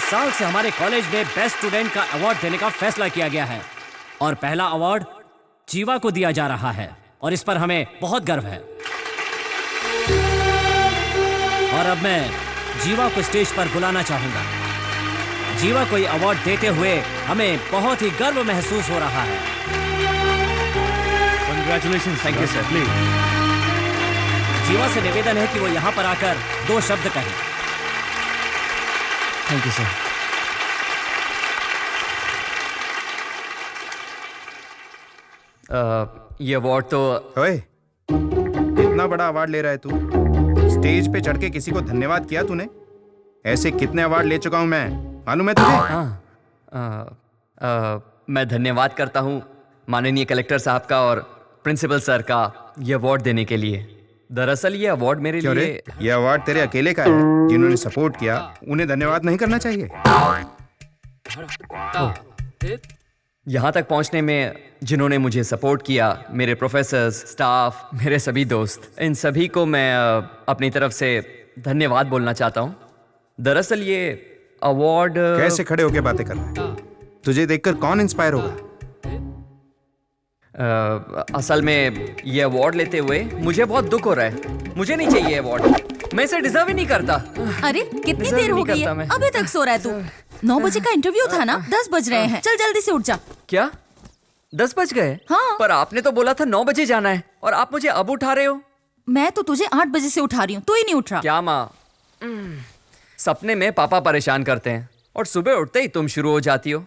साल से हमारे कॉलेज में बेस्ट स्टूडेंट का अवार्ड देने का फैसला किया गया है और पहला अवार्ड जीवा को दिया जा रहा है और इस पर हमें बहुत गर्व है। और अब मैं जीवा को स्टेज पर बुलाना चाहूंगा। जीवा को ये अवार्ड देते हुए हमें बहुत ही गर्व महसूस हो रहा है। Congratulations, thank you sir. Please. जीवा से निवेदन है कि वो यहाँ पर आकर 2 शब्द कहें। Thank you sir. ये अवार्ड तो ओए, इतना बड़ा अवार्ड ले रहा है तू? स्टेज पे चढ़ के किसी को धन्यवाद किया तूने? ऐसे कितने अवार्ड ले चुका हूं मैं, मालूम है तुझे? मैं धन्यवाद करता हूँ माननीय कलेक्टर साहब का और प्रिंसिपल सर का ये अवार्ड देने के लिए। दरअसल ये अवार्ड मेरे क्यों रे? लिए ये अवार्ड तेरे अकेले का है। जिन्होंने सपोर्ट किया उन्हें धन्यवाद नहीं करना चाहिए? यहाँ तक पहुँचने में जिन्होंने मुझे सपोर्ट किया, मेरे प्रोफेसर्स, स्टाफ, मेरे सभी दोस्त, इन सभी को मैं अपनी तरफ से धन्यवाद बोलना चाहता हूँ। दरअसल ये अवार्ड कैसे खड़े होके बातें कर रहा है? तुझे देखकर कौन इंस्पायर होगा? असल में ये अवार्ड लेते हुए मुझे बहुत दुख हो रहा है। मुझे नहीं चाहिए अवार्ड, मैं इसे डिजर्व ही नहीं करता। अरे कितनी डिजर्व देर हो नहीं गई करता है, मैं। अभी तक सो रहा है तू? 9 बजे का इंटरव्यू था ना, 10 बज रहे हैं। चल जल्दी से उठ जा। क्या 10 बज गए? हाँ। पर आपने तो बोला था 9 बजे जाना है और आप मुझे अब उठा रहे हो। मैं तो तुझे 8 बजे से उठा रही हूँ, तू ही नहीं उठ रहा। क्या माँ? सपने में पापा परेशान करते हैं और सुबह उठते ही तुम शुरू हो जाती हो।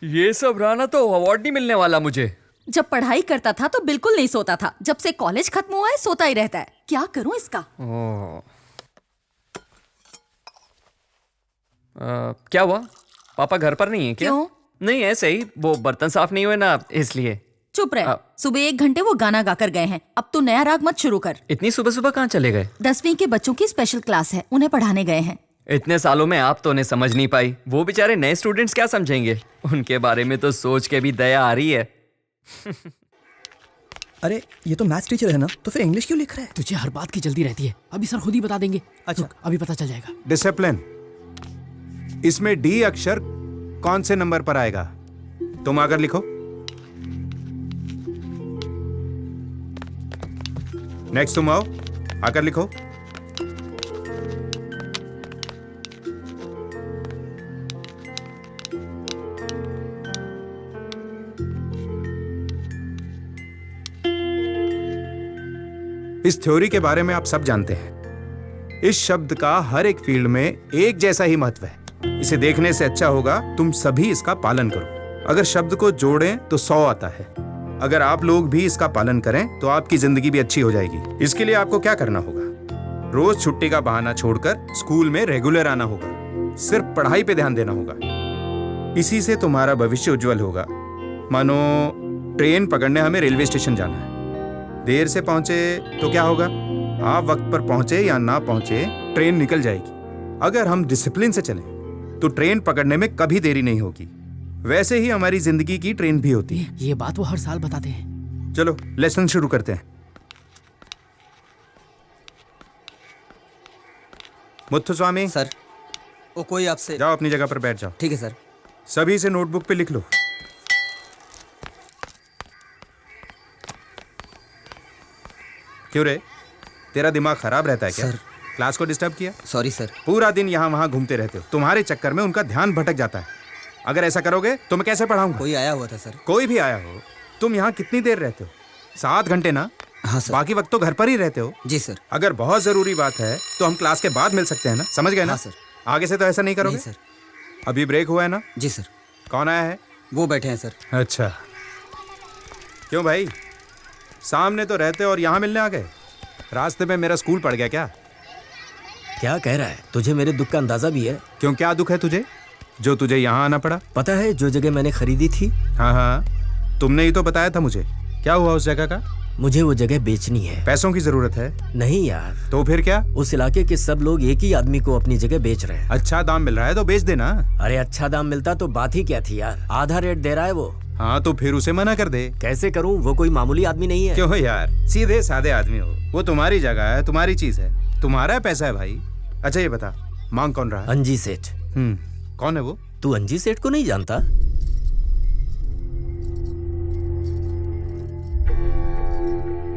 ये सब रहना तो अवार्ड नहीं मिलने वाला मुझे। जब पढ़ाई करता था तो बिल्कुल नहीं सोता था, जब से कॉलेज खत्म हुआ है सोता ही रहता है। क्या करूँ इसका? क्या हुआ? पापा घर पर नहीं है क्या? क्यों? नहीं, ऐसे ही वो बर्तन साफ नहीं हुए ना, इसलिए। चुप रहे। सुबह 1 घंटे वो गाना गाकर गए हैं। अब तू नया राग मत शुरू कर। इतनी सुबह सुबह कहाँ चले गए? 10वीं के बच्चों की स्पेशल क्लास है, उन्हें पढ़ाने गए हैं। इतने सालों में आप तो उन्हें समझ नहीं पाई, वो बेचारे नए स्टूडेंट्स क्या समझेंगे? उनके बारे में तो सोच के भी दया आ रही है। अरे ये तो मैथ्स टीचर है ना, तो फिर इंग्लिश क्यों लिख रहा है? तुझे हर बात की जल्दी रहती है, अभी सर खुद ही बता देंगे। अच्छा। रुक, अभी पता चल जाएगा। डिसिप्लिन। इसमें डी अक्षर कौन से नंबर पर आएगा? तुम आकर लिखो। नेक्स्ट तुम आओ, आकर लिखो। इस थ्योरी के बारे में आप सब जानते हैं। इस शब्द का हर एक फील्ड में एक जैसा ही महत्व है। इसे देखने से अच्छा होगा तुम सभी इसका पालन करो। अगर शब्द को जोड़ें तो 100 आता है। अगर आप लोग भी इसका पालन करें तो आपकी जिंदगी भी अच्छी हो जाएगी। इसके लिए आपको क्या करना होगा? रोज छुट्टी का बहाना छोड़कर स्कूल में रेगुलर आना होगा। सिर्फ पढ़ाई पे ध्यान देना होगा। इसी से तुम्हारा भविष्य उज्जवल होगा। मानो ट्रेन पकड़ने हमें रेलवे स्टेशन जाना है। देर से पहुंचे तो क्या होगा? आप वक्त पर पहुंचे या ना पहुंचे, ट्रेन निकल जाएगी। अगर हम डिसिप्लिन से चलें तो ट्रेन पकड़ने में कभी देरी नहीं होगी। वैसे ही हमारी जिंदगी की ट्रेन भी होती है। ये बात वो हर साल बताते हैं। चलो लेसन शुरू करते हैं। मुत्थुस्वामी सर, वो कोई आपसे। जाओ अपनी जगह पर बैठ जाओ। ठीक है सर। सभी से नोटबुक पे लिख लो। क्यों रे, तेरा दिमाग खराब रहता है क्या? सर। क्लास को डिस्टर्ब किया? Sorry sir. पूरा दिन यहाँ वहाँ घूमते रहते हो, तुम्हारे चक्कर में उनका ध्यान भटक जाता है। अगर ऐसा करोगे तो मैं कैसे पढ़ाऊंगा? कोई आया हुआ था सर। कोई भी आया हो, तुम यहाँ कितनी देर रहते हो? 7 घंटे ना? हाँ सर। बाकी वक्त तो घर पर ही रहते हो। जी सर। अगर बहुत जरूरी बात है तो हम क्लास के बाद मिल सकते हैं ना, समझ गए ना? हाँ सर। आगे से तो ऐसा नहीं करोगे? नहीं सर। अभी ब्रेक हुआ है ना? जी सर। कौन आया है? वो बैठे हैं सर। अच्छा, क्यों भाई, सामने तो रहते और यहाँ मिलने आ गए? रास्ते में मेरा स्कूल पड़ गया क्या? क्या कह रहा है? तुझे मेरे दुख का अंदाजा भी है? क्यों, क्या दुख है तुझे जो तुझे यहाँ आना पड़ा? पता है जो जगह मैंने खरीदी थी? हाँ हाँ, तुमने ही तो बताया था मुझे। क्या हुआ उस जगह का? मुझे वो जगह बेचनी है। पैसों की जरूरत है? नहीं यार। तो फिर क्या? उस इलाके के सब लोग एक ही आदमी को अपनी जगह बेच रहे हैं। अच्छा दाम मिल रहा है तो बेच देना। अरे अच्छा दाम मिलता तो बात ही क्या थी यार। आधा रेट दे रहा है वो। हाँ तो फिर उसे मना कर दे। कैसे करूं? वो कोई मामूली आदमी नहीं है। क्यों यार, सीधे साधे आदमी हो। वो तुम्हारी जगह है, तुम्हारी चीज है, तुम्हारा पैसा है भाई। अच्छा ये बता, मांग कौन रहा है? अंजी सेठ। कौन है वो? तू अंजी सेठ को नहीं जानता?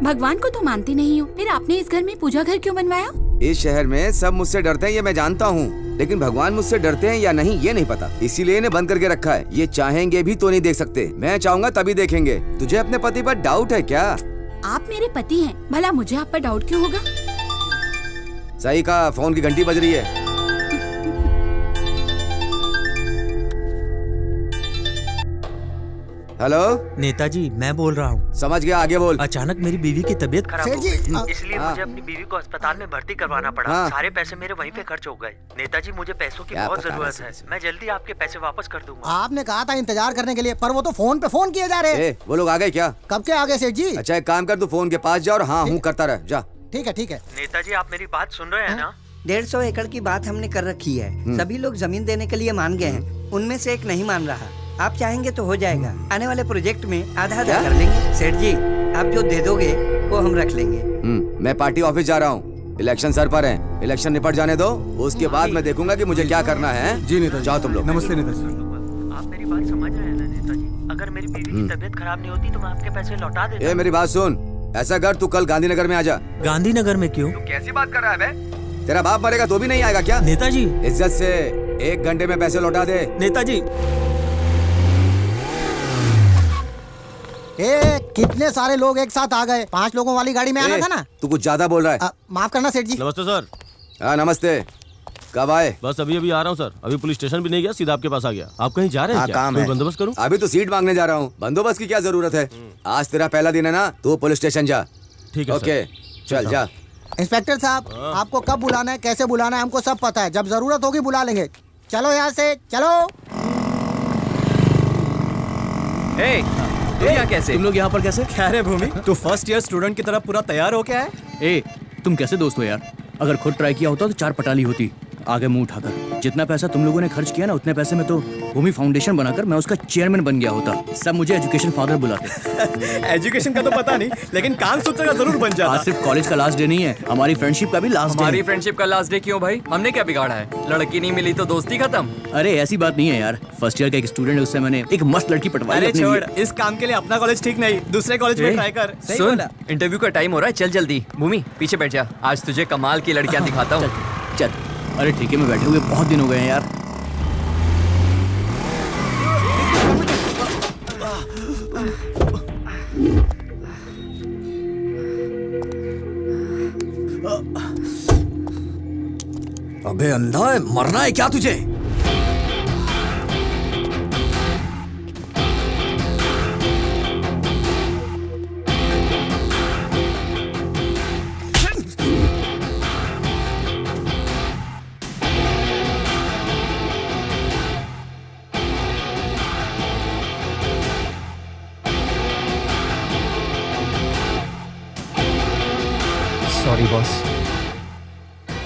भगवान को तो मानती नहीं हो, फिर आपने इस घर में पूजा घर क्यों बनवाया? इस शहर में सब मुझसे डरते हैं ये मैं जानता हूँ, लेकिन भगवान मुझसे डरते हैं या नहीं ये नहीं पता, इसीलिए इन्हें बंद करके रखा है। ये चाहेंगे भी तो नहीं देख सकते, मैं चाहूंगा तभी देखेंगे। तुझे अपने पति पर डाउट है क्या? आप मेरे पति हैं, भला मुझे आप पर डाउट क्यों होगा? सही कहा, फोन की घंटी बज रही है। हेलो नेताजी, मैं बोल रहा हूँ। समझ गया, आगे बोल। अचानक मेरी बीवी की तबीयत खराब हो गई, इसलिए हाँ। मुझे अपनी बीवी को अस्पताल में भर्ती करवाना पड़ा। हाँ। सारे पैसे मेरे वहीं पे खर्च हो गए। नेताजी, मुझे पैसों की क्या बहुत बता रहा जरूरत है है। इसे? मैं जल्दी आपके पैसे वापस कर दूंगा। आपने कहा था इंतजार करने के लिए, पर वो तो फोन पे फोन किए जा रहे हैं। वो लोग आ गए क्या? कब के आगे सेठ जी? अच्छा एक काम कर, तू फोन के पास जा और हाँ हूँ करता रह, जा। ठीक है ठीक है। नेताजी, आप मेरी बात सुन रहे हैं ना? 150 एकड़ की बात हमने कर रखी है। सभी लोग जमीन देने के लिए मान गए हैं, उनमें से एक नहीं मान रहा। आप चाहेंगे तो हो जाएगा। आने वाले प्रोजेक्ट में आधा आधा कर लेंगे। सेठ जी, आप जो दे दोगे वो हम रख लेंगे। मैं पार्टी ऑफिस जा रहा हूँ, इलेक्शन सर पर है, इलेक्शन निपट जाने दो, उसके बाद मैं देखूंगा कि मुझे क्या करना है। जी नेताजी। जाओ तुम लोग। नमस्ते नेताजी। आप मेरी बात समझ रहे हैं ना नेताजी? अगर मेरी बीवी की तबीयत खराब नहीं होती तो मैं आपके पैसे लौटा देता। ए मेरी बात सुन, ऐसा कर तू कल गांधीनगर में आ जा। गांधीनगर में क्यों? कैसी बात कर रहा है बे? तेरा बाप मरेगा तो भी नहीं आएगा क्या? नेताजी, इज्जत से 1 घंटे में पैसे लौटा दे। नेताजी। कितने सारे लोग एक साथ आ गए। 5 लोगों वाली गाड़ी में आना था ना। तू कुछ ज्यादा बोल रहा है। माफ करना सेठ जी। नमस्ते सर। हाँ नमस्ते, कब आए? बस अभी अभी आ रहा हूँ सर, अभी पुलिस स्टेशन भी नहीं गया, सीधा आपके पास आ गया। आप कहीं जा रहे हैं हाँ, क्या? काम कोई है। बंदोबस्त करूँ? अभी तो सीट मांगने जा रहा हूँ, बंदोबस्त की क्या जरूरत है? आज तेरा पहला दिन है ना, तू पुलिस स्टेशन जा। ठीक है ओके चल जा। इंस्पेक्टर साहब, आपको कब बुलाना है, कैसे बुलाना है, हमको सब पता है। जब जरूरत होगी बुला लेंगे। चलो यहाँ से चलो। तू यहाँ कैसे? तुम लोग यहाँ पर कैसे? क्या रे भूमि, तू फर्स्ट ईयर स्टूडेंट की तरह पूरा तैयार हो क्या है? ए, तुम कैसे दोस्त हो यार? अगर खुद ट्राई किया होता तो 4 पटाली होती। आगे मुंह उठाकर। जितना पैसा तुम लोगों ने खर्च किया ना, उतने पैसे में तो भूमि फाउंडेशन बनाकर मैं उसका चेयरमैन बन गया होता। सब मुझे एजुकेशन फादर बुलाते। एजुकेशन का तो पता नहीं, लेकिन काम सूत्र का जरूर बन जाता। आज सिर्फ कॉलेज का लास्ट डे नहीं है, हमारी फ्रेंडशिप का भी लास्ट डे। हमारी फ्रेंडशिप का लास्ट डे क्यों भाई? हमने क्या बिगाड़ा है? लड़की नहीं मिली तो दोस्ती खत्म? अरे ऐसी बात नहीं है यार। फर्स्ट ईयर का एक स्टूडेंट है, उससे मैंने एक मस्त लड़की पटवाई। अरे अपने छोड़, लिए। इस काम के लिए अपना कॉलेज ठीक नहीं, दूसरे कॉलेज में ट्राई कर। सुन, इंटरव्यू का टाइम हो रहा है, चल जल्दी। भूमि पीछे बैठ जा, आज तुझे कमाल की लड़कियां दिखाता हूँ। चल। अरे ठेके में बैठे हुए बहुत दिन हो गए हैं यार। अबे अंधा है, मरना है क्या तुझे? सॉरी बॉस,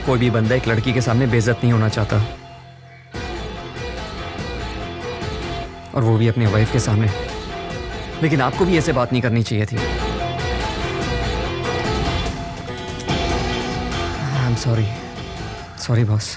कोई भी बंदा एक लड़की के सामने बेइज्जत नहीं होना चाहता, और वो भी अपनी वाइफ के सामने। लेकिन आपको भी ऐसे बात नहीं करनी चाहिए थी। I am sorry, sorry boss.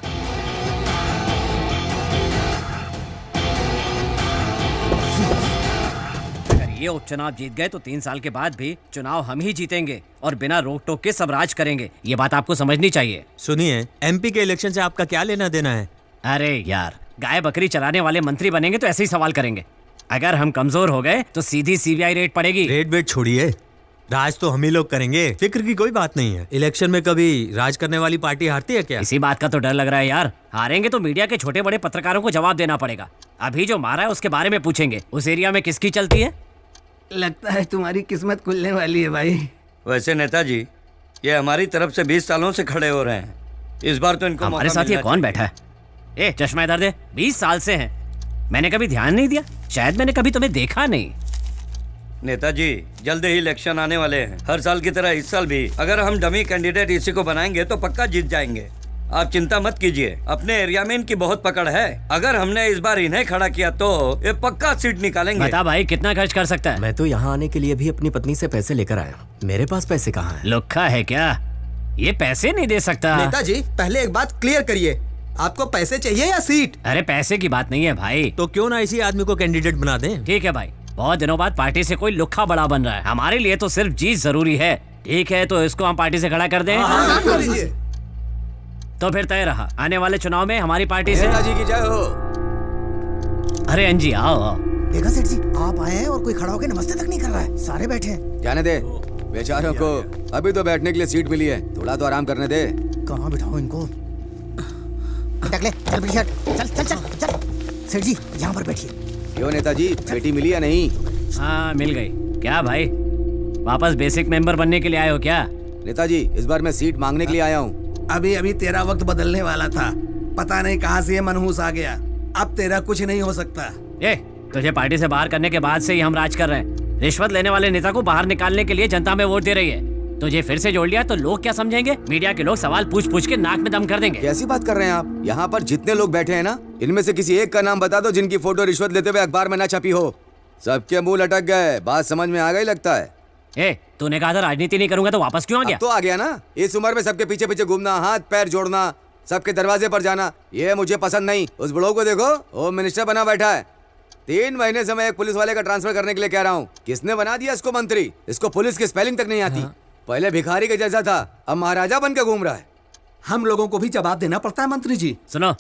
ये उपचुनाव जीत गए तो 3 साल के बाद भी चुनाव हम ही जीतेंगे और बिना रोक टोक के सब राज करेंगे। ये बात आपको समझनी चाहिए। सुनिए, एमपी के इलेक्शन से आपका क्या लेना देना है? अरे यार, गाय बकरी चलाने वाले मंत्री बनेंगे तो ऐसे ही सवाल करेंगे। अगर हम कमजोर हो गए तो सीधी सीबीआई रेड पड़ेगी। रेड वेट छोड़िए, राज तो हम ही लोग करेंगे, फिक्र की कोई बात नहीं है। इलेक्शन में कभी राज करने वाली पार्टी हारती है क्या? इसी बात का तो डर लग रहा है यार। हारेंगे तो मीडिया के छोटे बड़े पत्रकारों को जवाब देना पड़ेगा। अभी जो मारा है उसके बारे में पूछेंगे, उस एरिया में किसकी चलती है। लगता है तुम्हारी किस्मत खुलने वाली है भाई। वैसे नेताजी, ये हमारी तरफ से 20 सालों से खड़े हो रहे हैं, इस बार तो इनको हमारे साथ ये कौन बैठा है? ए चश्मा इधर दे। 20 साल से हैं, मैंने कभी ध्यान नहीं दिया, शायद मैंने कभी तुम्हें देखा नहीं। नेताजी, जल्द ही इलेक्शन आने वाले हैं। हर साल की तरह इस साल भी अगर हम डमी कैंडिडेट इसी को बनाएंगे तो पक्का जीत जाएंगे। आप चिंता मत कीजिए, अपने एरिया में इनकी बहुत पकड़ है। अगर हमने इस बार इन्हें खड़ा किया तो ये पक्का सीट निकालेंगे। बता भाई, कितना खर्च कर सकता है? मैं तो यहाँ आने के लिए भी अपनी पत्नी से पैसे लेकर आया, मेरे पास पैसे कहाँ हैं? लुक्खा है क्या? ये पैसे नहीं दे सकता। नेताजी, पहले एक बात क्लियर करिए, आपको पैसे चाहिए या सीट? अरे पैसे की बात नहीं है भाई। तो क्यों ना इसी आदमी को कैंडिडेट बना दें? ठीक है भाई, बहुत दिनों बाद पार्टी से कोई लुक्खा बड़ा बन रहा है, हमारे लिए तो सिर्फ जीत जरूरी है। ठीक है, तो इसको हम पार्टी से खड़ा कर दें। तो फिर तय रहा, आने वाले चुनाव में हमारी पार्टी से। नेताजी की जय हो। अरे अंजी आओ आओ। देखा सेठ जी, आप आए हैं और कोई खड़ा होकर नमस्ते तक नहीं कर रहा है, सारे बैठे हैं। जाने दे बेचारों को, अभी तो बैठने के लिए सीट मिली है, थोड़ा तो आराम करने दे। कहाँ बिठाओ इनको? टकले, चल बेटी हट, चल चल चल चल। सेठ जी यहाँ पर बैठिए। क्यों नेताजी, बेटी मिली या नहीं? हाँ मिल गई। क्या भाई, वापस बेसिक मेंबर बनने के लिए आए हो क्या? नेताजी इस बार मैं सीट मांगने के लिए आया हूँ। अभी अभी तेरा वक्त बदलने वाला था, पता नहीं कहाँ से ये मनहूस आ गया। अब तेरा कुछ नहीं हो सकता। ए, तुझे पार्टी से बाहर करने के बाद से ही हम राज कर रहे हैं। रिश्वत लेने वाले नेता को बाहर निकालने के लिए जनता में वोट दे रही है। तुझे फिर से जोड़ लिया तो लोग क्या समझेंगे? मीडिया के लोग सवाल पूछ पूछ के नाक में दम कर देंगे। कैसी बात कर रहे हैं आप? यहाँ पर जितने लोग बैठे हैं ना, इनमें से किसी एक का नाम बता दो जिनकी फोटो रिश्वत लेते हुए अखबार में ना छपी हो। सबके मुंह लटक गए। बात समझ में आ गई लगता है। ए, तूने कहा था राजनीति नहीं करूंगा, तो वापस क्यों आ गया? तो आ गया ना। इस उम्र में सबके पीछे पीछे घूमना, हाथ पैर जोड़ना, सबके दरवाजे पर जाना, ये मुझे पसंद नहीं। उस बुढ़ो को देखो, होम मिनिस्टर बना बैठा है। 3 महीने से मैं एक पुलिस वाले का ट्रांसफर करने के लिए कह रहा हूँ। किसने बना दिया इसको मंत्री? इसको पुलिस की स्पेलिंग तक नहीं आती। पहले भिखारी के जैसा था, अब महाराजा बन के घूम रहा है। हम लोगों को भी जवाब देना पड़ता है मंत्री जी। सुनो,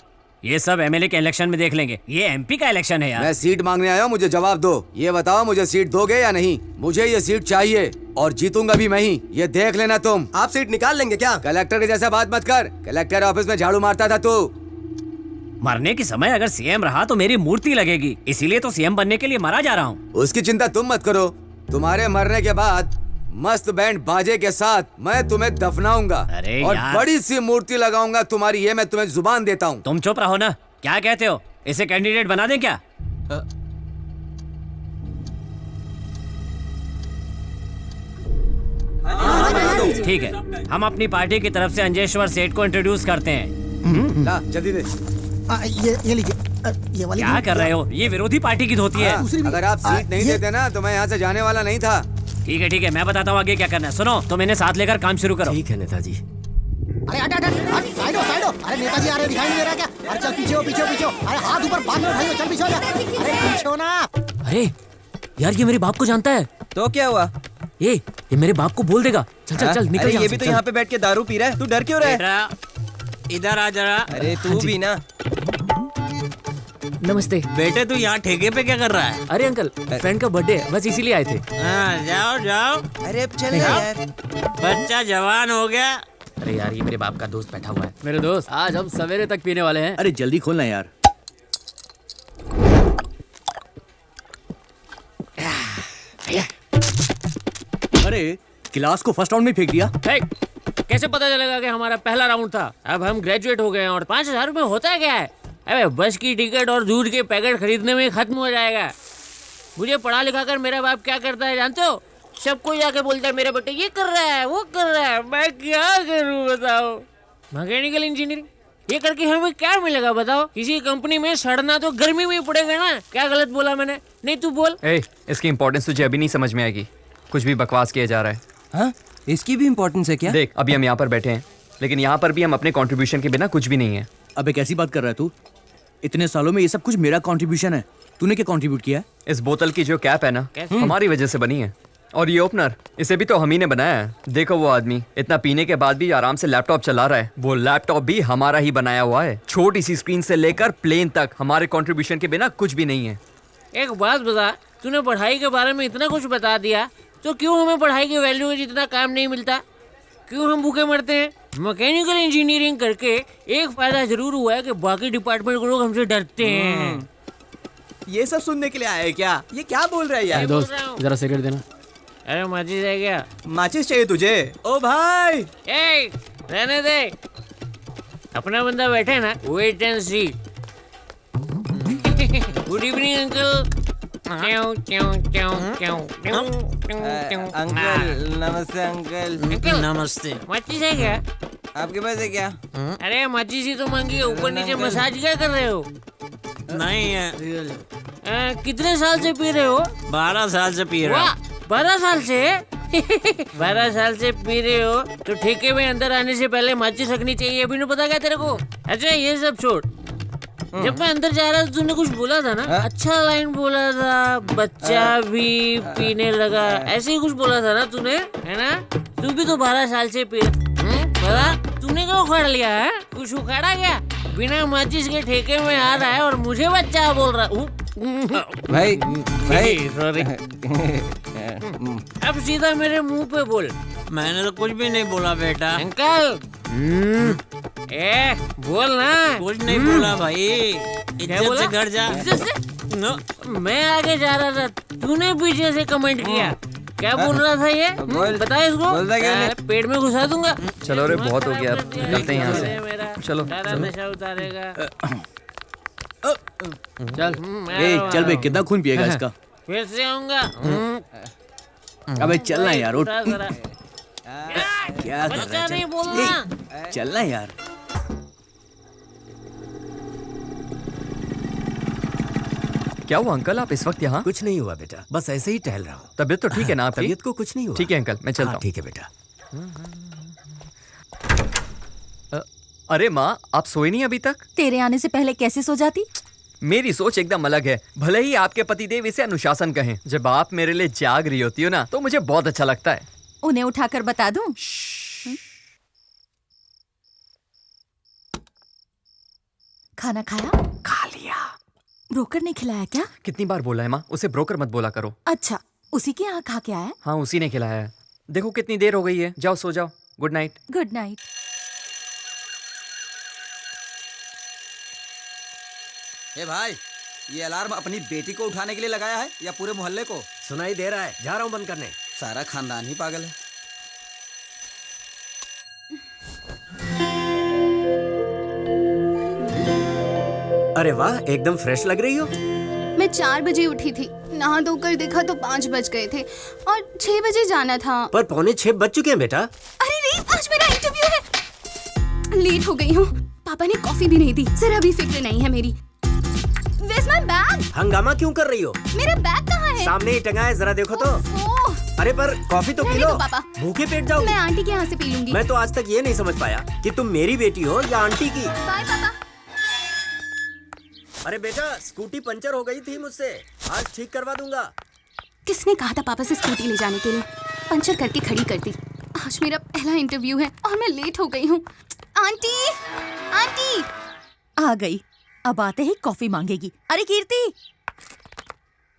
ये सब एमएलए के इलेक्शन में देख लेंगे, ये एमपी का इलेक्शन है यार। मैं सीट मांगने आया हूँ, मुझे जवाब दो। ये बताओ मुझे सीट दोगे या नहीं? मुझे ये सीट चाहिए और जीतूंगा भी मैं ही, ये देख लेना तुम। आप सीट निकाल लेंगे क्या? कलेक्टर के जैसा बात मत कर। कलेक्टर ऑफिस में झाड़ू मारता था तू। मरने के समय अगर सीएम रहा तो मेरी मूर्ति लगेगी, इसीलिए तो सीएम बनने के लिए मरा जा रहा हूँ। उसकी चिंता तुम मत करो। तुम्हारे मरने के बाद मस्त बैंड बाजे के साथ मैं तुम्हें दफनाऊंगा और यार। बड़ी सी मूर्ति लगाऊंगा तुम्हारी, ये मैं तुम्हें जुबान देता हूँ। तुम चुप रहो ना। क्या कहते हो, इसे कैंडिडेट बना दें क्या? ठीक है, हम अपनी पार्टी की तरफ से अंजेश्वर सेठ को इंट्रोड्यूस करते हैं। ला जल्दी दे। ये लीजिए, ये वाली। क्या कर रहे हो? ये विरोधी पार्टी की धोती है। अगर आप सीट नहीं देते ना तो मैं यहाँ से जाने वाला नहीं था। ठीक है, मैं बताता हूँ आगे क्या करना है। सुनो, तुम इन्हें साथ लेकर काम शुरू करो। ठीक है नेताजी। अरे हट हट हट, साइड हो साइड हो। अरे नेताजी आ रहे, दिखाई नहीं दे रहा क्या? अरे चल पीछे हो पीछे हो पीछे हो। अरे हाथ ऊपर बाद में उठाइए, चल पीछे हो जा। अरे पीछे हो ना। अरे यार, ये मेरे बाप को जानता है। तो क्या हुआ? ये मेरे बाप को बोल देगा। चल चल चल, निकल। ये भी तो यहाँ पे बैठ के दारू पी रहा है, तू डर क्यों रहा है? बेटा इधर आ जरा। अरे तू भी ना। नमस्ते बेटे तू यहाँ ठेके पे क्या कर रहा है? अरे अंकल, फ्रेंड का बर्थडे है, बस इसीलिए आए थे। हाँ, जाओ जाओ, अरे अब चल यार। बच्चा जवान हो गया। अरे यार, ये मेरे बाप का दोस्त बैठा हुआ है। मेरे दोस्त, आज हम सवेरे तक पीने वाले हैं। अरे जल्दी खोलना यार। अरे गिलास को फर्स्ट राउंड में फेंक दिया। कैसे पता चलेगा कि हमारा पहला राउंड था? अब हम ग्रेजुएट हो गए हैं और 5,000 रुपए होता है क्या है? अबे बस की टिकट और दूध के पैकेट खरीदने में खत्म हो जाएगा। मुझे पढ़ा लिखा कर मेरा बाप क्या करता है जानते हो? सबको जाके बोलता है मेरा बेटा ये कर रहा है, वो कर रहा है। मैं क्या करूं बताओ? मैकेनिकल इंजीनियरिंग ये करके हमें क्या मिलेगा बताओ? किसी कंपनी में सड़ना तो गर्मी में ही पड़ेगा ना। क्या गलत बोला मैंने? नहीं तू बोल। इसकी इम्पोर्टेंस तुझे अभी नहीं समझ में आएगी। कुछ भी बकवास किया जा रहा है। हाँ, इसकी भी इम्पोर्टेंस है क्या? देख, अभी हम यहाँ पर बैठे हैं, लेकिन यहाँ पर भी हम अपने कंट्रीब्यूशन के बिना कुछ भी नहीं है। अबे कैसी बात कर रहा है तू? इतने सालों में ये सब कुछ मेरा कंट्रीब्यूशन है। तूने क्या कंट्रीब्यूट किया है? इस बोतल की जो कैप है ना, हमारी वजह से बनी है। और ये ओपनर, इसे भी तो हम ही ने बनाया है। देखो वो आदमी इतना पीने के बाद भी आराम से लैपटॉप चला रहा है। वो लैपटॉप भी हमारा ही बनाया हुआ है। छोटी सी स्क्रीन से लेकर प्लेन तक हमारे कंट्रीब्यूशन के बिना कुछ भी नहीं है। एक बात बता, तूने पढ़ाई के बारे में इतना कुछ बता दिया, तो क्यों हमें पढ़ाई की वैल्यू है जितना काम नहीं मिलता? क्यों हम भूखे मरते हैं? मैकेनिकल इंजीनियरिंग करके एक फायदा जरूर हुआ है कि बाकी डिपार्टमेंट के लोग हमसे डरते हैं। ये सब सुनने के लिए आए क्या? ये क्या बोल रहा है यार? दोस्त जरा सिगरेट देना। अरे माचिस है क्या? माचिस चाहिए तुझे? ओ भाई रहने दे, अपना बंदा बैठे ना, wait and see. Good evening uncle. Uncle नमस्ते। अंकल नमस्ते। माचिस है क्या? आपके पास है क्या? अरे माचिस ही तो मांगी, ऊपर नीचे मसाज क्या कर रहे हो? नहीं है। कितने साल से पी रहे हो? 12 साल से पी रहा हूँ। 12 साल से? 12 साल से पी रहे हो तो ठेके में अंदर आने से पहले माचिस रखनी चाहिए, अभी नहीं पता क्या तेरे को? अच्छा ये सब छोड़, जब मैं अंदर जा रहा था तूने कुछ बोला था ना, अच्छा लाइन बोला था, बच्चा भी पीने लगा, ऐसे ही कुछ बोला था ना तूने, है ना? तू भी तो 12 साल से पी बता, तूने क्या उखाड़ लिया है? कुछ उखाड़ा क्या? बिना माचिस के ठेके में आ रहा है और मुझे बच्चा बोल रहा हूँ। भाई भाई सॉरी। अब सीधा मेरे मुंह पे बोल। मैंने तो कुछ भी नहीं बोला बेटा। अंकल बोल ना। कुछ नहीं बोला भाई, क्या इज्जत बोला? से घर जा। इज्जत से? नो, मैं आगे जा रहा था, तूने पीछे से कमेंट किया। क्या बोल रहा था ये? बता इसको। पेट में घुसा दूंगा। चलो रे, बहुत हो गया, अब निकलते हैं यहाँ से। चलो नशा उतारेगा। चल चल बे, कितना खून पिएगा इसका? फिर से आऊंगा। अबे चलना यार, उठ। उठा जरा। क्या कर रहा बच्चा है? नहीं बोलना। चलना यार। क्या हुआ अंकल, आप इस वक्त यहाँ? कुछ नहीं हुआ बेटा, बस ऐसे ही टहल रहा हूँ। तबीयत तो ठीक है ना आपकी? तबीयत को कुछ नहीं हुआ। ठीक है अंकल, मैं चलता हूँ। ठीक है बेटा। अरे माँ, आप सोए नहीं अभी तक? तेरे आने से पहले कैसे सो जाती? मेरी सोच एकदम अलग है। भले ही आपके पतिदेव इसे अनुशासन कहें, जब आप मेरे लिए जाग रही होती हो ना, तो मुझे बहुत अच्छा लगता है। उन्हें उठाकर बता दूं? खाना खाया? खा लिया। ब्रोकर ने खिलाया क्या? कितनी बार बोला है माँ, उसे ब्रोकर मत बोला करो। अच्छा, उसी के यहाँ खा के आया? हाँ, उसी ने खिलाया है। देखो कितनी देर हो गई है, जाओ सो जाओ। Good night. Good night. ए भाई, ये अलार्म अपनी बेटी को उठाने के लिए लगाया है या पूरे मोहल्ले को? सुनाई दे रहा है, जा रहा हूँ बंद करने। सारा खानदान ही पागल है। अरे वाह, एकदम फ्रेश लग रही हो। मैं 4 बजे उठी थी, नहा धोकर देखा तो 5 बज गए थे और 6 बजे जाना था। पर 5:45 बज चुके हैं बेटा। अरे नहीं, आज मेरा इंटरव्यू है। लेट हो गई हूँ। पापा ने कॉफी भी नहीं दी, जरा भी फिक्र नहीं है मेरी। Where's my bag? हंगामा क्यों कर रही हो? मेरा बैग कहाँ है? सामने ही टंगा है, जरा देखो तो। ओह, अरे पर कॉफी तो पी रहने लो, दो पापा। भूखे पेट जाओ। मैं आंटी के यहाँ से पी लूंगी। मैं तो आज तक ये नहीं समझ पाया कि तुम मेरी बेटी हो या आंटी की। बाय पापा। अरे बेटा, स्कूटी पंचर हो गई थी मुझसे, आज ठीक करवा दूंगा। किसने कहा था पापा से स्कूटी ले जाने के लिए? पंचर करके खड़ी कर दी। आज मेरा पहला इंटरव्यू है और मैं लेट हो गई हूँ। Aunty, aunty. आ गई, अब आते ही कॉफी मांगेगी। अरे कीर्ति,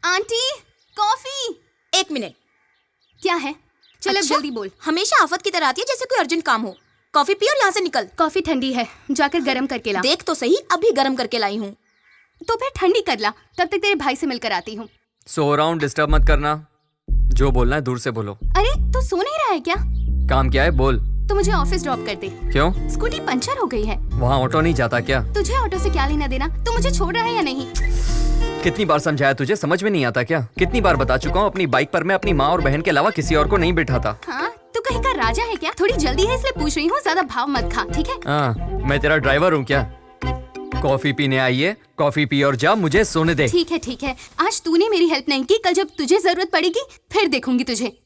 आंटी कॉफी। 1 मिनट। क्या है? चल अब अच्छा? जल्दी बोल। हमेशा आफत की तरह आती है जैसे कोई अर्जेंट काम हो। कॉफी पी और यहाँ से निकल। कॉफी ठंडी है, जाकर गरम करके ला। देख तो सही, अभी गरम करके लाई हूँ। तो फिर ठंडी कर ला, तब तक तेरे भाई से मिलकर आती हूँ। सो रहा हूँ, डिस्टर्ब मत करना। जो बोलना है दूर से बोलो। अरे तू सो नहीं रहा है क्या? काम क्या है, बोल। तो मुझे ऑफिस ड्रॉप कर दे। क्यों? स्कूटी पंचर हो गई है। वहाँ ऑटो नहीं जाता क्या? तुझे ऑटो से क्या लेना देना? तू मुझे छोड़ रहा है या नहीं? कितनी बार समझाया तुझे, समझ में नहीं आता क्या? कितनी बार बता चुका हूँ, अपनी बाइक पर मैं अपनी माँ और बहन के अलावा किसी और को नहीं बिठाता। हाँ, तू कहीं का राजा है क्या? थोड़ी जल्दी है इसलिए पूछ रही हूँ, ज्यादा भाव मत खा, ठीक है? हाँ, मैं तेरा ड्राइवर हूँ क्या? कॉफी पीने आई है, कॉफी पी और जा, मुझे सोने दे। ठीक है ठीक है, आज तूने मेरी हेल्प नहीं की, कल जब तुझे जरूरत पड़ेगी फिर देखूंगी तुझे।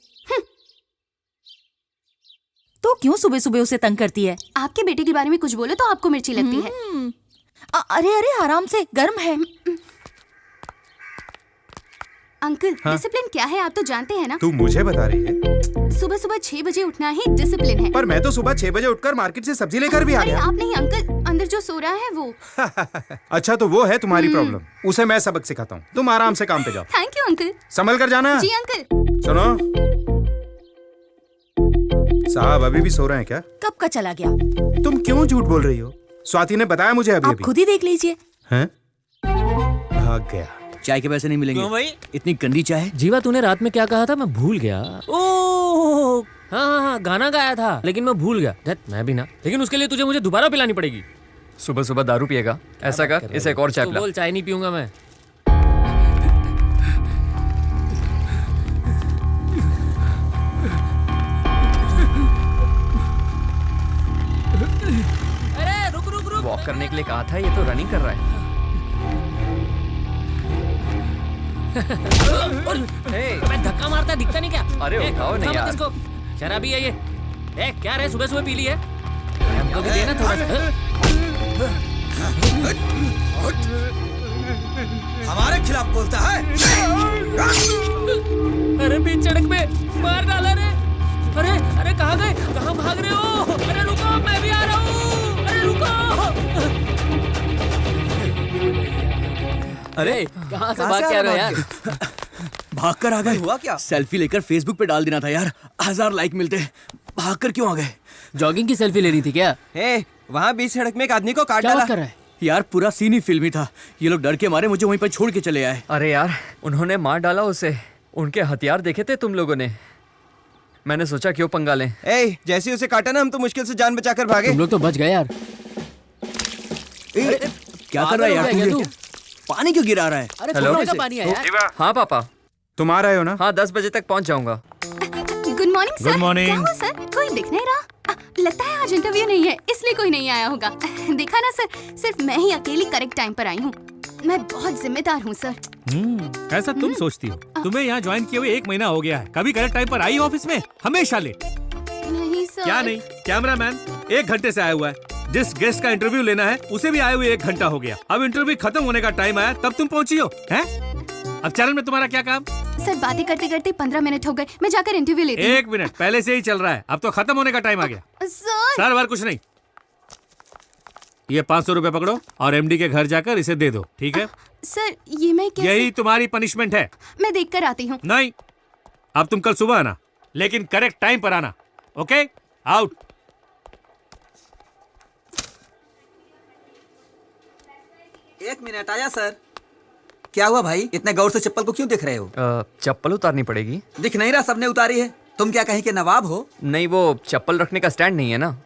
तो क्यों सुबह सुबह उसे तंग करती है? आपके बेटे के बारे में कुछ बोलो तो आपको मिर्ची लगती है। अरे अरे आराम से, गर्म है। अंकल, डिसिप्लिन क्या है आप तो जानते हैं ना? तू मुझे बता रही है? सुबह सुबह 6 बजे उठना ही डिसिप्लिन है। पर मैं तो सुबह 6 बजे उठकर मार्केट से सब्जी लेकर भी आ अरे गया। आप नहीं अंकल, अंदर जो सो रहा है वो। अच्छा तो वो है तुम्हारी प्रॉब्लम, उसे मैं सबक सिखाता हूँ, तुम आराम से काम पे जाओ। Thank you uncle. संभल कर जाना। जी अंकल। सुनो, साहब अभी भी सो रहे हैं क्या? कब का चला गया? तुम क्यों झूठ बोल रही हो? स्वाति ने बताया मुझे अभी आप अभी। खुद ही देख लीजिए। हैं? भाग गया। चाय के पैसे नहीं मिलेंगे। क्यों भाई? इतनी गंदी चाय। जीवा तूने रात में क्या कहा था, मैं भूल गया। ओह हाँ, गाना गाया था लेकिन मैं भूल गया। मैं भी ना, लेकिन उसके लिए तुझे मुझे दोबारा पिलानी पड़ेगी। सुबह सुबह दारू पिएगा? ऐसा कर, इसे एक और चाय पिला। बोल, चाय नहीं पीऊंगा मैं। अरे रुक रुक रुक। वॉक करने के लिए कहा था, ये तो रनिंग कर रहा है। मैं धक्का मार मारता है, दिखता नहीं क्या? अरे ए, उठाओ नहीं उठा मत यार। इसको। शराबी है ये। ए, क्या रे सुबह सुबह पी ली है? हमको भी देना थोड़ा सा। हमारे खिलाफ बोलता है। अरे बीच सड़क पे मार डाला रे। अरे अरे कहाँ गए? कहाँ भाग रहे हो? अरे रुको, मैं भी आ रहा हूँ। अरे रुको। अरे कहाँ से भाग के आ रहे हो यार? भाग कर आ गए। हुआ क्या? सेल्फी लेकर फेसबुक पे डाल देना था यार, 1000 लाइक मिलते। भाग कर क्यों आ गए? जॉगिंग की सेल्फी लेनी थी क्या? वहाँ बीच सड़क में एक आदमी को काट क्या बात कर रहा है? यार पूरा सीन ही फिल्मी था। ये लोग डर के मारे मुझे वहीं पर छोड़ के चले आए। अरे यार, उन्होंने मार डाला उसे। उनके हथियार देखे थे तुम लोगों ने? मैंने सोचा क्यों पंगा लें। जैसे उसे काटा ना, हम तो मुश्किल से जान बचाकर भागे। तुम लोग तो बच गए यार। क्या कर रहा है यार तू? पानी क्यों गिरा रहा है? अरे हेलो? थोड़ा सा पानी है यार। हाँ पापा। तुम आ रहे हो ना? हाँ 10 बजे तक पहुंच जाऊंगा। Good morning sir. Good morning. क्या हुआ सर? कोई दिख नहीं रहा? लगता है आज इंटरव्यू नहीं है, इसलिए कोई नहीं आया होगा। देखा ना सर, सिर्फ मैं ही अकेली करेक्ट टाइम पर आई हूँ। मैं बहुत जिम्मेदार हूँ सर। ऐसा तुम सोचती हो? तुम्हें यहाँ ज्वाइन किए हुए 1 महीना हो गया है, कभी करेक्ट टाइम पर आई ऑफिस में? हमेशा लेट। नहीं सर। क्या नहीं? कैमरामैन 1 घंटे से आया हुआ है। जिस गेस्ट का इंटरव्यू लेना है उसे भी आए हुए 1 घंटा हो गया। अब इंटरव्यू खत्म होने का टाइम आया तब तुम पहुंची हो, हैं? अब चैनल में तुम्हारा क्या काम? सर बातें करते करते 15 मिनट हो गए, मैं जाकर इंटरव्यू लेती हूँ। 1 मिनट पहले से ही चल रहा है, अब तो खत्म होने का टाइम आ गया। सर बार कुछ नहीं। ये 500 रुपए पकड़ो और एमडी के घर जाकर इसे दे दो, ठीक है? सर ये मैं कैसे? यही तुम्हारी पनिशमेंट है। मैं देख कर आती हूँ। नहीं, अब तुम कल सुबह आना, लेकिन करेक्ट टाइम पर आना। Okay, out. एक मिनट, आया सर। क्या हुआ भाई, इतने गौर से चप्पल को क्यों देख रहे हो? चप्पल उतारनी पड़ेगी। दिख नहीं रहा, सबने उतारी है। तुम क्या कहीं के नवाब हो? नहीं, वो चप्पल रखने का स्टैंड नहीं है ना।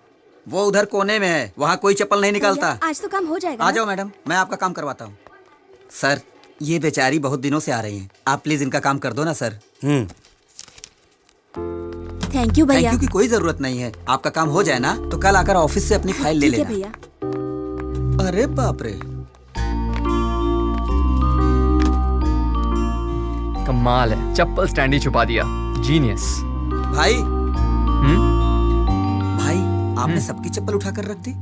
वो उधर कोने में है, वहाँ कोई चप्पल नहीं निकालता। आज तो काम हो जाएगा। आ जाओ मैडम, मैं आपका काम करवाता हूँ। सर ये बेचारी बहुत दिनों से आ रही हैं, आप प्लीज इनका काम कर दो ना सर। थैंक यू भैया। थैंक यू की कोई जरूरत नहीं है। आपका काम हो जाए ना तो कल आकर ऑफिस से अपनी फाइल ले ठीक है लेना। भैया। अरे बाप रे, कमाल है, चप्पल स्टैंड ही छुपा दिया। जीनियस। भाई भाई आपने सबकी चप्पल उठाकर रख दी।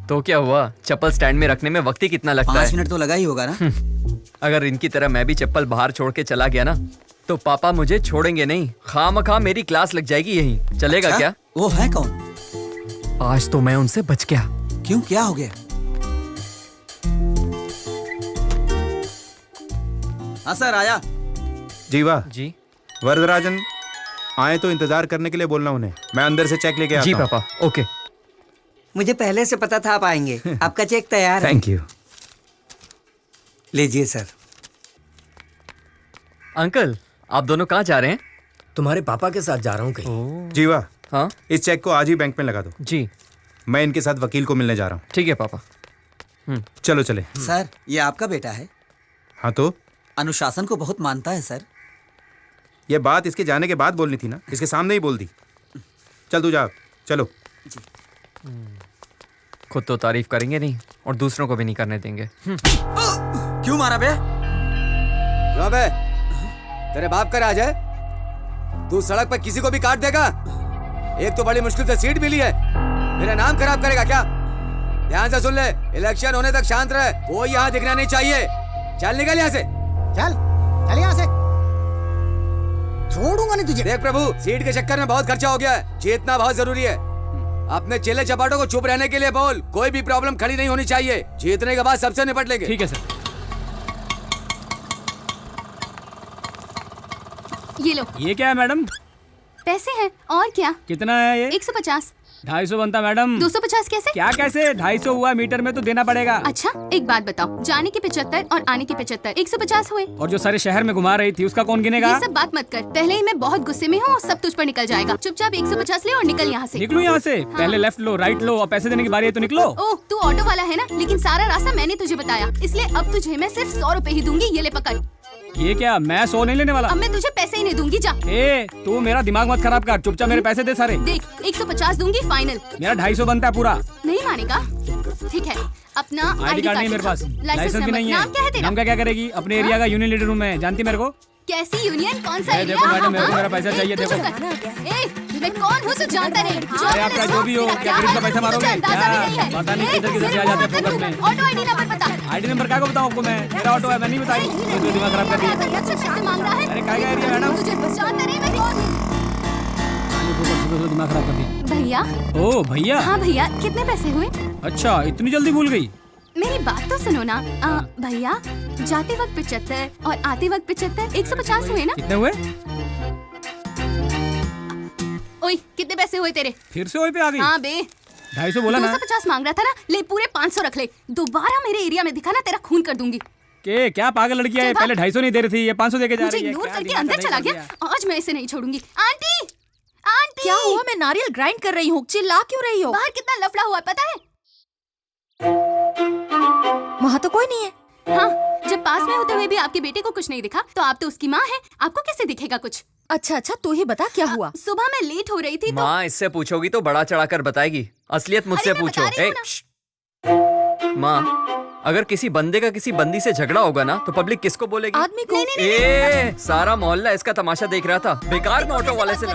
तो क्या हुआ, चप्पल स्टैंड में रखने में वक्त ही कितना लगता 5 है? मिनट तो लगा ही होगा ना। अगर इनकी तरह मैं भी चप्पल बाहर छोड़ के चला गया ना तो पापा मुझे छोड़ेंगे नहीं। खामखा मेरी क्लास लग जाएगी यहीं। चलेगा अच्छा? क्या? वो है कौन? आज तो मैं उनसे बच गया। क्यों, क्या हो गया? हाँ सर आया। जीवा जी। वरदराजन आए तो इंतजार करने के लिए बोलना उन्हें, मैं अंदर से चेक लेके आता जी हूं। पापा। ओके। मुझे पहले से पता था आप आएंगे। आपका चेक तैयार है। Thank you. लीजिए सर। अंकल, आप दोनों कहाँ जा रहे हैं? तुम्हारे पापा के साथ जा रहा हूँ कहीं। जीवा, हाँ इस चेक को आज ही बैंक में लगा दो। जी। मैं इनके साथ वकील को मिलने जा रहा हूँ। ठीक है पापा। चलो चले। सर ये आपका बेटा है? हाँ तो अनुशासन को बहुत मानता है सर। ये बात इसके जाने के बाद बोलनी थी ना, इसके सामने ही बोल दी। चल तू जा, चलो। खुद तो तारीफ करेंगे नहीं और दूसरों को भी नहीं करने देंगे। क्यों मारा बे? क्यों बे? तेरे बाप का राज है? तू सड़क पर किसी को भी काट देगा? एक तो बड़ी मुश्किल से सीट मिली है, मेरा नाम खराब करेगा क्या? ध्यान से सुन ले, इलेक्शन होने तक शांत रहे, कोई यहाँ दिखना नहीं चाहिए। चल निकल यहाँ से। चल यहाँ से, छोड़ूंगा नहीं तुझे। देख प्रभु, सीट के चक्कर में बहुत खर्चा हो गया है, जीतना बहुत जरूरी है। अपने चेले चपाटों को चुप रहने के लिए बोल, कोई भी प्रॉब्लम खड़ी नहीं होनी चाहिए। जीतने के बाद सबसे निपट लेंगे। ठीक है सर। ये लो। ये क्या है मैडम? पैसे हैं और क्या? कितना है ये? 150। 250 बनता मैडम। 250 कैसे? क्या कैसे? 250 हुआ, मीटर में तो देना पड़ेगा। अच्छा एक बात बताओ, जाने के 75 और आने के 75, 150 हुए। और जो सारे शहर में घुमा रही थी उसका कौन गिनेगा? ये सब बात मत कर, पहले ही मैं बहुत गुस्से में हूँ, सब तुझ पर निकल जाएगा। चुपचाप 150 ले और निकल यहाँ से। निकलूं यहाँ से? हाँ। पहले लेफ्ट लो, राइट लो और पैसे देने की बारी है तो निकलो। ओह तू ऑटो वाला है ना, लेकिन सारा रास्ता मैंने तुझे बताया, इसलिए अब तुझे मैं सिर्फ 100 रुपए ही दूंगी। ये ले पकड़। ये क्या, मैं 100 नहीं लेने वाला। अब मैं तुझे पैसे ही नहीं दूंगी, जा। ए, तू मेरा दिमाग मत खराब कर, चुपचाप मेरे पैसे दे सारे। देख 150 दूंगी फाइनल। मेरा 250 बनता है पूरा। नहीं मानेगा? ठीक है, अपना आईडी कार्ड नहीं मेरे पास, लाइसेंस भी नहीं है। नाम क्या है तेरा? नाम का क्या करेगी? अपने एरिया का यूनियन लीडर हूँ मैं, जानती मेरे को? कैसी यूनियन, कौन सा ए, एरिया? देखो मैडम, मेरे को मेरा पैसा चाहिए, देखो। मैं कौन हूँ जानता नहीं? अरे आपका जो भी हो, क्या गरीब का पैसा मारोगे? क्या? पता नहीं किधर से आ जाते हैं फोकस में। ऑटो आईडी नंबर बता। आईडी नंबर क्या को बताऊं आपको मैं? मेरा ऑटो है, मैं नहीं बताई। मुझे दिमाग खराब कर दिया। पैसे मांग रहा है। अरे क्या एरिया मैडम? मुझे जानता नहीं मैं कौन हूँ। दिमाग खराब कर दिया। भैया। ओ भैया। हाँ भैया, कितने पैसे हुए? अच्छा, इतनी जल्दी भूल गई? मेरी बात तो सुनो ना। भैया, जाते वक्त 75 और आते वक्त 75, 150 हुए ना? कितने हुए? ओए, कितने पैसे हुए तेरे? फिर से वही पे आ गई? हाँ बे, 250 बोला ना। 250 मांग रहा था ना, ले पूरे 500 रख ले। दोबारा मेरे एरिया में दिखा ना, तेरा खून कर दूंगी। के क्या पागल लड़की है? पहले 250 नहीं दे रही थी, ये 500 देके जा मुझे रही है। इग्नोर करके अंदर चला गया। आज मैं इसे नहीं छोड़ूंगी। आंटी, आंटी, क्या हुआ? मैं नारियल ग्राइंड कर रही हूँ, चिल्ला क्यों रही हो? बाहर कितना लफड़ा हुआ पता है? वहाँ तो कोई नहीं है। हाँ, जब पास में होते हुए भी आपके बेटे को कुछ नहीं दिखा, तो आप तो उसकी माँ है, आपको कैसे दिखेगा कुछ? अच्छा, तू ही बता क्या हुआ? सुबह मैं लेट हो रही थी तो... माँ इससे पूछोगी तो बड़ा चढ़ाकर बताएगी, असलियत मुझसे अरे मैं पूछो। बता रही हूँ ना। श्श्श। माँ, अगर किसी बंदे का किसी बंदी से झगड़ा होगा ना तो पब्लिक किसको बोलेगी? आदमी को। सारा मोहल्ला इसका तमाशा देख रहा था। बेकार में ऑटो वाले से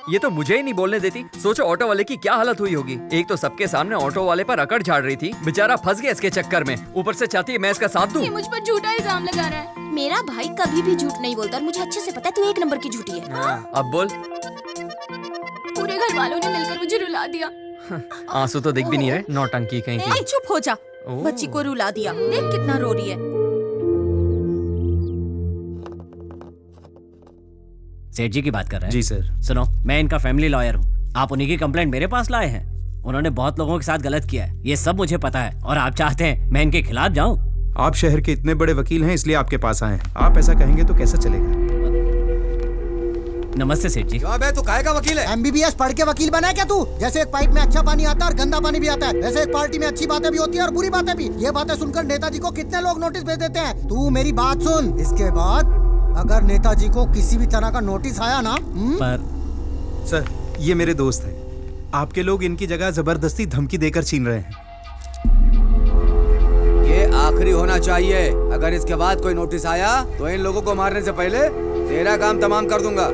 ये तो मुझे ही नहीं बोलने देती। सोचो ऑटो वाले की क्या हालत हुई होगी। एक तो सबके सामने ऑटो वाले पर अकड़ झाड़ रही थी, बेचारा फंस गया इसके चक्कर में। ऊपर से चाहती है मैं इसका साथ दूं। ये मुझ पर झूठा इल्जाम लगा रहा है। मेरा भाई कभी भी झूठ नहीं बोलता और मुझे अच्छे से पता है तू एक नंबर की झूठी है। अब बोल। पूरे घर वालों ने मिलकर मुझे रुला दिया। आंसू तो दिख भी नहीं रहे, नौटंकी कहीं की। चुप हो जा, बच्ची को रुला दिया। देख कितना रो रही है। सेठ जी की बात कर रहे हैं? जी सर। सुनो, मैं इनका फैमिली लॉयर हूँ। आप उन्हीं की कंप्लेंट मेरे पास लाए हैं। उन्होंने बहुत लोगों के साथ गलत किया है, ये सब मुझे पता है। और आप चाहते हैं मैं इनके खिलाफ जाऊं? आप शहर के इतने बड़े वकील हैं, इसलिए आपके पास आए हैं। आप ऐसा कहेंगे तो कैसा चलेगा? नमस्ते सेठ जी। तू काहे का वकील है? MBBS पढ़ के वकील बना है क्या तू? जैसे एक पाइप में अच्छा पानी आता है और गंदा पानी भी आता है, वैसे एक पार्टी में अच्छी बातें भी होती है और बुरी बातें भी। ये बातें सुनकर नेताजी को कितने लोग नोटिस भेज देते हैं। तू मेरी बात सुन, इसके बाद अगर नेताजी को किसी भी तरह का नोटिस आया ना पर सर, ये मेरे दोस्त हैं। आपके लोग इनकी जगह जबरदस्ती धमकी देकर छीन रहे हैं। ये आखिरी होना चाहिए। अगर इसके बाद कोई नोटिस आया तो इन लोगों को मारने से पहले तेरा काम तमाम कर दूंगा।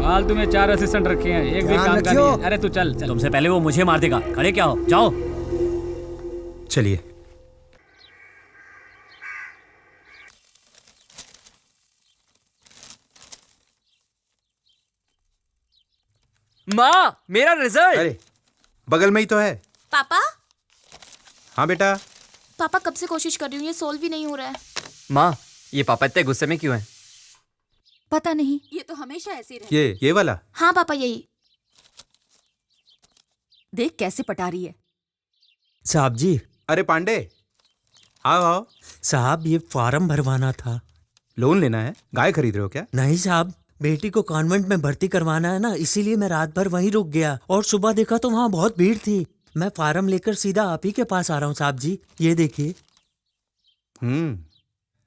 फालतू में 4 असिस्टेंट रखे हैं, एक भी ध्यान काम का रखियो। नहीं है। अरे तू चल चल। तुमसे पहले वो मुझे मार देगा। खड़े क्या हो, जाओ। चलिए। माँ, मेरा रिजल्ट। अरे बगल में ही तो है। पापा, हाँ बेटा। पापा कब से कोशिश कर रही हूँ, ये सोल्व ही नहीं हो रहा है। माँ, ये पापा इतने गुस्से में क्यों हैं? पता नहीं। ये तो हमेशा ऐसे ही ये वाला। हाँ पापा, यही। देख कैसे पटा रही है। साहब जी। अरे पांडे, आओ आओ। साहब, ये फॉर्म भरवाना था। लोन लेना है? गाय खरीद रहे हो क्या? नहीं साहब, बेटी को कॉन्वेंट में भर्ती करवाना है ना, इसीलिए मैं रात भर वहीं रुक गया और सुबह देखा तो वहाँ बहुत भीड़ थी। मैं फार्म लेकर सीधा आप ही के पास आ रहा हूँ साहब जी, ये देखिए।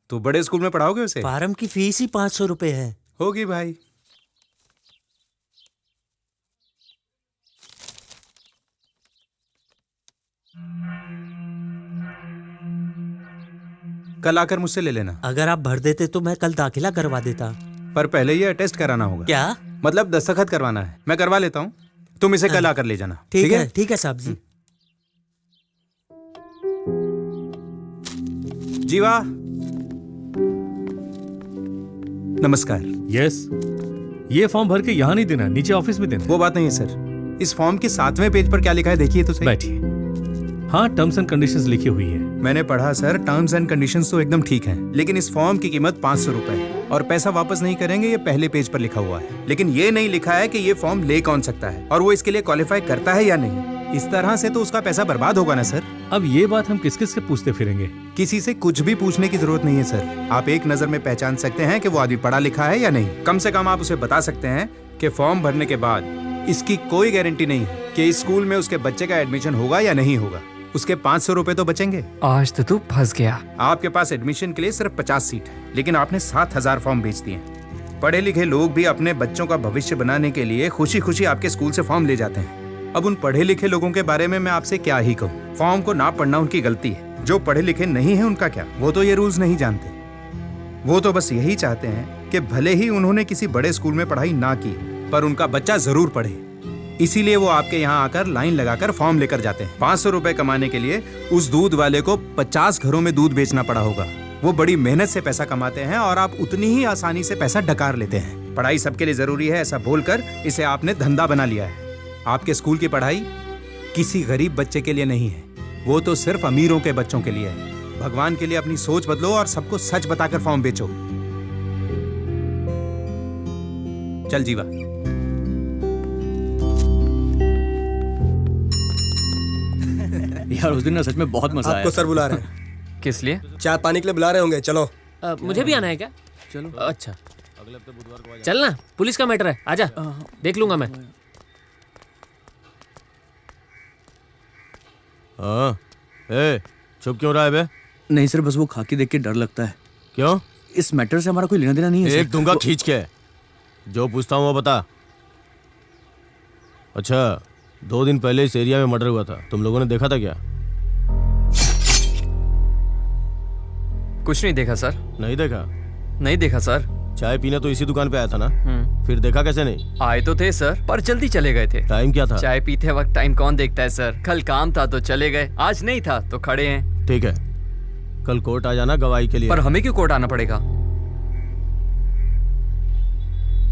तो बड़े स्कूल में पढ़ाओगे उसे? फार्म की फीस ही 500 रुपए है। होगी भाई। कल आकर मुझसे ले लेना। अगर आप भर देते तो मैं कल दाखिला करवा देता। पर पहले ये टेस्ट कराना होगा। क्या मतलब? दस्तखत करवाना है। मैं करवा लेता हूँ, तुम इसे कल आकर ले जाना। ठीक है? ठीक है साहब जी। जीवा, नमस्कार। यस, ये फॉर्म भर के यहाँ नहीं देना, नीचे ऑफिस में देना। वो बात नहीं है सर। इस फॉर्म के 7वें पेज पर क्या लिखा है देखिए तो सही। बैठिए। हाँ, टर्म्स एंड कंडीशंस लिखी हुई है। मैंने पढ़ा सर, टर्म्स एंड कंडीशंस तो एकदम ठीक हैं, लेकिन इस फॉर्म की कीमत 500 रुपए है और पैसा वापस नहीं करेंगे, ये पहले पेज पर लिखा हुआ है। लेकिन ये नहीं लिखा है कि ये फॉर्म ले कौन सकता है और वो इसके लिए क्वालिफाई करता है या नहीं। इस तरह से तो उसका पैसा बर्बाद होगा ना सर। अब ये बात हम किस किस से पूछते फिरेंगे? किसी से कुछ भी पूछने की जरूरत नहीं है सर। आप एक नजर में पहचान सकते हैं कि वो आदमी पढ़ा लिखा है या नहीं। कम से कम आप उसे बता सकते हैं कि फॉर्म भरने के बाद इसकी कोई गारंटी नहीं है कि इस स्कूल में उसके बच्चे का एडमिशन होगा या नहीं होगा। उसके 500 रुपए तो बचेंगे। आज तो तू फंस गया। आपके पास एडमिशन के लिए सिर्फ 50 सीट है, लेकिन आपने 7000 फॉर्म बेच दिए। पढ़े लिखे लोग भी अपने बच्चों का भविष्य बनाने के लिए खुशी खुशी आपके स्कूल से फॉर्म ले जाते हैं। अब उन पढ़े लिखे लोगों के बारे में मैं आपसे क्या ही कहूँ। फॉर्म को ना पढ़ना उनकी गलती है। जो पढ़े लिखे नहीं है उनका क्या, वो तो ये रूल्स नहीं जानते। वो तो बस यही चाहते हैं कि भले ही उन्होंने किसी बड़े स्कूल में पढ़ाई ना की, पर उनका बच्चा जरूर पढ़े। इसीलिए वो आपके यहाँ आकर लाइन लगाकर फॉर्म लेकर जाते हैं। 500 रुपए कमाने के लिए उस दूध वाले को 50 घरों में दूध बेचना पड़ा होगा। वो बड़ी मेहनत से पैसा कमाते हैं और आप उतनी ही आसानी से पैसा डकार लेते हैं। पढ़ाई सबके लिए जरूरी है ऐसा बोलकर इसे आपने धंधा बना लिया है। आपके स्कूल की पढ़ाई किसी गरीब बच्चे के लिए नहीं है, वो तो सिर्फ अमीरों के बच्चों के लिए है। भगवान के लिए अपनी सोच बदलो और सबको सच बताकर फॉर्म बेचो। चल जीवा। यार उस दिन ना सच में बहुत मजा आया। आपको सर बुला रहे हैं। किस लिए? चाय पानी के लिए बुला रहे होंगे, चलो। मुझे भी आना है क्या? चलो। अच्छा चल ना, पुलिस का मैटर है, आजा, देख लूंगा मैं। हाँ, ए, चुप क्यों रहा है बे? नहीं सर, बस वो खाकी देख के डर लगता है। क्यों? इस मैटर से हमारा कोई लेना देना नहीं है। एक दूंगा खींच के। जो पूछता हूँ वो बता। अच्छा, 2 दिन पहले इस एरिया में मर्डर हुआ था, तुम लोगों ने देखा था क्या? कुछ नहीं देखा सर। नहीं देखा? नहीं देखा सर। चाय पीने तो इसी दुकान पे आया था ना? फिर देखा कैसे नहीं? आए तो थे सर, पर जल्दी चले गए थे। टाइम क्या था? चाय पीते वक्त टाइम कौन देखता है सर? कल काम था तो चले गए, आज नहीं था तो खड़े हैं। ठीक है, कल कोर्ट आ जाना गवाही के लिए। पर हमें क्यों कोर्ट आना पड़ेगा?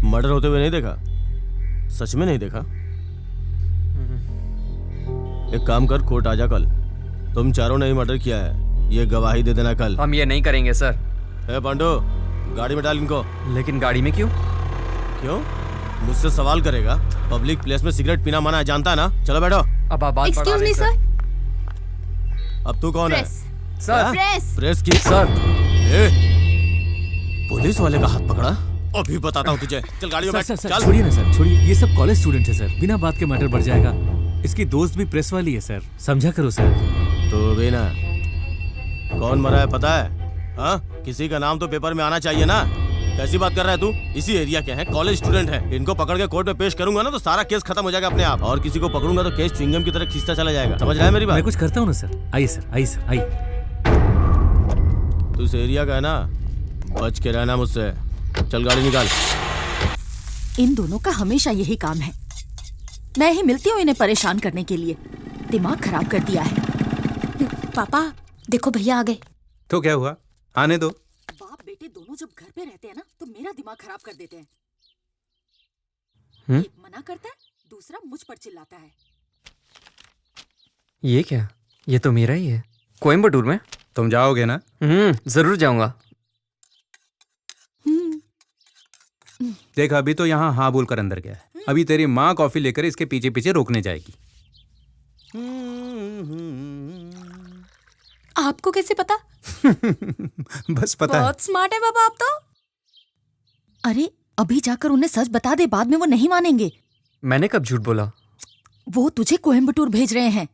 मर्डर होते हुए नहीं देखा? सच में नहीं देखा? एक काम कर, कोर्ट आ जा कल। तुम चारों ने ही मर्डर किया है, ये गवाही दे देना कल। हम ये नहीं करेंगे सर। ए पांडु, गाड़ी में डाल इनको। लेकिन गाड़ी में क्यों? क्यों? मुझसे सवाल करेगा? पब्लिक प्लेस में सिगरेट पीना मना है, जानता है ना? चलो बैठो। अब आप बात एक्सक्यूज मी सर। अब तू कौन है? Sir press. प्रेस की? सर पुलिस वाले का हाथ पकड़ा? अभी बताता हूँ तुझे। चल गाड़ी में बैठ। चल छोड़िए ना सर, छोड़िए, ये सब कॉलेज स्टूडेंट है सर, बिना बात के मैटर बढ़ जाएगा। इसकी दोस्त भी प्रेस वाली है सर, समझा करो सर। तो भी ना, कौन मरा है पता है? हाँ, किसी का नाम तो पेपर में आना चाहिए ना। कैसी बात कर रहा है तू? इसी एरिया के हैं, कॉलेज स्टूडेंट हैं। इनको पकड़ के कोर्ट में पेश करूंगा ना तो सारा केस खत्म हो जाएगा अपने आप, और किसी को पकड़ूंगा तो केस च्युइंगम की तरह खींचता चला जाएगा। समझ रहा है मेरी बात? मैं कुछ करता हूँ ना सर। आइए सर, आइए सर, आइए। तू इस एरिया का है ना, बच के रहना मुझसे। चल गाड़ी निकाल। इन दोनों का हमेशा यही काम है। मैं ही मिलती हूँ इन्हें परेशान करने के लिए। दिमाग खराब कर दिया है। पापा देखो भैया आ गए। तो क्या हुआ, आने दो। बाप बेटे दोनों जब घर पे रहते हैं ना तो मेरा दिमाग खराब कर देते हैं। एक मना करता है, दूसरा मुझ पर चिल्लाता है। ये क्या? ये तो मेरा ही है। कोयम्बटूर में? तुम जाओगे ना? जरूर जाऊंगा। देख, अभी तो यहाँ हाँ बोलकर अंदर गया है, अभी तेरी माँ कॉफी लेकर इसके पीछे पीछे रोकने जाएगी। आपको कैसे पता? बस पता है। बहुत स्मार्ट है बाबा आप तो। अरे अभी जाकर उन्हें सच बता दे, बाद में वो नहीं मानेंगे। मैंने कब झूठ बोला? वो तुझे कोयम्बटूर भेज रहे हैं।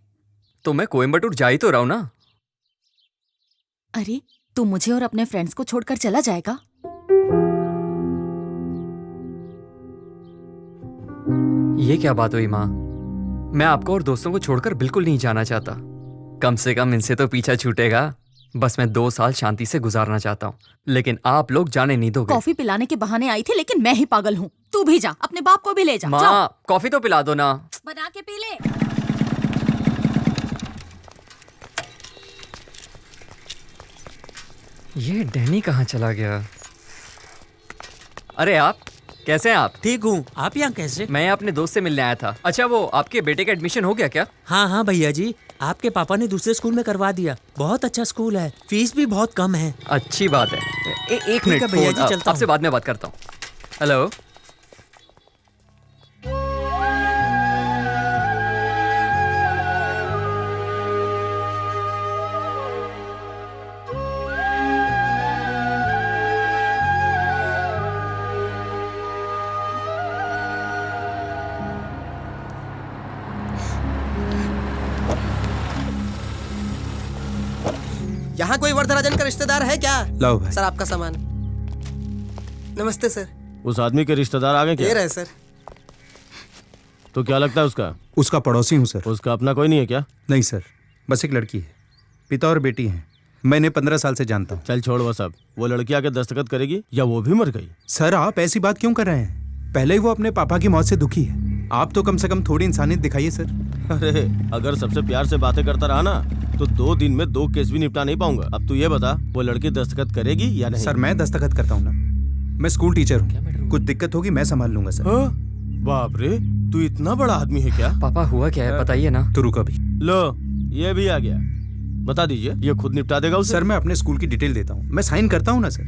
तो मैं कोयम्बटूर जा ही तो रहा हूं ना। अरे तू मुझे और अपने फ्रेंड्स को छोड़कर चला जाएगा? ये क्या बात हुई माँ? मैं आपको और दोस्तों को छोड़कर बिल्कुल नहीं जाना चाहता। कम से कम इनसे तो पीछा छूटेगा। बस मैं 2 साल शांति से गुजारना चाहता हूँ, लेकिन आप लोग जाने नहीं दोगे। कॉफी पिलाने के बहाने आई थी, लेकिन मैं ही पागल हूँ। तू भी जा, अपने बाप को भी ले जा। माँ कॉफी तो पिला दो ना। बना के पी ले। ये डैनी कहाँ चला गया? अरे आप कैसे हैं आप? ठीक हूँ, आप यहाँ कैसे? मैं अपने दोस्त से मिलने आया था। अच्छा, वो आपके बेटे का एडमिशन हो गया क्या? हाँ हाँ भैया जी, आपके पापा ने दूसरे स्कूल में करवा दिया। बहुत अच्छा स्कूल है, फीस भी बहुत कम है। अच्छी बात है। एक ठीक है मिनट भैया जी, चलता आपसे हूँ। बाद में बात करता हूँ। हेलो। यहाँ कोई वरदराजन का रिश्तेदार है क्या? लाओ भाई। सर आपका सामान। नमस्ते सर। उस आदमी के रिश्तेदार आ गए क्या? ये रहे सर। तो क्या लगता है उसका? उसका पड़ोसी हूँ सर। उसका अपना कोई नहीं है क्या? नहीं सर, बस एक लड़की है, पिता और बेटी हैं। मैं इन्हें 15 साल से जानता हूँ। चल छोड़ वो सब। वो लड़की आके दस्तखत करेगी या वो भी मर गई? सर आप ऐसी बात क्यों कर रहे हैं? पहले ही वो अपने पापा की मौत से दुखी है, आप तो कम से कम थोड़ी इंसानियत दिखाइए सर। अरे अगर सबसे प्यार से बातें करता रहा ना तो 2 दिन में 2 केस भी निपटा नहीं पाऊंगा। अब तू ये बता, वो लड़की दस्तखत करेगी या नहीं? सर मैं दस्तखत करता हूँ ना, मैं स्कूल टीचर हूँ, कुछ दिक्कत होगी मैं संभाल लूंगा सर। बाप रे, तू इतना बड़ा आदमी है क्या? पापा हुआ क्या है बताइए ना। तो रुको अभी। लो ये भी आ गया, बता दीजिए। ये खुद निपटा देगा उसे? सर मैं अपने स्कूल की डिटेल देता हूँ, मैं साइन करता हूँ ना सर।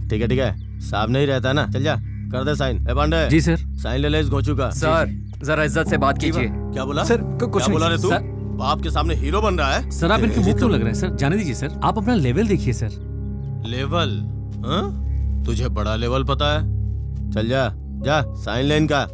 ठीक है, सामने ही रहता है ना, चल जा कर दे साइन। ए पांडे। जी सर। साइन ले ले इस घोचू का। सर जरा इज्जत से बात कीजिए। क्या बोला सर कुछ क्या बोला रे तू? सर, बाप के सामने हीरो बन रहा है? सर आप इनके मुंह क्यों लग रहे हैं सर? जाने दीजिए सर, आप अपना लेवल देखिए सर। लेवल? तुझे बड़ा लेवल पता है? चल जा जा साइन ले इनका।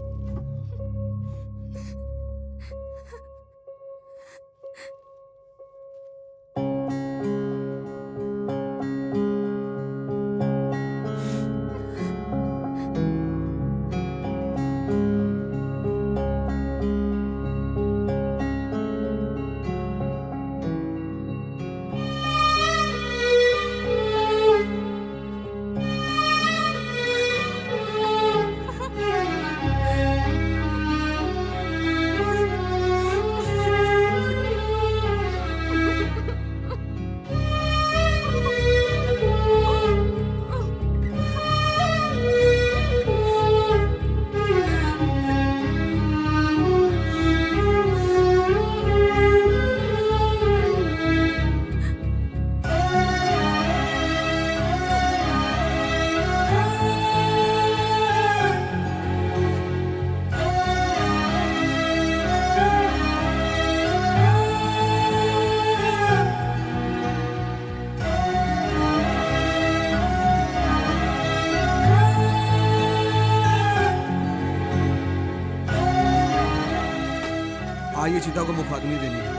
आइए चिता को मुखाग्नि देनी है।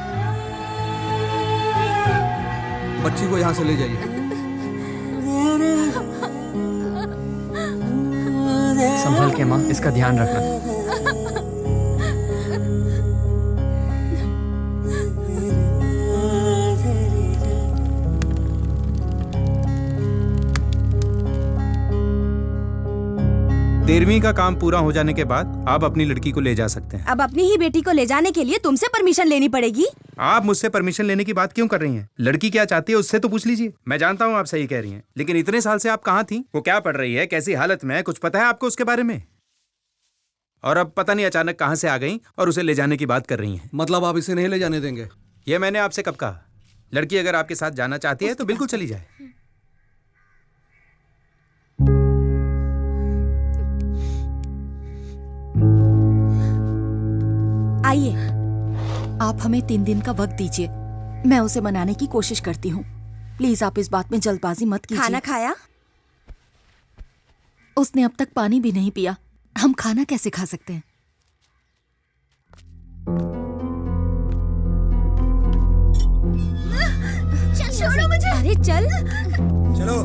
बच्ची को यहाँ से ले जाइए। संभल के माँ, इसका ध्यान रखना। तेरहवीं का काम पूरा हो जाने के बाद आप अपनी लड़की को ले जा सकते हैं। अब अपनी ही बेटी को ले जाने के लिए तुमसे परमिशन लेनी पड़ेगी। आप मुझसे परमिशन लेने की बात क्यों कर रही हैं? लड़की क्या चाहती है उससे तो पूछ लीजिए। मैं जानता हूँ आप सही कह रही हैं, लेकिन इतने साल से आप कहाँ थी? वो क्या पढ़ रही है, कैसी हालत में है, कुछ पता है आपको उसके बारे में? और अब पता नहीं अचानक कहाँ से आ गई और उसे ले जाने की बात कर रही हैं। मतलब आप इसे नहीं ले जाने देंगे? ये मैंने आपसे कब कहा? लड़की अगर आपके साथ जाना चाहती है तो बिल्कुल चली जाए। आइए, आप हमें 3 दिन का वक्त दीजिए, मैं उसे मनाने की कोशिश करती हूँ। प्लीज आप इस बात में जल्दबाजी मत कीजिए। खाना खाया? उसने अब तक पानी भी नहीं पिया, हम खाना कैसे खा सकते हैं? छोड़ो मुझे। अरे चल। चलो।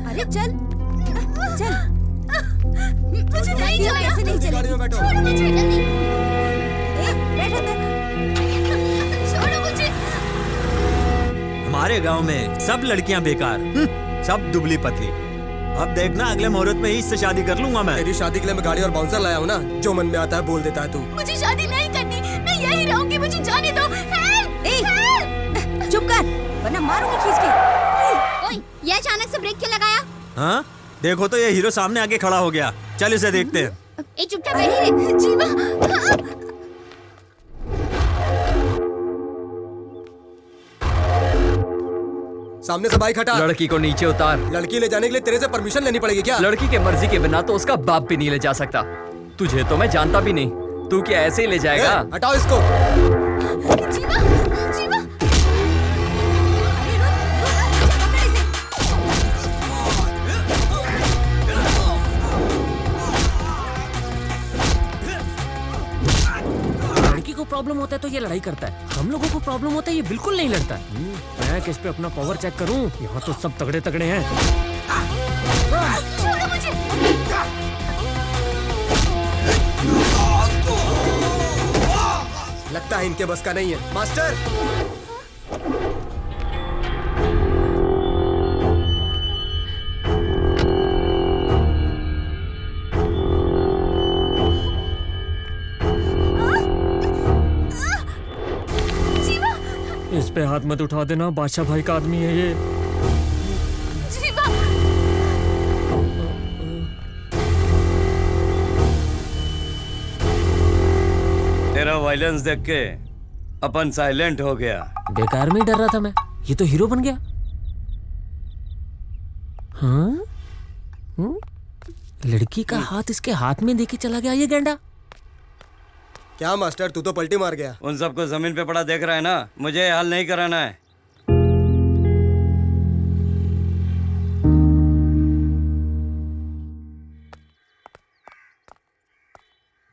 अरे चल चल। मुझे नहीं जाना। ऐसे नहीं चलेगी। छोड़ो मुझे जल्दी। बैठ अंदर। छोड़ो मुझे। हमारे गांव में सब लड़कियां बेकार, सब दुबली पतली। अब देखना अगले मुहूर्त में ही इससे शादी कर लूंगा मैं। तेरी शादी के लिए मैं गाड़ी और बाउंसर लाया हूँ ना, जो मन में आता है बोल देता है तू। मुझे शादी नहीं करनी, मैं यही रहूंगी, मुझे जाने दो। चुप कर वरना मारूंगी खींच के। ओए, ये अचानक से ब्रेक क्यों लगाया? हाँ देखो तो ये हीरो सामने आके खड़ा हो गया। चल इसे देखते हैं। ए चुपचाप बैठी रह। जीवा। सामने से बाइक हटा। लड़की को नीचे उतार। लड़की ले जाने के लिए तेरे से परमिशन लेनी पड़ेगी क्या? लड़की के मर्जी के बिना तो उसका बाप भी नहीं ले जा सकता। तुझे तो मैं जानता भी नहीं, तू क्या ऐसे ही ले जाएगा? हटाओ इसको। जीवा, जीवा। लड़की को प्रॉब्लम होता है तो ये लड़ाई करता है, हम लोगों को प्रॉब्लम होता है ये बिल्कुल नहीं लड़ता है। मैं किस पे अपना पावर चेक करूं? यहाँ तो सब तगड़े तगड़े हैं। छोड़ो मुझे। लगता है इनके बस का नहीं है। मास्टर इस पे हाथ मत उठा देना, बादशाह भाई का आदमी है ये। जीवा, तेरा वायलेंस देख के अपन साइलेंट हो गया। बेकार में ही डर रहा था मैं, ये तो हीरो बन गया। हाँ? लड़की का हाथ इसके हाथ में देके चला गया ये गेंडा। क्या मास्टर, तू तो पलटी मार गया। उन सबको जमीन पे पड़ा देख रहा है ना, मुझे ये हाल नहीं कराना है।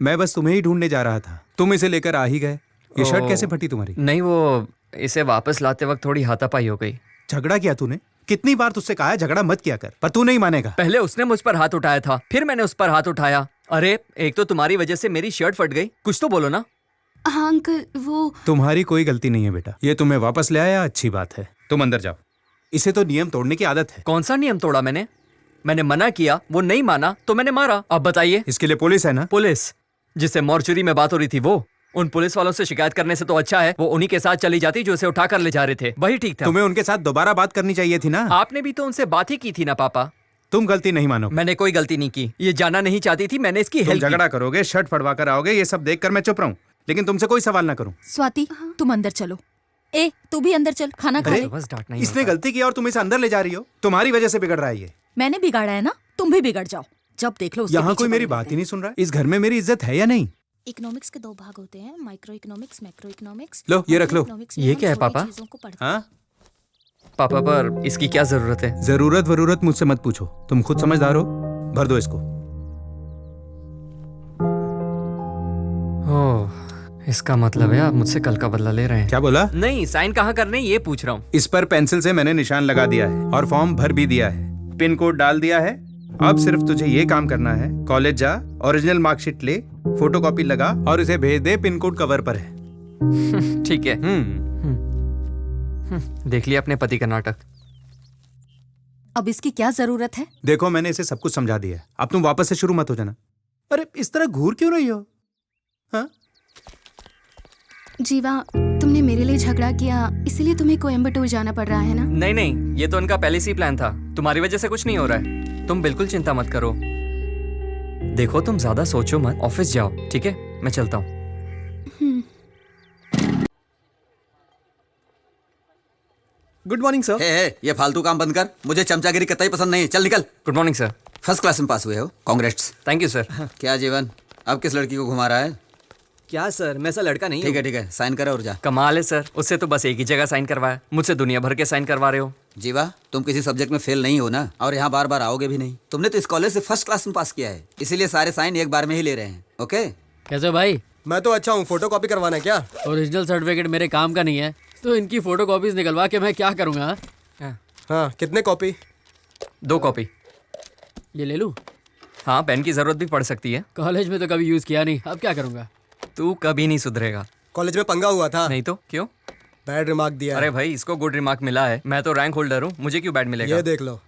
मैं बस तुम्हें ही ढूंढने जा रहा था, तुम इसे लेकर आ ही गए। ये शर्ट कैसे फटी तुम्हारी? नहीं, वो इसे वापस लाते वक्त थोड़ी हाथापाई हो गई। झगड़ा किया तूने? कितनी बार तुझसे कहा है झगड़ा मत किया कर, पर तू नहीं मानेगा। पहले उसने मुझ पर हाथ उठाया था, फिर मैंने उस पर हाथ उठाया। अरे एक तो तुम्हारी वजह से मेरी शर्ट फट गई, कुछ तो बोलो ना। हाँ अंकल, वो तुम्हारी कोई गलती नहीं है बेटा, ये तुम्हें वापस ले आया, अच्छी बात है। तुम अंदर जाओ, इसे तो नियम तोड़ने की आदत है। कौन सा नियम तोड़ा मैंने? मैंने मना किया, वो नहीं माना तो मैंने मारा। अब बताइए। इसके लिए पुलिस है ना? पुलिस? जिससे मॉर्चुरी में बात हो रही थी वो? उन पुलिस वालों से शिकायत करने से तो अच्छा है वो उन्हीं के साथ चली जाती जो उसे उठा कर ले जा रहे थे, वही ठीक था। तुम्हें उनके साथ दोबारा बात करनी चाहिए थी ना। आपने भी तो उनसे बात ही की थी ना पापा। तुम गलती नहीं मानो। मैंने कोई गलती नहीं की, ये जाना नहीं चाहती थी, मैंने इसकी हेल्प की। झगड़ा करोगे, शर्ट फड़वा कर आओगे, ये सब देखकर मैं चुप रहूं, लेकिन तुमसे कोई सवाल ना करूं। स्वाति, तुम अंदर चलो। ए, तू भी अंदर चल, खाना खा ले। बस डांटना ही इसने होता है। गलती की और तुम इसे अंदर ले जा रही हो, तुम्हारी वजह से बिगड़ रहा है ये। मैंने बिगाड़ा है ना, तुम भी बिगड़ जाओ। जब देख लो उसके यहाँ पीछे कोई मेरी पड़े बात रहते ही नहीं सुन रहा है। इस घर में मेरी इज्जत है या नहीं? इकोनॉमिक्स के दो भाग होते हैं, माइक्रो इकोनॉमिक्स, मैक्रो इकोनॉमिक्स। लो ये रख लो। ये क्या है पापा? हाँ पापा, पर इसकी क्या जरूरत है? जरूरत मुझसे मत पूछो, तुम खुद समझदार हो। भर दो इसको। ओह, इसका मतलब है आप मुझसे कल का बदला ले रहे हैं। क्या बोला? नहीं, साइन कहाँ करने ये पूछ रहा हूँ। इस पर पेंसिल से मैंने निशान लगा दिया है और फॉर्म भर भी दिया है, पिन कोड डाल दिया है। अब सिर्फ तुझे ये काम करना है, कॉलेज जा, ओरिजिनल मार्कशीट ले, फोटोकॉपी लगा और इसे भेज दे, पिन कोड कवर पर है। ठीक है। देख लिया अपने पति का नाटक। अब इसकी क्या जरूरत है? देखो मैंने इसे सब कुछ समझा दिया है, अब तुम वापस से शुरू मत हो जाना। अरे इस तरह घूर क्यों रही हो? हाँ? जीवा, तुमने मेरे लिए झगड़ा किया, इसीलिए तुम्हें कोयम्बटूर जाना पड़ रहा है ना? नहीं नहीं, ये तो उनका पहले से ही प्लान था। तुम्हारी वजह से कुछ नहीं हो रहा है, तुम बिल्कुल चिंता मत करो। देखो तुम ज्यादा सोचो मत, ऑफिस जाओ, ठीक है? मैं चलता हूँ। Good morning sir. ये फालतू काम बंद कर, मुझे चमचागिरी कतई पसंद नहीं है। चल निकल। Good morning sir. First class में पास हुए हो, कांग्रेट्स। Thank you sir. क्या जीवन, अब किस लड़की को घुमा रहा है? क्या सर, मैं ऐसा लड़का नहीं ठीक है, साइन करो और जा। कमाल है सर, उससे तो बस एक ही जगह साइन करवाया, मुझसे दुनिया भर के साइन करवा रहे हो। जीवा, तुम किसी सब्जेक्ट में फेल नहीं हो ना, और यहाँ बार बार आओगे भी नहीं। तुमने तो इस कॉलेज से फर्स्ट क्लास में पास किया है, इसीलिए सारे साइन एक बार में ही ले रहे हैं। ओके? कैसे भाई? मैं तो अच्छा हूँ, फोटो कॉपी करवाना है क्या? ओरिजिनल सर्टिफिकेट मेरे काम का नहीं है, तो इनकी फोटो कॉपीज निकलवा के मैं क्या करूँगा? हाँ, कितने कॉपी? 2 कॉपी। ये ले लूँ? हाँ, पेन की जरूरत भी पड़ सकती है। कॉलेज में तो कभी यूज किया नहीं, अब क्या करूँगा? तू कभी नहीं सुधरेगा। कॉलेज में पंगा हुआ था। नहीं तो क्यों? बैड रिमार्क दिया। अरे भाई, इसको गुड रिमार्क मिला है, मैं तो रैंक होल्डर हूँ, मुझे क्यों बैड मिलेगा? ये देख लो।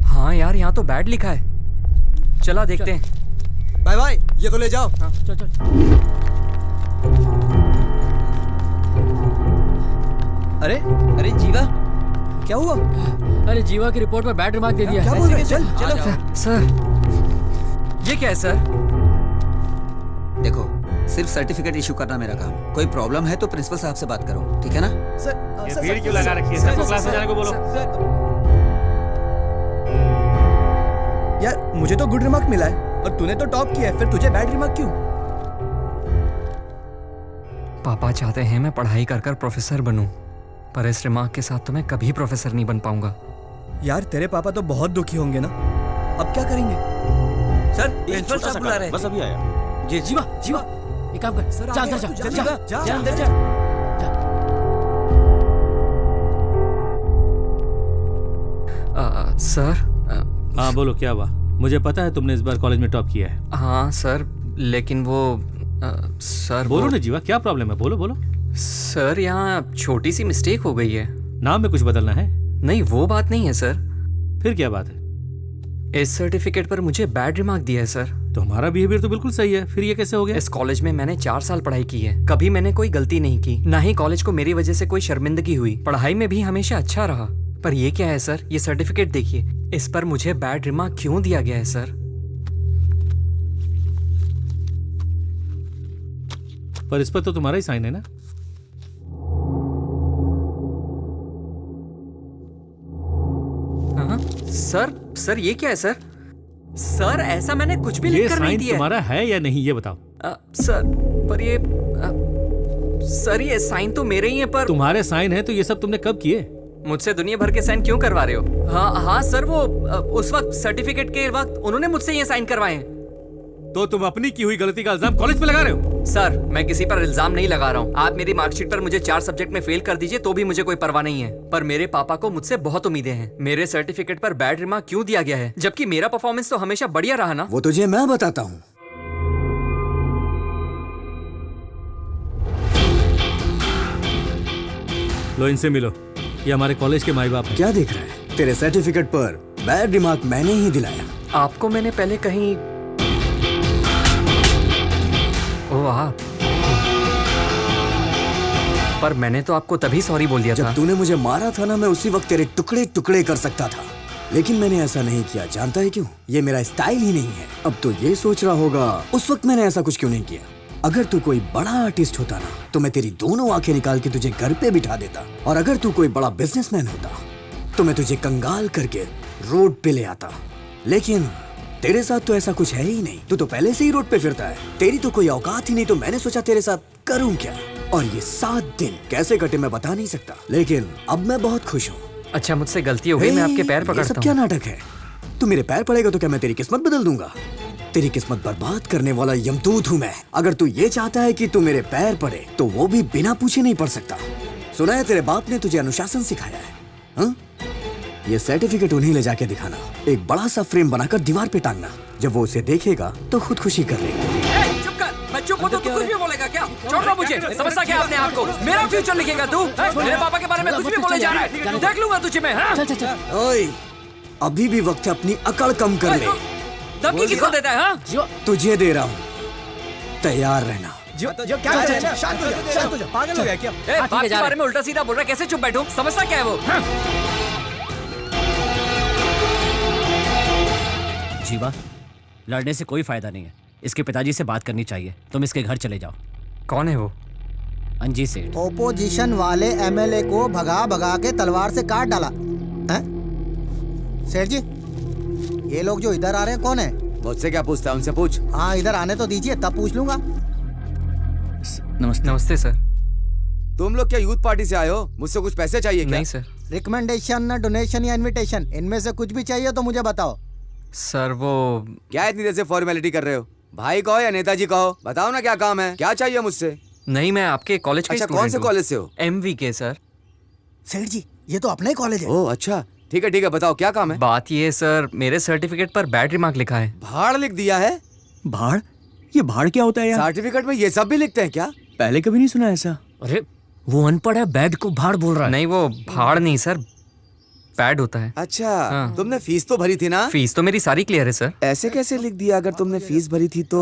हाँ यार, यहाँ तो बैड लिखा है। चला देखते हैं। बाय बाय, ये तो ले जाओ। हाँ, चल। अरे जीवा, क्या हुआ? अरे जीवा की रिपोर्ट में बैड रिमार्क दे दिया। क्या बोल रहे हैं? चल चलो। सर, ये क्या है सर? देखो, सिर्फ सर्टिफिकेट इशू करना मेरा काम। कोई प्रॉब्लम है तो प्रिंसिपल साहब से बात करो, ठीक है ना? सर, भीड़ क्यों लगा रखी है? सबको क्लास में जाने को बोलो। यार मुझे तो गुड रिमार्क मिला है और तूने तो टॉप किया है, फिर तुझे बैड रिमार्क क्यों? पापा चाहते हैं मैं पढ़ाई कर कर प्रोफेसर बनूं, पर इस रिमार्क के साथ तो मैं कभी प्रोफेसर नहीं बन पाऊंगा। यार तेरे पापा तो बहुत दुखी होंगे ना, अब क्या करेंगे? सर, प्रिंसिपल साहब बुला रहे हैं। बस अभी आया। जी जीवा, एक काम कर, जा अंदर जा अंदर जा। सर। हाँ बोलो, क्या हुआ? मुझे पता है तुमने इस बार कॉलेज में टॉप किया है। हाँ सर, लेकिन वो सर बोलो ना जीवा, क्या प्रॉब्लम है? बोलो। सर, यहाँ छोटी सी मिस्टेक हो गई है। नाम में कुछ बदलना है? नहीं, वो बात नहीं है सर। फिर क्या बात है? इस सर्टिफिकेट पर मुझे बैड रिमार्क दिया है सर। तुम्हारा बिहेवियर तो बिल्कुल सही है, फिर ये कैसे हो गया? इस कॉलेज में मैंने 4 साल पढ़ाई की है, कभी मैंने कोई गलती नहीं की, ना ही कॉलेज को मेरी वजह से कोई शर्मिंदगी हुई। पढ़ाई में भी हमेशा अच्छा रहा। पर ये क्या है सर? ये सर्टिफिकेट देखिए, इस पर मुझे बैड रिमार्क क्यों दिया गया है सर? पर इस पर तो तुम्हारा ही साइन है ना? हाँ सर ये क्या है सर? सर ऐसा मैंने कुछ भी ये लिख कर नहीं साइन दिया। तुम्हारा है या नहीं ये बताओ। सर पर ये सर ये साइन तो मेरे ही है, पर तुम्हारे साइन है तो ये सब तुमने कब किए? मुझसे दुनिया भर के साइन क्यों करवा रहे हो? हाँ सर, वो उस वक्त सर्टिफिकेट के वक्त उन्होंने मुझसे ये साइन करवाए हैं। तो तुम अपनी की हुई गलती का इल्जाम कॉलेज पे लगा रहे हो? सर मैं किसी पर इल्जाम नहीं लगा रहा हूँ। आप मेरी मार्कशीट पर मुझे 4 सब्जेक्ट में फेल कर दीजिए तो भी मुझे कोई परवाह नहीं है, पर मेरे पापा को मुझसे बहुत उम्मीदें हैं। मेरे सर्टिफिकेट पर बैड रिमार्क क्यों दिया गया है, जबकि मेरा परफॉर्मेंस तो हमेशा बढ़िया रहा ना? वो तुझे मैं बताता हूँ। लो इनसे मिलो, ये हमारे कॉलेज के माई बाप हैं। क्या देख रहा है? तेरे सर्टिफिकेट पर बैड रिमार्क मैंने ही दिलाया। आपको मैंने पहले कहीं वाह, पर मैंने तो आपको तभी सॉरी बोल दिया था जब तूने मुझे मारा था ना, मैं उसी वक्त तेरे टुकड़े टुकड़े कर सकता था, लेकिन मैंने ऐसा नहीं किया। जानता है क्यों? ये मेरा स्टाइल ही नहीं है। अब तो ये सोच रहा होगा उस वक्त मैंने ऐसा कुछ क्यों नहीं किया। अगर तू कोई बड़ा आर्टिस्ट होता ना तो मैं तेरी दोनों आंखें निकाल के तुझे घर पे बिठा देता, और अगर तू कोई बड़ा बिजनेसमैन होता तो मैं तुझे कंगाल करके रोड पे ले आता। लेकिन तेरे साथ तो ऐसा कुछ है ही नहीं। तू तो पहले से ही रोड पे फिरता है, तेरी तो कोई औकात ही नहीं। तो मैंने सोचा तेरे साथ करूं क्या, और ये 7 दिन कैसे कटे मैं बता नहीं सकता, लेकिन अब मैं बहुत खुश हूँ। अच्छा मुझसे गलती हो गई, मैं आपके पैर पकड़ता ये सब हूँ। क्या नाटक है? तू मेरे पैर पड़ेगा तो क्या मैं तेरी किस्मत बदल दूंगा? तेरी किस्मत बर्बाद करने वाला यमदूत हूँ मैं। अगर तू ये चाहता है कि तू मेरे पैर पड़े तो वो भी बिना पूछे नहीं पड़ सकता। सुना है तेरे बाप ने तुझे अनुशासन सिखाया है, हाँ? ये सर्टिफिकेट उन्हें ले जाके दिखाना, एक बड़ा सा फ्रेम बनाकर दीवार पे टांगना। जब वो उसे देखेगा तो खुद खुशी कर लेगा। चुप कर, मैं चुप हूँ तो तू कुछ भी बोलेगा क्या? छोड़ दो मुझे, समझता क्या अपने आप को? मेरा फ्यूचर लिखेगा तू? मेरे पापा के बारे में कुछ भी बोले जा रहा है, देख लूंगा तुझे मैं। ओए, अभी भी वक्त है, अपनी अकड़ कम कर ले। धमकी किसको देता है? हाँ तुझे दे रहा हूँ, तैयार रहना। पागल हो गया क्या? बाप के बारे में उल्टा सीधा बोल रहा है, कैसे चुप बैठूं? समझता क्या है वो? जीवा, लड़ने से कोई फायदा नहीं है। इसके पिताजी से बात करनी चाहिए। तुम इसके घर चले जाओ। कौन है वो? अंजी सेठ। ओपोजिशन वाले एमएलए को भगा भगा के तलवार से काट डाला हैं? सेठ जी, ये लोग जो इधर आ रहे हैं कौन है? मुझसे क्या पूछता है? उनसे पूछ। हाँ इधर आने तो दीजिए, तब पूछ लूंगा। नमस्ते। नमस्ते सर। तुम लोग क्या यूथ पार्टी से आए हो? मुझसे कुछ पैसे चाहिए क्या? नहीं सर। रिकमेंडेशन, डोनेशन या इनविटेशन, इनमें से कुछ भी चाहिए तो मुझे बताओ। सर वो क्या इतनी देर से फॉर्मेलिटी कर रहे हो? भाई कहो या नेताजी कहो, बताओ ना क्या काम है, क्या चाहिए मुझसे? नहीं, मैं आपके कॉलेज का अच्छा, स्टूडेंट कौन से हूँ। कॉलेज से हो? MVK sir. सेठ जी, ये तो अपना ही कॉलेज है। ओह अच्छा, ठीक है बताओ क्या काम है? बात ये है सर, मेरे सर्टिफिकेट पर बैड रिमार्क लिखा है। भाड़ लिख दिया है? भाड़? ये भाड़ क्या होता है यार? सर्टिफिकेट में ये सब भी लिखते हैं क्या? पहले कभी नहीं सुना ऐसा। अरे वो अनपढ़ है, बैड को भाड़ बोल रहा है। नहीं, वो भाड़ नहीं सर, बैड होता है। अच्छा हाँ। तुमने फीस तो भरी थी ना? फीस तो मेरी सारी क्लियर है सर। ऐसे कैसे लिख दिया? अगर तुमने फीस भरी थी तो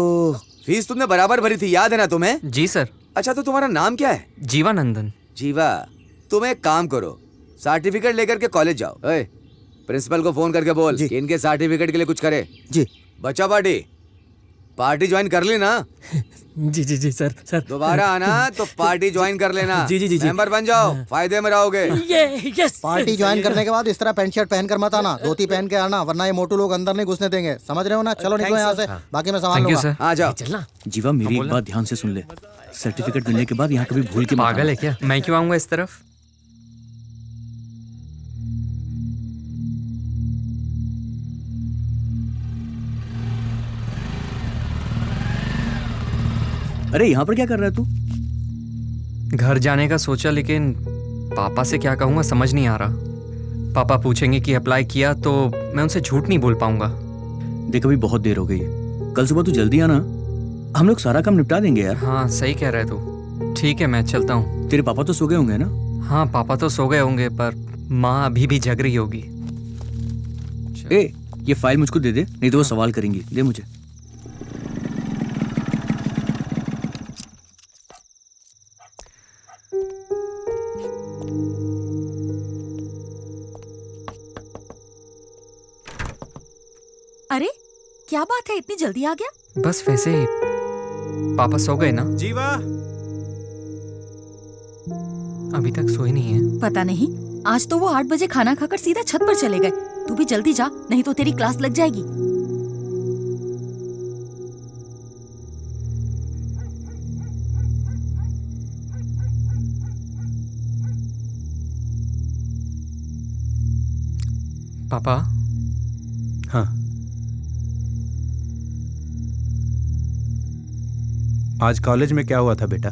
फीस तुमने बराबर भरी थी, याद है ना तुम्हें? जी सर। अच्छा तो तुम्हारा नाम क्या है? जीवानंदन। जीवा, तुम एक काम करो, सर्टिफिकेट लेकर के कॉलेज जाओ। ओए, प्रिंसिपल को फोन करके बोल कि इनके सर्टिफिकेट के लिए कुछ करे। जी। बच्चा पार्टी ज्वाइन कर ली ना? जी सर। दोबारा आना तो पार्टी ज्वाइन कर लेना। जी। मेंबर बन जाओ, फायदे में रहोगे। यस। पार्टी ज्वाइन करने के बाद इस तरह पैंट शर्ट पहन कर मत आना, धोती पहन के आना, वरना ये मोटू लोग अंदर नहीं घुसने देंगे। समझ रहे हो ना? चलो निकलो यहाँ से, बाकी मैं संभाल लूंगा। आ जाओ। चलना। जीवा, मेरी एक बात ध्यान से सुन ले। सर्टिफिकेट मिलने के बाद यहाँ कभी भूल के मत पागल आना। है क्या? मैं क्यों आऊंगा इस तरफ? अरे यहाँ पर क्या कर रहा है तू? घर जाने का सोचा, लेकिन पापा से क्या कहूँगा समझ नहीं आ रहा। पापा पूछेंगे कि अप्लाई किया तो मैं उनसे झूठ नहीं बोल पाऊंगा। देख अभी बहुत देर हो गई है, कल सुबह तू जल्दी आना, हम लोग सारा काम निपटा देंगे यार। हाँ सही कह रहे तू। ठीक है मैं चलता हूँ। तेरे पापा तो सो गए होंगे ना? हाँ पापा तो सो गए होंगे, पर माँ अभी भी जग रही होगी। ए, ये फाइल मुझको दे दे, नहीं तो वो सवाल करेंगी। दे मुझे। अरे क्या बात है, इतनी जल्दी आ गया? बस वैसे ही। पापा सो गए ना? जीवा अभी तक सोए नहीं है। पता नहीं, आज तो वो 8 बजे खाना खाकर सीधा छत पर चले गए। तू भी जल्दी जा, नहीं तो तेरी क्लास लग जाएगी। पापा। हाँ, आज कॉलेज में क्या हुआ था बेटा?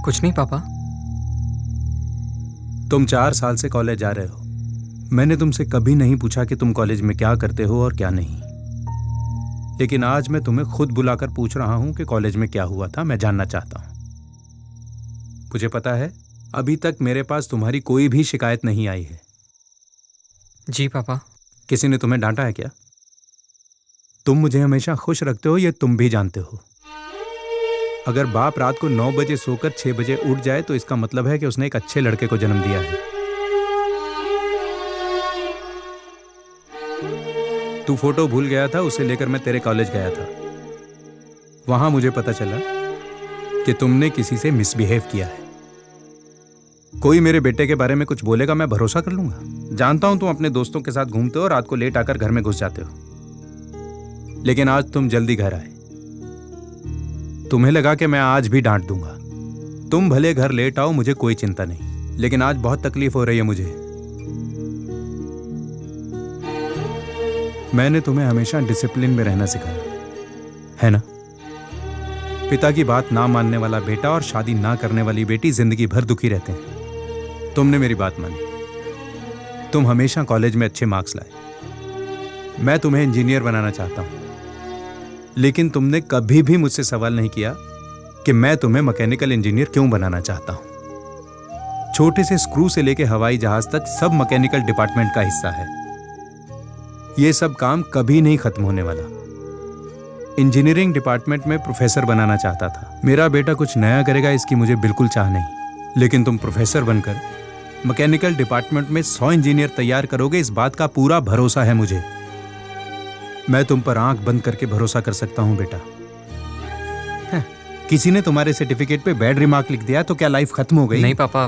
कुछ नहीं पापा। तुम 4 साल से कॉलेज जा रहे हो। मैंने तुमसे कभी नहीं पूछा कि तुम कॉलेज में क्या करते हो और क्या नहीं, लेकिन आज मैं तुम्हें खुद बुलाकर पूछ रहा हूं कि कॉलेज में क्या हुआ था। मैं जानना चाहता हूं। मुझे पता है अभी तक मेरे पास तुम्हारी कोई भी शिकायत नहीं आई है। जी पापा। किसी ने तुम्हें डांटा है क्या? तुम मुझे हमेशा खुश रखते हो, ये तुम भी जानते हो। अगर बाप रात को 9 बजे सोकर 6 बजे उठ जाए तो इसका मतलब है कि उसने एक अच्छे लड़के को जन्म दिया है। तू फोटो भूल गया था, उसे लेकर मैं तेरे कॉलेज गया था। वहां मुझे पता चला कि तुमने किसी से मिसबिहेव किया है। कोई मेरे बेटे के बारे में कुछ बोलेगा, मैं भरोसा कर लूंगा। जानता हूं तुम अपने दोस्तों के साथ घूमते हो, रात को लेट आकर घर में घुस जाते हो, लेकिन आज तुम जल्दी घर आए। तुम्हें लगा कि मैं आज भी डांट दूंगा। तुम भले घर लेट आओ, मुझे कोई चिंता नहीं, लेकिन आज बहुत तकलीफ हो रही है मुझे। मैंने तुम्हें हमेशा डिसिप्लिन में रहना सिखाया है ना? पिता की बात ना मानने वाला बेटा और शादी ना करने वाली बेटी जिंदगी भर दुखी रहते हैं। तुमने मेरी बात मानी, तुम हमेशा कॉलेज में अच्छे मार्क्स लाए। मैं तुम्हें इंजीनियर बनाना चाहता हूं, लेकिन तुमने कभी भी मुझसे सवाल नहीं किया कि मैं तुम्हें मैकेनिकल इंजीनियर क्यों बनाना चाहता हूं। छोटे से स्क्रू से लेकर हवाई जहाज तक सब मैकेनिकल डिपार्टमेंट का हिस्सा है। यह सब काम कभी नहीं खत्म होने वाला। इंजीनियरिंग डिपार्टमेंट में प्रोफेसर बनाना चाहता था। मेरा बेटा कुछ नया करेगा इसकी मुझे बिल्कुल चाह नहीं, लेकिन तुम प्रोफेसर बनकर मैकेनिकल डिपार्टमेंट में 100 इंजीनियर तैयार करोगे, इस बात का पूरा भरोसा है मुझे। मैं तुम पर आंख बंद करके भरोसा कर सकता हूं बेटा। किसी ने तुम्हारे सर्टिफिकेट पे बैड रिमार्क लिख दिया तो क्या लाइफ खत्म हो गई? नहीं पापा,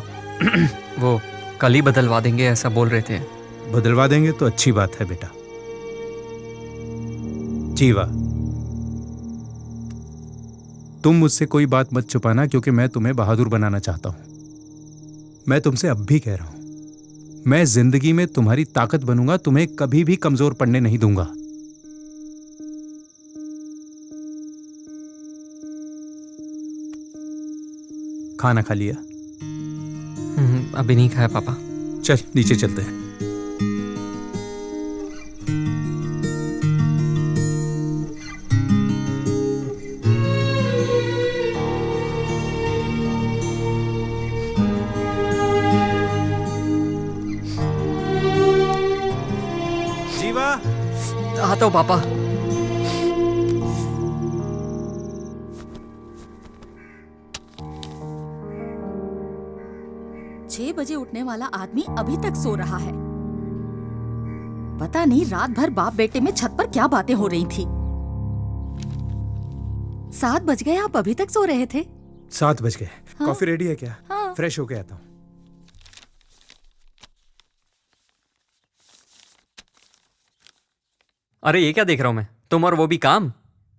वो कल ही बदलवा देंगे ऐसा बोल रहे थे। बदलवा देंगे तो अच्छी बात है बेटा। जीवा, तुम मुझसे कोई बात मत छुपाना, क्योंकि मैं तुम्हें बहादुर बनाना चाहता हूं। मैं तुमसे अब भी कह रहा हूं, मैं जिंदगी में तुम्हारी ताकत बनूंगा, तुम्हें कभी भी कमजोर पड़ने नहीं दूंगा। खाना खा लिया? अभी नहीं खाया पापा। चल नीचे चलते हैं। जीवा, आता हूँ पापा। 6 बजे उठने वाला आदमी अभी तक सो रहा है। पता नहीं रात भर बाप बेटे में छत पर क्या बातें हो रही थी। 7 बज गए, आप अभी तक सो रहे थे? 7 बज गए। हाँ? कॉफी रेडी है क्या? हाँ। फ्रेश होके आता हूँ। अरे ये क्या देख रहा हूँ मैं? तुम और वो भी काम?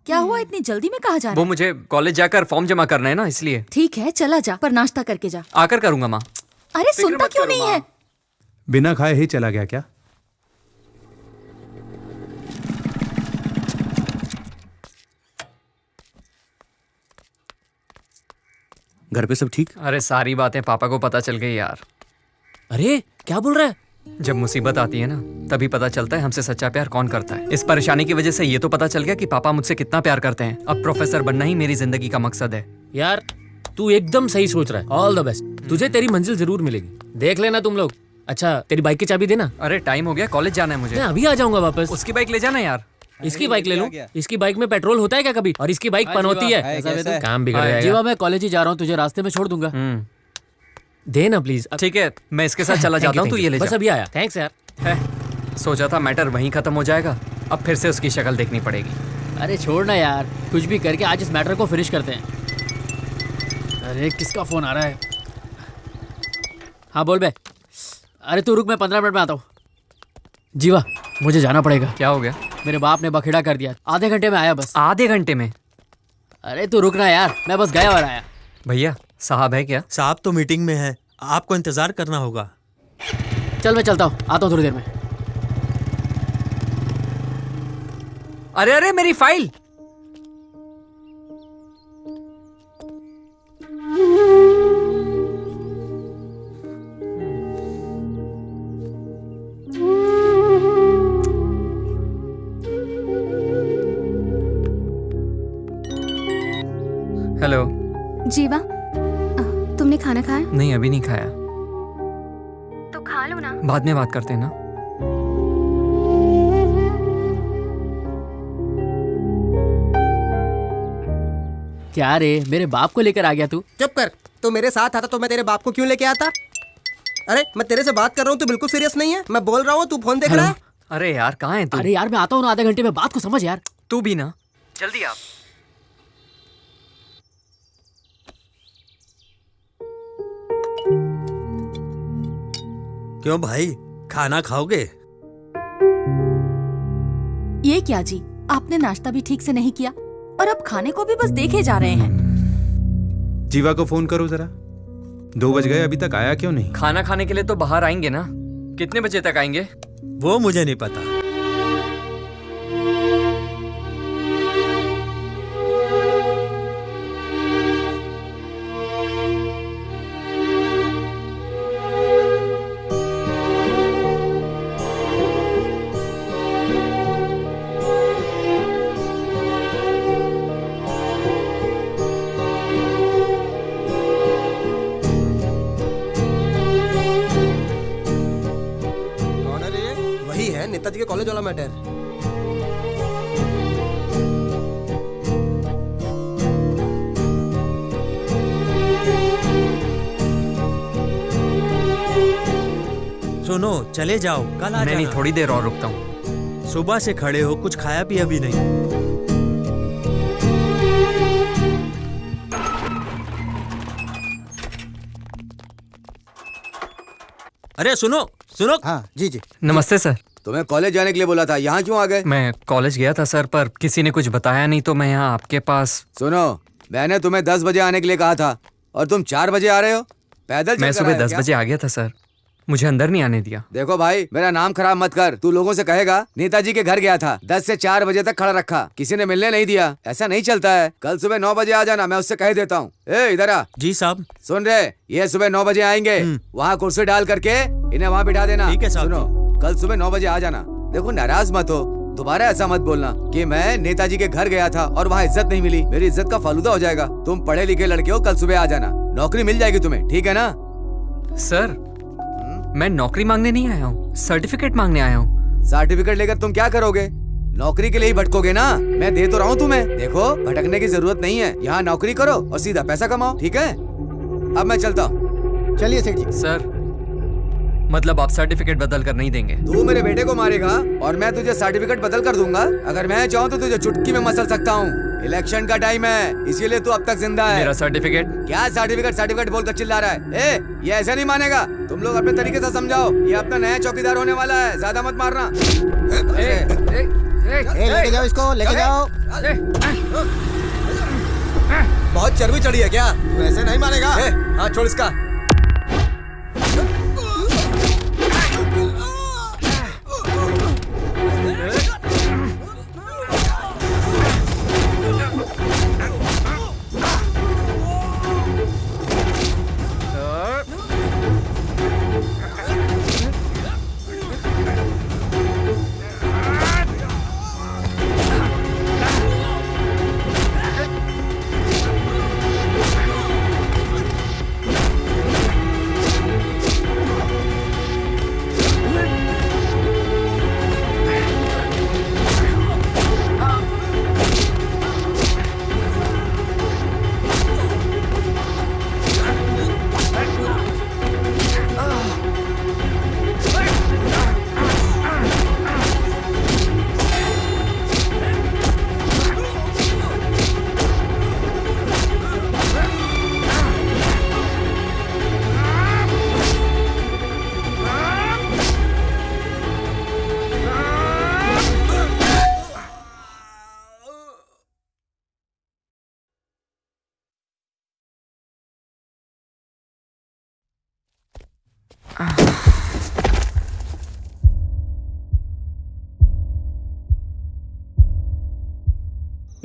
क्या हुआ, इतनी जल्दी में कहाँ जा रहे? वो मुझे कॉलेज जाकर फॉर्म जमा करना है ना, इसलिए। ठीक है चला जा, पर नाश्ता करके जा। आकर करूंगा माँ। अरे सुनता क्यों नहीं है? बिना खाए ही चला गया क्या? घर पे सब ठीक? अरे सारी बातें पापा को पता चल गई यार। अरे क्या बोल रहा है? जब मुसीबत आती है ना, तभी पता चलता है हमसे सच्चा प्यार कौन करता है। इस परेशानी की वजह से ये तो पता चल गया कि पापा मुझसे कितना प्यार करते हैं। अब प्रोफेसर बनना ही मेरी जिंदगी का मकसद है। यार तू एकदम सही सोच रहा है। All the best. तुझे तेरी मंजिल जरूर मिलेगी, देख लेना तुम लोग। अच्छा तेरी बाइक की चाबी देना। अरे टाइम हो गया, कॉलेज जाना है मुझे। मैं अभी आ जाऊंगा वापस। उसकी बाइक ले जाना यार। इसकी बाइक ले लूं? इसकी बाइक में पेट्रोल होता है क्या कभी? और इसकी बाइक पनौती है, काम बिगड़ जाएगा। जीवा मैं कॉलेज ही जा रहा हूँ, तुझे रास्ते में छोड़ दूंगा। देना प्लीज। ठीक है, मैं इसके साथ चला जाता हूँ, तू ये ले जा। बस अभी आया। थैंक्स यार। सोचा था मैटर वहीं खत्म हो जाएगा, अब फिर से उसकी शक्ल देखनी पड़ेगी। अरे छोड़ ना यार, कुछ भी करके आज इस मैटर को फिनिश करते हैं। अरे किसका फोन आ रहा है? हाँ बोल बे। अरे तू रुक, मैं 15 मिनट में आता हूँ। जीवा मुझे जाना पड़ेगा। क्या हो गया? मेरे बाप ने बखेड़ा कर दिया, आधे घंटे में आया बस। आधे घंटे में? अरे तू रुक ना यार, मैं बस गया और आया। भैया साहब है क्या? साहब तो मीटिंग में है, आपको इंतजार करना होगा। चल मैं चलता हूँ, आता हूँ थोड़ी देर में। अरे अरे मेरी फाइल। हेलो। जीवा, तुमने खाना खाया? नहीं अभी नहीं खाया। तो खा लो ना। बाद में बात करते हैं ना। क्या रे, मेरे बाप को लेकर आ गया तू? चुप कर, तो मेरे साथ आता तो मैं तेरे बाप को क्यों लेके आता? अरे मैं तेरे से बात कर रहा हूँ, तू बिल्कुल सीरियस नहीं है। मैं बोल रहा हूँ, तू फोन देख रहा है। अरे यार कहाँ है तू? अरे यार मैं आता हूँ ना आधे घंटे में, बात को समझ यार। तू भी ना, जल्दी आप। क्यों भाई, खाना खाओगे? ये क्या जी, आपने नाश्ता भी ठीक से नहीं किया और अब खाने को भी बस देखे जा रहे हैं। जीवा को फोन करो जरा, 2 बज गए, अभी तक आया क्यों नहीं? खाना खाने के लिए तो बाहर आएंगे ना। कितने बजे तक आएंगे? वो मुझे नहीं पता। नेताजी के कॉलेज वाला मैटर। सुनो चले जाओ, कल आ नहीं, जाना। थोड़ी देर और रुकता हूँ। सुबह से खड़े हो, कुछ खाया पिया भी नहीं। अरे सुनो सुनो। हाँ जी जी। नमस्ते सर। तुम्हें कॉलेज जाने के लिए बोला था, यहाँ क्यों आ गए? मैं कॉलेज गया था सर, पर किसी ने कुछ बताया नहीं तो मैं यहाँ आपके पास। सुनो, मैंने तुम्हें 10 बजे आने के लिए कहा था और तुम 4 बजे आ रहे हो। पैदल मैं सुबह 10 बजे आ गया था सर, मुझे अंदर नहीं आने दिया। देखो भाई, मेरा नाम खराब मत कर। तू लोगों से कहेगा नेताजी के घर गया था, 10 से 4 बजे तक खड़ा रखा, किसी ने मिलने नहीं दिया। ऐसा नहीं चलता है। कल सुबह 9 बजे आ जाना, मैं उससे कह देता हूँ। ए इधर आ। जी साहब। सुन रहे, ये सुबह 9 बजे आएंगे, वहाँ कुर्सी डाल करके इन्हें वहाँ बिठा देना। ठीक है साहब। सुनो, कल सुबह 9 बजे आ जाना। देखो नाराज मत हो, दोबारा ऐसा मत बोलना कि मैं नेताजी के घर गया था और वहाँ इज्जत नहीं मिली। मेरी इज्जत का फालूदा हो जाएगा। तुम पढ़े लिखे लड़के हो, कल सुबह आ जाना, नौकरी मिल जाएगी तुम्हें, ठीक है ना? सर मैं नौकरी मांगने नहीं आया हूँ, सर्टिफिकेट मांगने आया हूँ। सर्टिफिकेट लेकर तुम क्या करोगे? नौकरी के लिए ही भटकोगे ना। मैं दे तो रहा हूँ तुम्हें। देखो भटकने की जरूरत नहीं है, यहाँ नौकरी करो और सीधा पैसा कमाओ, ठीक है? अब मैं चलता हूँ। चलिए सेठ जी। सर मतलब आप सर्टिफिकेट बदल कर नहीं देंगे? तू मेरे बेटे को मारेगा और मैं तुझे सर्टिफिकेट बदल कर दूंगा। अगर मैं चाहूँ तो तुझे चुटकी में मसल सकता हूँ। इलेक्शन का टाइम है, इसीलिए तू अब तक जिंदा है। मेरा सर्टिफिकेट? क्या सर्टिफिकेट सर्टिफिकेट बोलकर चिल्ला रहा है? ये ऐसा नहीं मानेगा। तुम लोग अपने तरीके से समझाओ, ये अपना नया चौकीदार होने वाला है, ज्यादा मत मारना। लेके जाओ इसको, लेके जाओ। बहुत चर्बी चढ़ी है क्या? तू ऐसे नहीं मानेगा। हाँ छोड़ इसका।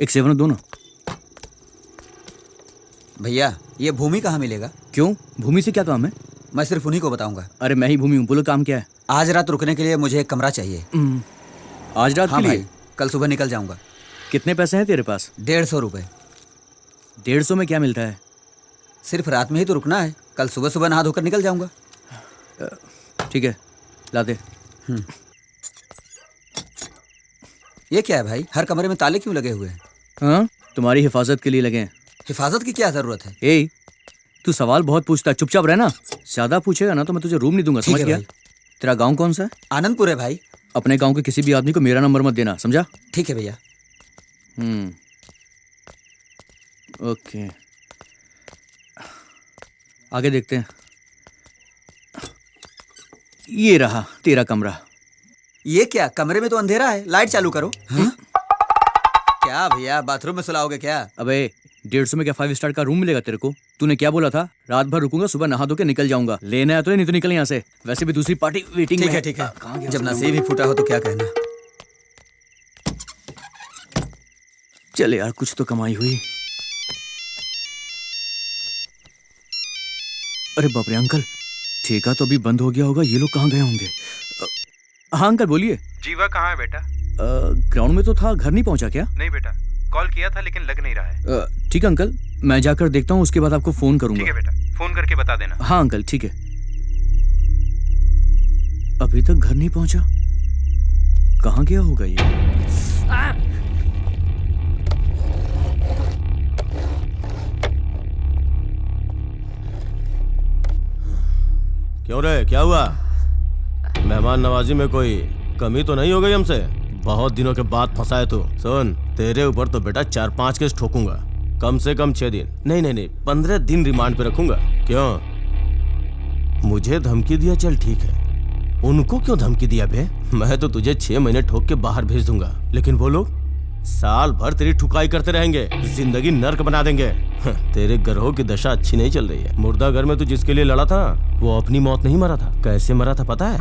एक 7 दो ना। भैया ये भूमि कहाँ मिलेगा? क्यों, भूमि से क्या काम है? मैं सिर्फ उन्हीं को बताऊंगा। अरे मैं ही भूमि हूँ, बोलो काम क्या है? आज रात रुकने के लिए मुझे एक कमरा चाहिए। आज रात हाँ के लिए? भाई, कल सुबह निकल जाऊंगा। कितने पैसे हैं तेरे पास? 150 रुपए। 150 में क्या मिलता है? सिर्फ रात में ही तो रुकना है, कल सुबह सुबह नहा धोकर निकल जाऊंगा। ठीक है, ला दे। ये क्या है भाई, हर कमरे में ताले क्यों लगे हुए हैं? हाँ, तुम्हारी हिफाजत के लिए लगे हैं। हिफाजत की क्या जरूरत है? ए, तू सवाल बहुत पूछता है, चुपचाप रहना। ज्यादा पूछेगा ना तो मैं तुझे रूम नहीं दूंगा, ठीक समझ है गया? भाई। तेरा गांव कौन सा है? आनंदपुर है भाई। अपने गांव के किसी भी आदमी को मेरा नंबर मत देना, समझा? ठीक है भैया। ओके, आगे देखते हैं। ये रहा तेरा कमरा। ये क्या, कमरे में तो अंधेरा है, लाइट चालू करो। हाँ? क्या भैया, बाथरूम में सुलाओगे क्या? अबे 150 में क्या 5 स्टार का रूम मिलेगा तेरे को? तूने क्या बोला था? रात भर रुकूंगा, सुबह नहा धो के निकल जाऊंगा। लेना है तो नहीं तो निकल यहाँ से। वैसे भी दूसरी पार्टी वेटिंग में है। ठीक है। जब नसीब ही फूटा हो तो क्या कहना। चले यार, कुछ तो कमाई हुई। अरे बाप रे अंकल, ठेका तो अभी बंद हो गया होगा, ये लोग कहाँ गए होंगे? हाँ अंकल बोलिए। जीवा कहाँ है बेटा? ग्राउंड में तो था, घर नहीं पहुंचा क्या? नहीं बेटा, कॉल किया था लेकिन लग नहीं रहा है। ठीक है अंकल, मैं जाकर देखता हूँ, उसके बाद आपको फोन करूंगा। ठीक है बेटा, फोन करके बता देना। हाँ अंकल ठीक है। अभी तक घर नहीं पहुंचा, कहाँ गया होगा ये? क्यों रे, क्या हुआ? मेहमान नवाजी में कोई कमी तो नहीं हो गई हमसे? बहुत दिनों के बाद फंसा है तू। सुन, तेरे ऊपर तो बेटा 4-5 केस ठोकूंगा, कम से कम 6 दिन, नहीं 15 दिन रिमांड पे रखूंगा। क्यों, मुझे धमकी दिया? चल ठीक है, उनको क्यों धमकी दिया बे? मैं तो तुझे 6 महीने ठोक के बाहर भेज दूंगा, लेकिन वो लोग साल भर तेरी ठुकाई करते रहेंगे, जिंदगी नर्क बना देंगे। तेरे ग्रहों की दशा अच्छी नहीं चल रही है। मुर्दा घर में तू जिसके लिए लड़ा था वो अपनी मौत नहीं मरा था। कैसे मरा था पता है?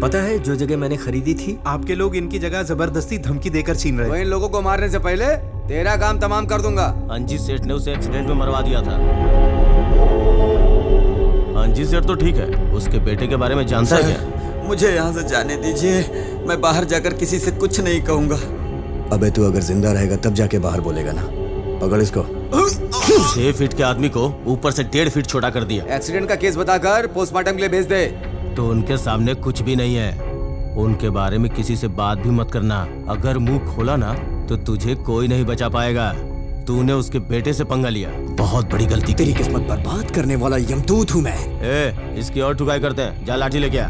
पता है, जो जगह मैंने खरीदी थी, आपके लोग इनकी जगह जबरदस्ती धमकी देकर छीन रहे तो हैं। इन लोगों को मारने से पहले तेरा काम तमाम कर दूंगा। अंजी सेठ ने उसे एक्सीडेंट में मरवा दिया था। अंजी सेठ तो ठीक है, उसके बेटे के बारे में जानता है क्या? मुझे यहाँ से जाने दीजिए, मैं बाहर जाकर किसी से कुछ नहीं कहूँगा। अबे तू अगर जिंदा रहेगा तब जाके बाहर बोलेगा ना। पकड़ इसको। 6 फीट के आदमी को ऊपर से 1.5 फीट छोटा कर दिया। एक्सीडेंट का केस बताकर पोस्टमार्टम के लिए भेज दे। तो उनके सामने कुछ भी नहीं है, उनके बारे में किसी से बात भी मत करना। अगर मुंह खोला ना तो तुझे कोई नहीं बचा पाएगा। तूने उसके बेटे से पंगा लिया, बहुत बड़ी गलती। तेरी किस्मत बर्बाद करने वाला यमदूत हूँ मैं। इसकी और ठुकाई करते हैं, जा लाठी लेके आ।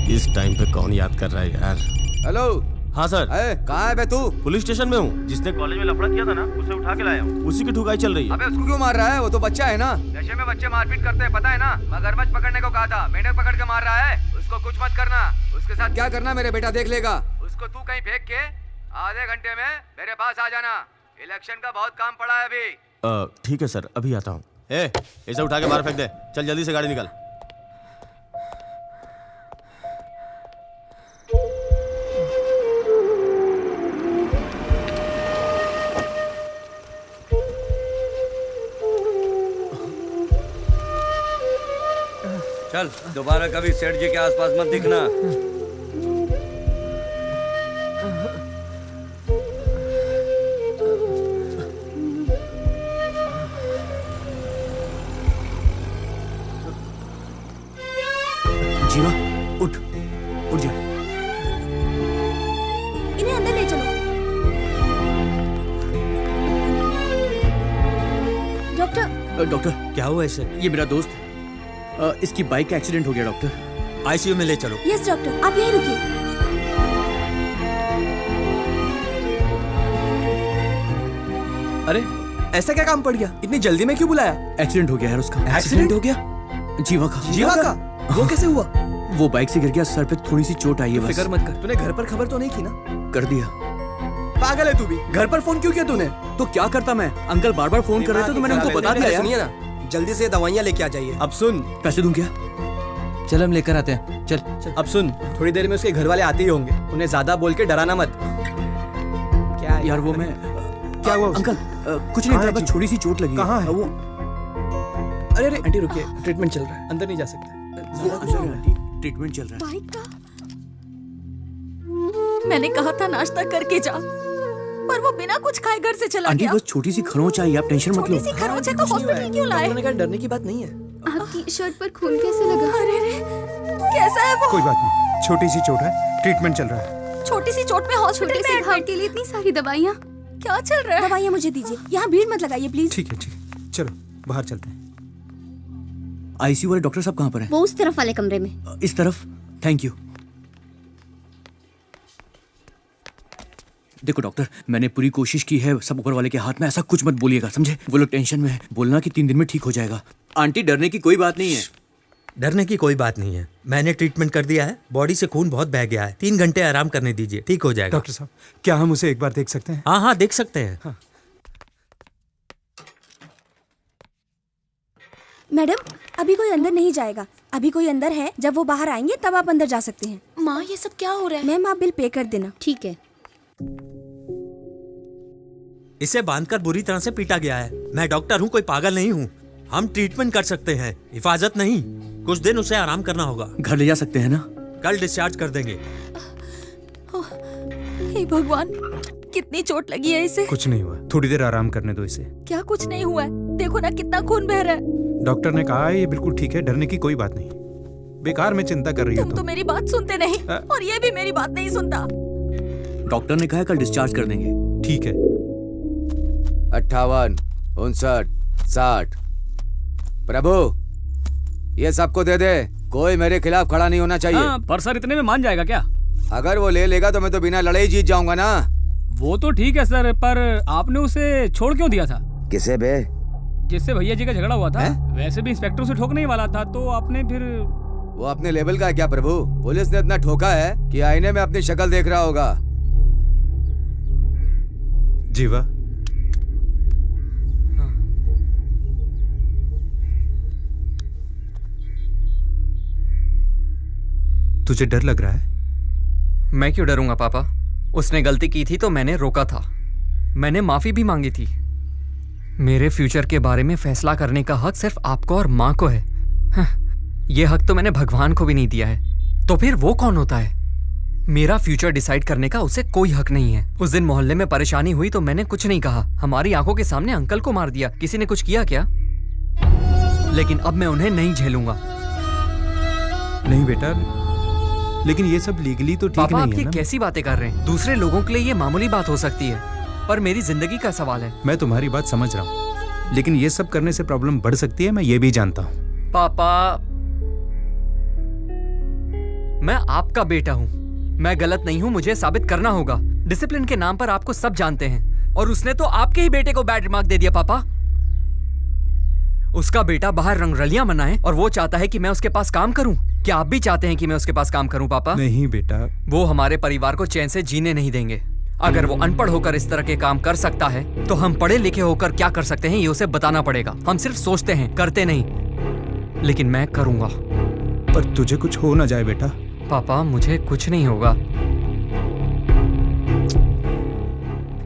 इस टाइम पे कौन याद कर रहा है यार? हेलो। हाँ सर। कहाँ है बे तू? पुलिस स्टेशन में हूँ। जिसने कॉलेज में लफड़ा किया था ना, उसे उठा के लाया हूँ। उसी की ठुकाई चल रही है। अबे उसको क्यों मार रहा है? वो तो बच्चा है ना। नशे में बच्चे मारपीट करते हैं, पता है ना? मगरमच्छ पकड़ने को कहा था, मेंढक पकड़ के मार रहा है। उसको कुछ मत करना। उसके साथ क्या करना मेरे बेटा देख लेगा। उसको तू कहीं फेंक के आधे घंटे में मेरे पास आ जाना। इलेक्शन का बहुत काम पड़ा है अभी। ठीक है सर, अभी आता हूँ। इसे उठा के बाहर फेंक दे। चल जल्दी से गाड़ी निकाल। चल, दोबारा कभी सेठ जी के आसपास मत दिखना। जीवा उठ, उठ जा। इन्हें अंदर ले चलो। डॉक्टर। डॉक्टर क्या हुआ इसे? ये मेरा दोस्त है, इसकी बाइक का एक्सीडेंट हो गया डॉक्टर। आईसीयू में ले चलो। यस डॉक्टर, आप यहीं रुकिए। अरे ऐसा क्या काम पड़ गया? इतनी जल्दी में क्यों बुलाया? एक्सीडेंट हो गया यार उसका। एक्सीडेंट हो गया? जीवा का। जीवा का? वो कैसे हुआ? वो बाइक से गिर गया, सर पे थोड़ी सी चोट आई है बस। फिक्र मत कर। तूने घर पर खबर तो नहीं की ना? कर दिया। पागल है तू भी। घर पर फोन क्यों किया तूने? तो क्या करता मैं? अंकल बार बार फोन कर रहे थे तो मैंने उनको बता दिया। सुनिए ना, जल्दी से दवाइयाँ लेके आ जाइए। अब सुन, पैसे दूं क्या? चल हम लेकर आते हैं। चल। अब सुन, थोड़ी देर में उसके घर वाले आते ही होंगे, उन्हें ज्यादा बोल के डराना मत। क्या यार वो मैं क्या हुआ अंकल कुछ नहीं था, बस छोटी सी चोट लगी। कहाँ है? वो अरे आंटी रुकिए, ट्रीटमेंट चल रहा है, अंदर नहीं जा सकते। आंटी ट्रीटमेंट चल रहा है। बाइक का मैंने कहा था नाश्ता करके जा, पर वो बिना कुछ खाए घर से चला आंटी गया। बस छोटी सी खरोंच आई, आप टेंशन मत लो। छोटी सी खरोंच है तो हॉस्पिटल क्यों लाए? डॉक्टर ने कहा डरने की बात नहीं है। आपकी शर्ट पर खून कैसे लगा? अरे रे, कैसा है वो? कोई बात नहीं, छोटी सी चोट है, ट्रीटमेंट चल रहा है। छोटी सी चोट में हॉस्पिटल छोटे में से घाव के लिए इतनी सारी दवाइयाँ। क्या चल रहा है? दवाइयाँ मुझे दीजिए, यहाँ भीड़ मत लगाइए प्लीज। ठीक है, चलो बाहर चलते हैं। आईसीयू वाले डॉक्टर साहब कहाँ पर हैं? वो उस तरफ वाले कमरे में। इस तरफ। Thank you. देखो डॉक्टर, मैंने पूरी कोशिश की है, सब ऊपर वाले के हाथ में, ऐसा कुछ मत बोलिएगा, समझे? वो लोग टेंशन में है, बोलना कि 3 दिन में ठीक हो जाएगा। आंटी डरने की कोई बात नहीं है। डरने की कोई बात नहीं है, मैंने ट्रीटमेंट कर दिया है, बॉडी से खून बहुत बह गया है, 3 घंटे आराम करने दीजिए, ठीक हो जाएगा। डॉक्टर साहब, क्या हम उसे एक बार देख सकते हैं? हाँ देख सकते हैं। हाँ। मैडम, अभी कोई अंदर नहीं जाएगा, अभी कोई अंदर है, जब वो बाहर आएंगे तब आप अंदर जा सकते हैं। माँ ये सब क्या हो रहा है? मैम आप बिल पे कर देना। ठीक है। इसे बांधकर बुरी तरह से पीटा गया है। मैं डॉक्टर हूँ, कोई पागल नहीं हूँ। हम ट्रीटमेंट कर सकते हैं, हिफाजत नहीं। कुछ दिन उसे आराम करना होगा। घर ले जा सकते हैं ना? कल डिस्चार्ज कर देंगे। हे भगवान, कितनी चोट लगी है इसे? कुछ नहीं हुआ, थोड़ी देर आराम करने दो इसे। क्या कुछ नहीं हुआ है? देखो ना कितना खून बह रहा है। डॉक्टर ने कहा है ये बिल्कुल ठीक है, डरने की कोई बात नहीं। बेकार में चिंता कर रही हो तुम तो मेरी बात सुनते नहीं, और ये भी मेरी बात नहीं सुनता। डॉक्टर ने कहा है कल डिस्चार्ज कर देंगे। ठीक है। 58, 59, 60। प्रभु, ये सबको दे दे, कोई मेरे खिलाफ खड़ा नहीं होना चाहिए। पर सर इतने में मान जाएगा क्या? अगर वो ले लेगा तो मैं तो बिना लड़े ही जीत जाऊंगा ना। वो तो ठीक है सर, पर आपने उसे छोड़ क्यों दिया था? किसे बे? जिससे भैया जी का झगड़ा हुआ था। वैसे भी इंस्पेक्टर उसे ठोकने ही वाला था, तो आपने फिर। वो अपने लेवल का है क्या प्रभु? पुलिस ने इतना ठोका है कि आईने में अपनी शक्ल देख रहा होगा। जीवा, तुझे डर लग रहा है? मैं क्यों डरूंगा पापा? उसने गलती की थी तो मैंने रोका था, मैंने माफी भी मांगी थी। मेरे फ्यूचर के बारे में फैसला करने का हक सिर्फ आपको और माँ को है। ये हक तो मैंने भगवान को भी नहीं दिया है, तो फिर वो कौन होता है? मेरा फ्यूचर डिसाइड करने का उसे कोई हक नहीं है। उस दिन मोहल्ले में परेशानी हुई तो मैंने कुछ नहीं कहा, हमारी आंखों के सामने अंकल को मार दिया। किसी ने कुछ किया क्या? लेकिन अब मैं उन्हें नहीं झेलूंगा। नहीं बेटा, लेकिन ये सब लीगली तो ठीक पापा, नहीं आप है ये ना? कैसी बातें कर रहे हैं? दूसरे लोगों के लिए ये मामूली बात हो सकती है, पर मेरी जिंदगी का सवाल है। मैं तुम्हारी बात समझ रहा हूँ, लेकिन ये सब करने से प्रॉब्लम बढ़ सकती है, मैं ये भी जानता हूँ। पापा, मैं आपका बेटा हूँ, मैं गलत नहीं हूँ, मुझे साबित करना होगा। डिसिप्लिन के नाम पर आपको सब जानते हैं, और उसने तो आपके ही बेटे को बैड रिमार्क दे दिया। पापा, उसका बेटा बाहर रंगरलियां मनाए और वो चाहता है कि मैं उसके पास काम करूं। क्या आप भी चाहते हैं कि मैं उसके पास काम करूं पापा? नहीं बेटा, वो हमारे परिवार को चैन से जीने नहीं देंगे। अगर वो अनपढ़ होकर इस तरह के काम कर सकता है, तो हम पढ़े लिखे होकर क्या कर सकते हैं ये उसे बताना पड़ेगा। हम सिर्फ सोचते हैं, करते नहीं। लेकिन मैं करूंगा। पर तुझे कुछ हो ना जाए बेटा। पापा, मुझे कुछ नहीं होगा।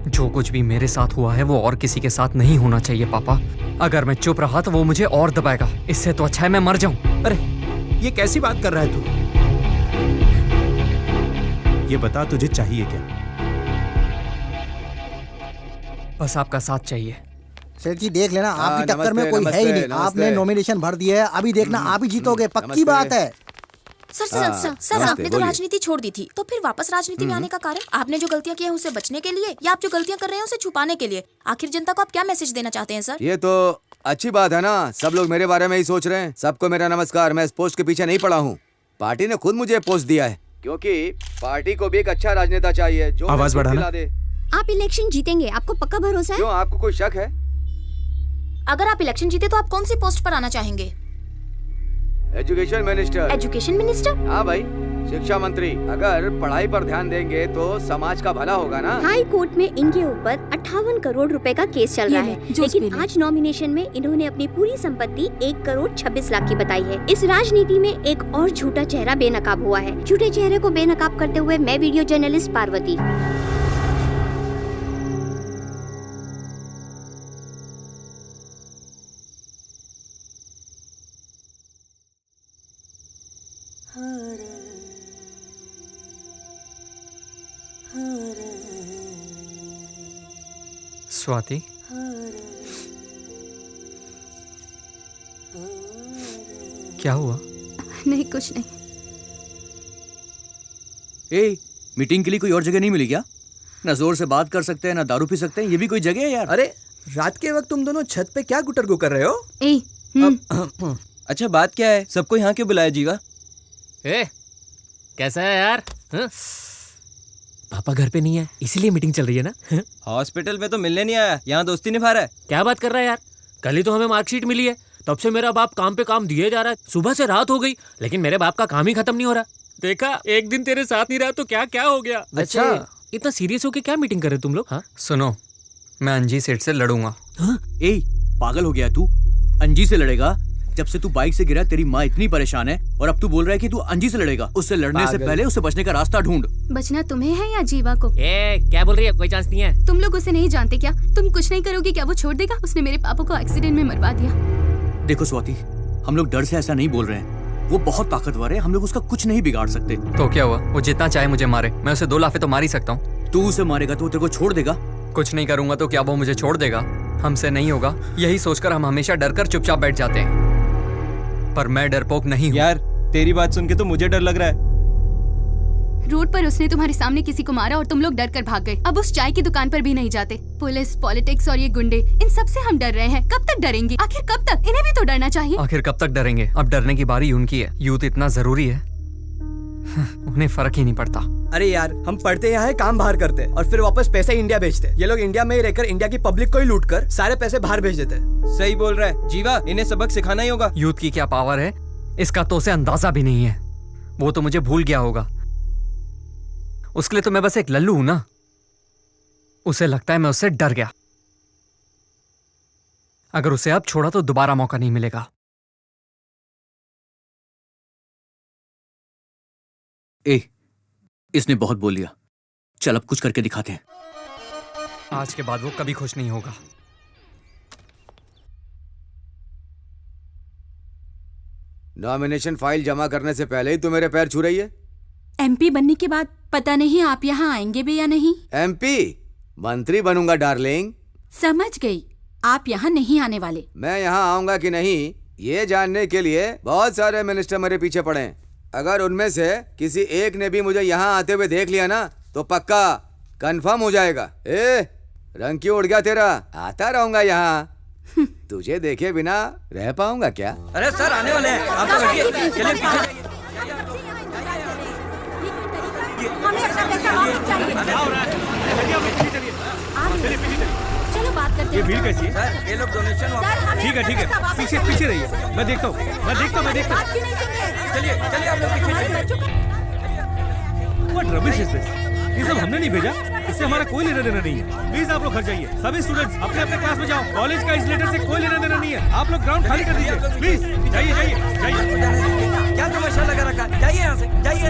जो कुछ भी मेरे साथ हुआ है वो और किसी के साथ नहीं होना चाहिए पापा। अगर मैं चुप रहा तो वो मुझे और दबाएगा। इससे तो अच्छा है मैं मर जाऊं। अरे ये कैसी बात कर रहा है तू? ये बता, तुझे चाहिए क्या? बस आपका साथ चाहिए। सेठ जी देख लेना, आपकी टक्कर में नमस्ते, कोई है ही नहीं। नमस्ते, आपने नॉमिनेशन भर दिया है, अभी देखना आप ही जीतोगे, पक्की नमस्ते। बात है। सर सर हाँ, सर, सर नमस्ते, आपने तो बोलिए। राजनीति छोड़ दी थी, तो फिर वापस राजनीति में आने का कारण? आपने जो गलतियां की हैं उससे बचने के लिए, या आप जो गलतियां कर रहे हैं उसे छुपाने के लिए? आखिर जनता को आप क्या मैसेज देना चाहते हैं सर? ये तो अच्छी बात है ना, सब लोग मेरे बारे में ही सोच रहे हैं। सबको मेरा नमस्कार, मैं इस पोस्ट के पीछे नहीं पड़ा हूँ। पार्टी ने खुद मुझे पोस्ट दिया है, क्योंकि पार्टी को भी एक अच्छा राजनेता चाहिए जो आवाज बढ़ाना। दिला दे। आप इलेक्शन जीतेंगे, आपको पक्का भरोसा है? क्यों, आपको कोई शक है? अगर आप इलेक्शन जीते तो आप कौन सी पोस्ट पर आना चाहेंगे? Education minister. Education minister? हाँ भाई, शिक्षा मंत्री, अगर पढ़ाई पर ध्यान देंगे तो समाज का भला होगा ना। हाई कोर्ट में इनके ऊपर 58 करोड़ रुपए का केस चल रहा है, लेकिन आज नॉमिनेशन में इन्होंने अपनी पूरी संपत्ति 1 करोड़ 26 लाख की बताई है। इस राजनीति में एक और झूठा चेहरा बेनकाब हुआ है। झूठे चेहरे को बेनकाब करते हुए मैं वीडियो जर्नलिस्ट पार्वती। स्वाति, क्या हुआ? नहीं, कुछ नहीं। ए, मीटिंग के लिए कोई और जगह नहीं मिली क्या? ना जोर से बात कर सकते हैं, ना दारू पी सकते हैं, ये भी कोई जगह है यार? अरे रात के वक्त तुम दोनों छत पे क्या गुटरगु कर रहे हो? अच्छा बात क्या है? सबको यहाँ क्यों बुलाया जीवा? ए, कैसा है यार? हाँ? पापा घर पे नहीं है, इसीलिए मीटिंग चल रही है ना? हॉस्पिटल में तो मिलने नहीं आया, यहाँ दोस्ती निभा रहा है। क्या बात कर रहा है यार? कल ही तो हमें मार्कशीट मिली है, तब से मेरा बाप काम पे काम दिए जा रहा है। सुबह से रात हो गई, लेकिन मेरे बाप का काम ही खत्म नहीं हो रहा। देखा, एक दिन तेरे साथ नहीं रहा तो क्या क्या हो गया। अच्छा, इतना सीरियस होके क्या मीटिंग कर रहे तुम लोग? हाँ, सुनो, मैं अंजी सेठ से लड़ूंगा। ए, पागल हो गया तू? अंजी से लड़ेगा? जब से तू बाइक से गिरा तेरी माँ इतनी परेशान है, और अब तू बोल रहा है कि तू अंजी से लड़ेगा। उससे लड़ने से पहले उससे बचने का रास्ता ढूंढ। बचना तुम्हें है या जीवा को? क्या बोल रही है? कोई चांस नहीं है। तुम लोग उसे नहीं जानते क्या? तुम कुछ नहीं करोगे क्या वो छोड़ देगा? उसने मेरे पापा को एक्सीडेंट में मरवा दिया। देखो स्वाति, हम लोग डर से ऐसा नहीं बोल रहे हैं। वो बहुत ताकतवर है, हम लोग उसका कुछ नहीं बिगाड़ सकते। तो क्या हुआ? वो जितना चाहे मुझे मारे, मैं उसे 2 लाफे तो मार ही सकता हूँ। तू उसे मारेगा तो वो तेरे को छोड़ देगा? कुछ नहीं करूंगा तो क्या वो मुझे छोड़ देगा? हमसे नहीं होगा, यही सोचकर हम हमेशा डरकर चुपचाप बैठ जाते हैं। पर मैं डरपोक नहीं हूँ। यार तेरी बात सुन के तो मुझे डर लग रहा है। रोड पर उसने तुम्हारे सामने किसी को मारा और तुम लोग डर कर भाग गए। अब उस चाय की दुकान पर भी नहीं जाते। पुलिस, पॉलिटिक्स और ये गुंडे, इन सब से हम डर रहे हैं। कब तक डरेंगे? आखिर कब तक? इन्हें भी तो डरना चाहिए। आखिर कब तक डरेंगे? अब डरने की बारी उनकी है। यूथ इतना जरूरी है, उन्हें फर्क ही नहीं पड़ता। अरे यार, हम पढ़ते यहाँ है, काम बाहर करते और फिर वापस पैसे इंडिया भेजते। ये लोग इंडिया में ही रहकर इंडिया की पब्लिक को ही लूट कर सारे पैसे बाहर भेज देते। सही बोल रहा है जीवा, इन्हें सबक सिखाना ही होगा। यूथ की क्या पावर है इसका तो उसे अंदाजा भी नहीं है। वो तो मुझे भूल गया होगा। उसके लिए तो मैं बस एक लल्लू हूं ना। उसे लगता है मैं उससे डर गया। अगर उसे अब छोड़ा तो दोबारा मौका नहीं मिलेगा। ए, इसने बहुत बोल लिया, चल अब कुछ करके दिखाते हैं। आज के बाद वो कभी खुश नहीं होगा। नॉमिनेशन फाइल जमा करने से पहले ही तू मेरे पैर छू रही है। एमपी बनने के बाद पता नहीं आप यहाँ आएंगे भी या नहीं। एमपी? मंत्री बनूंगा डार्लिंग। समझ गई, आप यहाँ नहीं आने वाले। मैं यहाँ आऊंगा कि नहीं ये जानने के लिए बहुत सारे मिनिस्टर मेरे पीछे पड़े हैं। अगर उनमें से किसी एक ने भी मुझे यहाँ आते हुए देख लिया ना तो पक्का कंफर्म हो जाएगा। ए, रंग क्यों उड़ गया तेरा? आता रहूंगा यहाँ। तुझे देखे बिना रह पाऊंगा क्या? अरे सर आने वाले हैं, आप तो बैठिए। चलिए पीछे। हमें अपना पैसा वापस चाहिए। चलो बात करते ये हैं। भीड़ कैसी है? सर ये लोग डोनेशन ठीक है ठीक है, पीछे पीछे रहिए, मैं देखता हूँ। चलिए चलिए आप लोग पीछे चलिए। What rubbish is this? ये सब हमने नहीं भेजा, इससे हमारा कोई लेना देना नहीं है। प्लीज आप लोग घर जाइए, सभी स्टूडेंट्स अपने अपने क्लास में जाओ। कॉलेज का इस लेटर से कोई लेना देना नहीं है। आप लोग ग्राउंड खाली कर दीजिए, प्लीज जाइए जाइए जाइए। क्या तमाशा लगा रखा है? जाइए यहाँ से जाइए।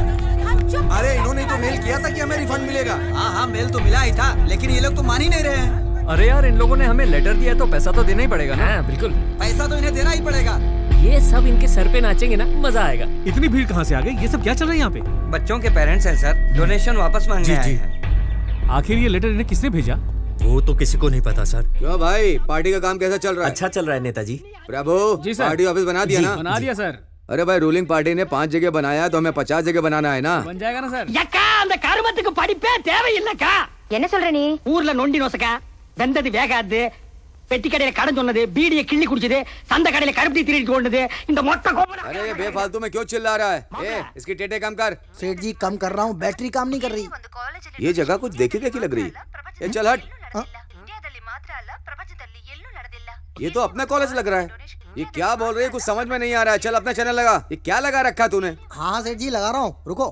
अरे इन्होंने तो मेल किया था कि हमें रिफंड मिलेगा। हाँ मेल तो मिला ही था, लेकिन ये लोग तो मान ही नहीं रहे हैं। अरे यार, इन लोगों ने हमें लेटर दिया है तो पैसा तो देना ही पड़ेगा ना। हाँ, बिल्कुल। पैसा तो इन्हें देना ही पड़ेगा। ये सब इनके सर पे नाचेंगे ना, मजा आएगा। इतनी भीड़ कहाँ से आ गई? ये सब क्या चल रहा है यहाँ पे? बच्चों के पेरेंट्स हैं सर, डोनेशन वापस मांगने आए हैं। आखिर ये लेटर इन्हें किसने भेजा? वो तो किसी को नहीं पता सर। क्यों भाई, पार्टी का काम कैसा चल रहा है? अच्छा चल रहा है नेताजी। प्रभु, जी सर। पार्टी ऑफिस बना दिया ना? बना दिया सर। अरे भाई, रूलिंग पार्टी ने 5 जगह बनाया तो हमें 50 जगह बनाना है ना। बन जाएगा ना सर। யக்கா அந்த கருமத்துக்கு படிப்பே தேவையில்லைக்கா. என்ன சொல்ற நீ? ஊர்ல நொண்டி நோசக்கா, வெந்தது வேகாது, பெட்டி கடையில கடன் சொன்னது, பீடியை கிள்ளி குடிச்சது, சந்த கடையில கருப்பட்டி திருடிட்டு கொண்டது, இந்த மொத்த கோபம்। अरे ये बेफालतू में क्यों चिल्ला रहा है? ए, इसकी टेटे कम कर। सेठ जी कम कर रहा हूँ, बैटरी काम नहीं कर रही। ये जगह कुछ देखी देखी लग रही है। ये चल हट। ये तो अपना कॉलेज लग रहा है। ये क्या बोल रही है? कुछ समझ में नहीं आ रहा है। चल अपना चैनल लगा। ये क्या लगा रखा तूने? हाँ सेठ जी लगा रहा हूँ, रुको।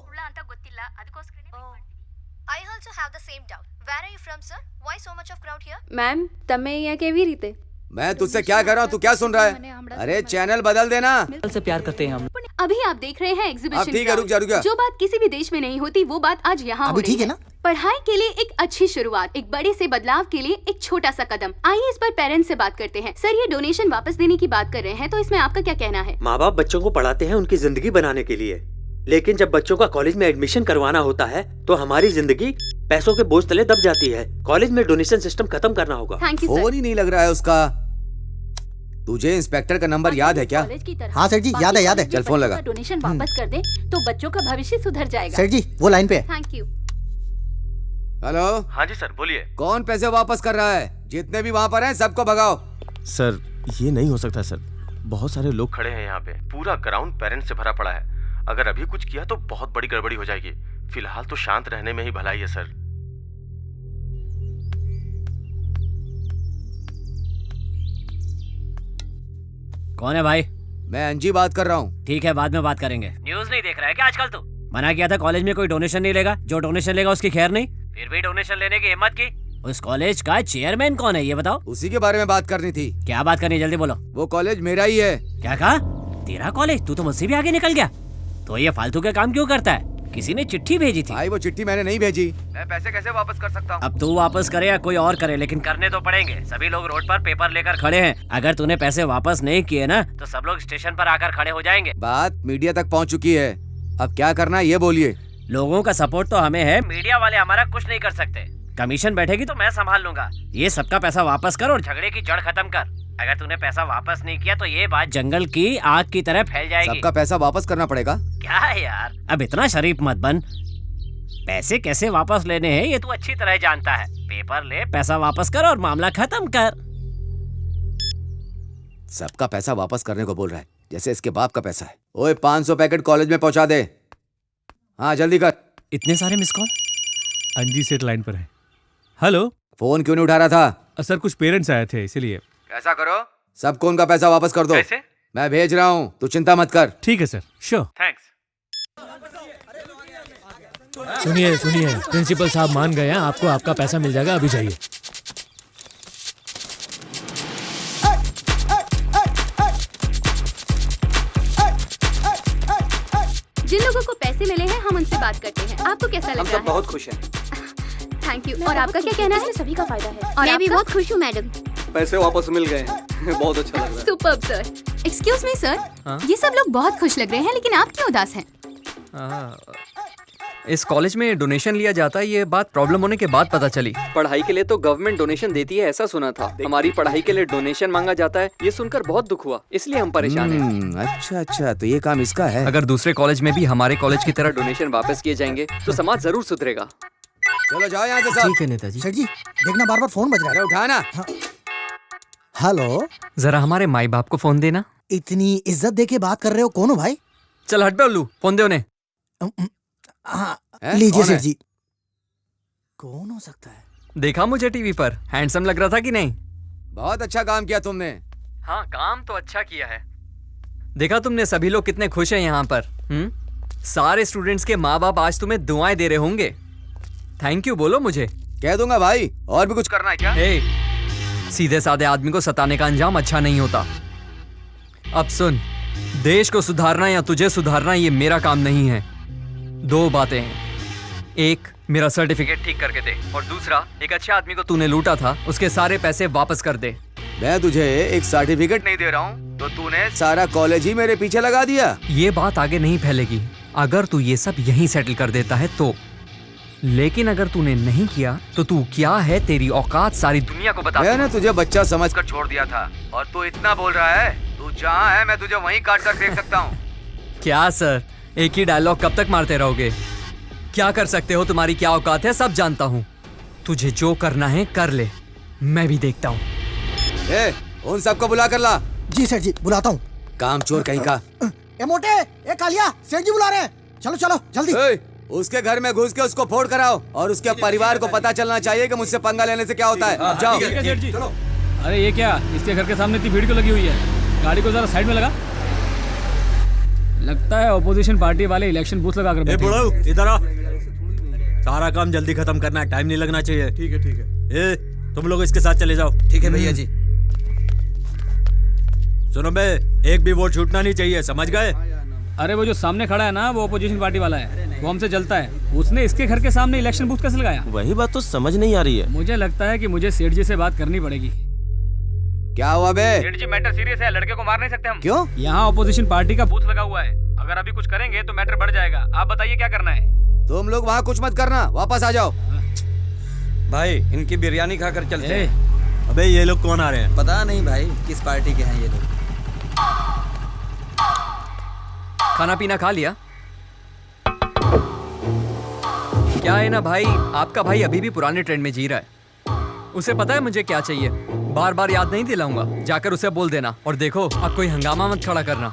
also have the same doubt. Where are you from, sir? Why so much of crowd here? Ma'am તમે અહીંયા કેવી રીતે? मैं तुझसे क्या कर रहा हूँ, तू क्या सुन रहा है? अरे चैनल बदल देना। से प्यार करते हैं हम। अभी आप देख रहे हैं एग्जीबिशन। ठीक है, रुक जा। जो बात किसी भी देश में नहीं होती वो बात आज यहाँ हो रही है। पढ़ाई के लिए एक अच्छी शुरुआत, एक बड़े से बदलाव के लिए एक छोटा सा कदम। आइए इस पर पेरेंट्स से बात करते हैं। सर, ये डोनेशन वापस देने की बात कर रहे हैं, तो इसमें आपका क्या कहना है? माँ बाप बच्चों को पढ़ाते हैं उनकी जिंदगी बनाने के लिए, लेकिन जब बच्चों का कॉलेज में एडमिशन करवाना होता है तो हमारी जिंदगी पैसों के बोझ तले दब जाती है। कॉलेज में डोनेशन सिस्टम खत्म करना होगा। Thank you sir. फोन ही नहीं लग रहा है उसका। तुझे इंस्पेक्टर का नंबर याद है क्या? हाँ सर जी, याद है। चल फोन लगा। डोनेशन वापस कर दे तो बच्चों का भविष्य सुधर जाएगा। सर जी वो लाइन पे है। Thank you. हेलो। हाँ जी सर, बोलिए। कौन पैसे वापस कर रहा है? जितने भी वहाँ पर हैं सबको भगाओ। सर ये नहीं हो सकता सर, बहुत सारे लोग खड़े हैं यहाँ पे, पूरा ग्राउंड पेरेंट्स से भरा पड़ा है। अगर अभी कुछ किया तो बहुत बड़ी गड़बड़ी हो जाएगी। फिलहाल तो शांत रहने में ही भलाई है सर। कौन है भाई? मैं अंजी बात कर रहा हूँ। ठीक है, बाद में बात करेंगे। न्यूज़ नहीं देख रहा है क्या आजकल तू? मना किया था कॉलेज में कोई डोनेशन नहीं लेगा, जो डोनेशन लेगा उसकी खैर नहीं, फिर भी डोनेशन लेने की हिम्मत की। उस कॉलेज का चेयरमैन कौन है ये बताओ? उसी के बारे में बात करनी थी। क्या बात करनी, जल्दी बोलो। वो कॉलेज मेरा ही है। क्या कहा? तेरा कॉलेज? तू तो मुझसे भी आगे निकल गया। तो ये फालतू के काम क्यों करता है? किसी ने चिट्ठी भेजी थी। भाई वो चिट्ठी मैंने नहीं भेजी। मैं पैसे कैसे वापस कर सकता हूँ? अब तू वापस करे या कोई और करे, लेकिन करने तो पड़ेंगे। सभी लोग रोड पर पेपर लेकर खड़े हैं। अगर तूने पैसे वापस नहीं किए ना तो सब लोग स्टेशन पर आकर खड़े हो जाएंगे। बात मीडिया तक पहुँच चुकी है, अब क्या करना है ये बोलिए। लोगों का सपोर्ट तो हमें है, मीडिया वाले हमारा कुछ नहीं कर सकते। कमीशन बैठेगी तो मैं संभाल लूंगा। ये सबका पैसा वापस कर और झगड़े की जड़ खत्म कर। अगर तूने पैसा वापस नहीं किया तो ये बात जंगल की आग की तरह फैल जाएगी। सबका पैसा वापस करना पड़ेगा? क्या है यार, अब इतना शरीफ मत बन। पैसे कैसे वापस लेने हैं ये तू अच्छी तरह जानता है। पेपर ले, पैसा वापस कर और मामला खत्म कर। सबका पैसा वापस करने को बोल रहा है, जैसे इसके बाप का पैसा है। ओए 500 पैकेट कॉलेज में पहुंचा दे। हाँ जल्दी कर। इतने सारे मिस कॉल? अंजी सेठ लाइन पर है। हेलो। फोन क्यों नहीं उठा रहा था? सर कुछ पेरेंट्स आए थे इसीलिए। ऐसा करो, सबको उनका पैसा वापस कर दो। कैसे? मैं भेज रहा हूँ, तू चिंता मत कर। ठीक है सर, श्योर। थैंक्स। सुनिए, प्रिंसिपल साहब मान गए हैं, आपको आपका पैसा मिल जाएगा, अभी जाइए। जिन लोगों को पैसे मिले हैं हम उनसे बात करते हैं। आपको कैसा लग रहा है? हम सब बहुत खुश हैं। Thank you. और आपका क्या कहना है? सभी का फायदा है। और मैं भी आपका? बहुत खुश हूँ मैडम। पैसे वापस मिल गए बहुत अच्छा लग रहा है। Superb sir. Excuse me sir, ये सब लोग बहुत खुश लग रहे हैं, लेकिन आप क्यों उदास हैं? इस कॉलेज में डोनेशन लिया जाता है, ये बात प्रॉब्लम होने के बाद पता चली। पढ़ाई के लिए तो गवर्नमेंट डोनेशन देती है ऐसा सुना था, हमारी पढ़ाई के लिए डोनेशन मांगा जाता है ये सुनकर बहुत दुख हुआ, इसलिए हम परेशान हैं। अच्छा, तो ये काम इसका है। अगर दूसरे कॉलेज में भी हमारे कॉलेज की तरह डोनेशन वापस किए जाएंगे तो समाज जरूर सुधरेगा। चलो जाओ यहाँ से सब। ठीक है नेताजी। सर जी देखना बार बार फोन बज रहा है। उठाना। हेलो। जरा हमारे माई बाप को फोन देना। इतनी इज्जत दे के बात कर रहे हो, कौन हो भाई? चल हट बे उल्लू, फोन दे उन्हें। लीजिए सेठ जी। कौन हो सकता है? देखा मुझे टीवी पर, हैंडसम लग रहा था कि नहीं? बहुत अच्छा काम किया तुमने। हाँ काम तो अच्छा किया है। देखा तुमने सभी लोग कितने खुश हैं यहाँ पर। सारे स्टूडेंट्स के माँ बाप आज तुम्हें दुआएं दे रहे होंगे। थैंक यू बोलो मुझे। कह दूंगा भाई। और भी कुछ करना है क्या? सीधे साधे आदमी को सताने का अंजाम अच्छा नहीं होता। अब सुन, देश को सुधारना या तुझे सुधारना ये मेरा काम नहीं है। दो बातें हैं, एक मेरा सर्टिफिकेट ठीक करके दे, और दूसरा एक अच्छे आदमी को तूने लूटा था उसके सारे पैसे वापस कर दे। मैं तुझे एक सर्टिफिकेट नहीं दे रहा हूँ तो तूने सारा कॉलेज ही मेरे पीछे लगा दिया। ये बात आगे नहीं फैलेगी अगर तू ये सब यहीं सेटल कर देता है तो, लेकिन अगर तूने नहीं किया तो तू क्या है, तेरी औकात सारी दुनिया को बता। मैंने तुझे बच्चा समझकर छोड़ दिया था और तू इतना बोल रहा है। तू जहाँ है मैं तुझे वहीं काट कर देख सकता हूँ। क्या सर, एक ही डायलॉग कब तक मारते रहोगे? क्या कर सकते हो, तुम्हारी क्या औकात है सब जानता हूँ। तुझे जो करना है कर ले, मैं भी देखता हूँ। उन सबको बुला कर ला। जी सेठ जी बुलाता हूँ। काम चोर कहीं का। ए मोटे, ए कालिया, सेठ जी बुला रहे हैं। चलो चलो जल्दी। उसके घर में घुस के उसको फोड़ कराओ और उसके परिवार को पता चलना चाहिए कि मुझसे पंगा लेने से क्या होता है। जाओ। चलो। अरे ये क्या, इसके घर के सामने इतनी भीड़ क्यों लगी हुई है? गाड़ी को जरा साइड में लगा। लगता है ऑपोजिशन पार्टी वाले इलेक्शन बूथ लगा कर बैठे हैं। इधर आ। सारा काम जल्दी खत्म करना है, टाइम नहीं लगना चाहिए। ठीक है ठीक है। ए, तुम लोग इसके साथ चले जाओ। ठीक है भैया जी। सुनो बे, एक भी वोट छूटना नहीं चाहिए, समझ गए? अरे वो जो सामने खड़ा है ना, वो अपोजिशन पार्टी वाला है, वो हमसे जलता है। उसने इसके घर के सामने इलेक्शन बूथ कैसे लगाया? वही बात तो समझ नहीं आ रही है। मुझे लगता है कि मुझे सेठ जी से बात करनी पड़ेगी। क्या हुआ बे? सेठ जी, मैटर सीरियस है, लड़के को मार नहीं सकते हम। क्यों? यहाँ अपोजिशन पार्टी का बूथ लगा हुआ है, अगर अभी कुछ करेंगे तो मैटर बढ़ जाएगा। आप बताइए क्या करना है? तुम लोग वहाँ कुछ मत करना, वापस आ जाओ। भाई इनकी बिरयानी खाकर चलते हैं। अबे ये लोग कौन आ रहे हैं? पता नहीं भाई किस पार्टी के हैं ये लोग। खाना पीना खा लिया? क्या है ना भाई, आपका भाई अभी भी पुराने ट्रेंड में जी रहा है। उसे पता है मुझे क्या चाहिए, बार बार याद नहीं दिलाऊंगा, जाकर उसे बोल देना। और देखो, अब कोई हंगामा मत खड़ा करना।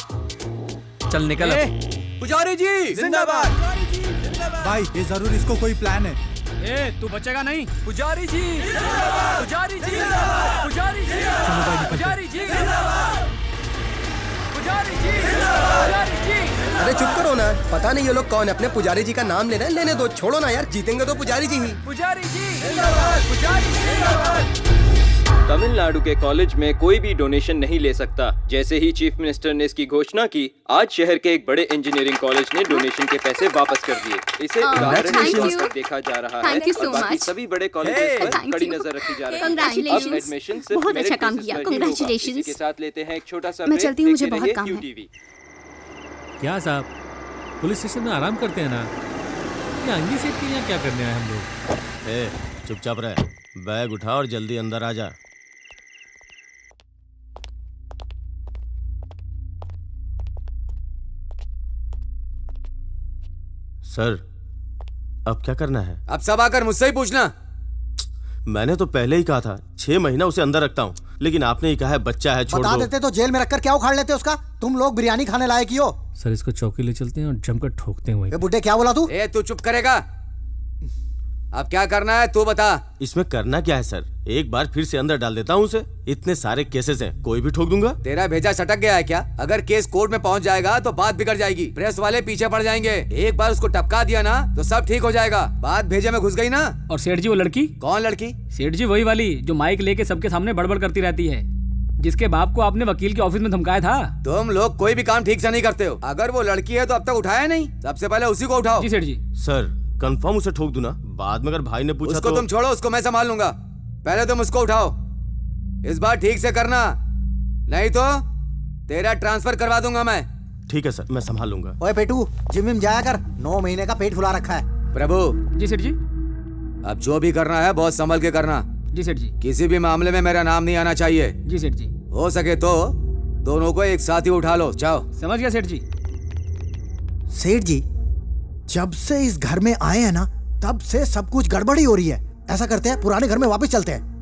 चल निकल अब। पुजारी जी जिंदाबाद। भाई ये जरूर इसको कोई प्लान है। ए, तू बचेगा नहीं। पुजारी जी, पुजारी जी, पुजारी जी, पुजारी जी, पुजारी जी, पुजारी जी। अरे चुप करो ना, पता नहीं ये लोग कौन है, अपने पुजारी जी का नाम ले रहे हैं, लेने दो, छोड़ो ना यार, जीतेंगे तो पुजारी जी ही। पुजारी जी, पुजारी जी। तमिलनाडु के कॉलेज में कोई भी डोनेशन नहीं ले सकता। जैसे ही चीफ मिनिस्टर ने इसकी घोषणा की, आज शहर के एक बड़े इंजीनियरिंग कॉलेज ने डोनेशन के पैसे वापस कर दिए। इसे उदाहरण के तौर पर देखा जा रहा है और बाकी सभी बड़े कॉलेजेस पर कड़ी नजर रखी जा रही है। अब एडमिशन सिर्फ मेरिट बेसिस पर ही होगा। इसी के साथ लेते हैं एक छोटा सा ब्रेक। देखते रहिए QTV। क्या साहब, पुलिस स्टेशन में आराम करते हैं ना, ये अंगी सेठ के यहाँ क्या करने आए हम लोग? ए, चुपचाप रह, बैग उठा और जल्दी अंदर आ जा। सर, अब क्या करना है? अब सब आकर मुझसे ही पूछना। मैंने तो पहले ही कहा था 6 महीना उसे अंदर रखता हूँ, लेकिन आपने ही कहा है बच्चा है, छोड़ बता दो। देते तो जेल में रखकर क्या उखाड़ लेते उसका? तुम लोग बिरयानी खाने लायक ही हो। सर इसको चौकी ले चलते हैं और जमकर ठोकते हैं वहीं। ए बुड्ढे, क्या बोला तू? ए तू चुप करेगा? अब क्या करना है तू बता। इसमें करना क्या है सर, एक बार फिर से अंदर डाल देता हूँ उसे। इतने सारे केसेस हैं, कोई भी ठोक दूंगा। तेरा भेजा सटक गया है क्या? अगर केस कोर्ट में पहुंच जाएगा तो बात बिगड़ जाएगी, प्रेस वाले पीछे पड़ जाएंगे। एक बार उसको टपका दिया ना तो सब ठीक हो जाएगा। बात भेजे में घुस गई ना। और सेठ जी वो लड़की? कौन लड़की? सेठ जी वही वाली जो माइक लेके सबके सामने बड़बड़ करती रहती है, जिसके बाप को आपने वकील के ऑफिस में धमकाया था। तुम लोग कोई भी काम ठीक से नहीं करते हो। अगर वो लड़की है तो अब तक उठाया नहीं, सबसे पहले उसी को उठाओ। जी सेठ जी। सर कंफर्म उसे ठोक दूं ना? बाद में अगर भाई ने पूछा उसको तो... तुम छोड़ो, उसको मैं संभाल लूंगा। पहले तुम उसको उठाओ, इस बार ठीक से करना, नहीं तो तेरा ट्रांसफर करवा दूंगा मैं। ठीक है सर, मैं संभाल लूंगा। ओए पेटू, जिम विम जाया कर, 9 महीने का पेट फुला रखा है। प्रभु। जी सेठ जी। अब जो भी करना है बहुत संभल के करना। जी सेठ जी। किसी भी मामले में मेरा नाम नहीं आना चाहिए। जी सेठ जी। हो सके तो दोनों को एक साथ ही उठा लो। जाओ। समझ गया सेठ जी। सेठ जी, जब से इस घर में आए हैं ना, तब से सब कुछ गड़बड़ी हो रही है। ऐसा करते हैं, पुराने घर में वापस चलते हैं।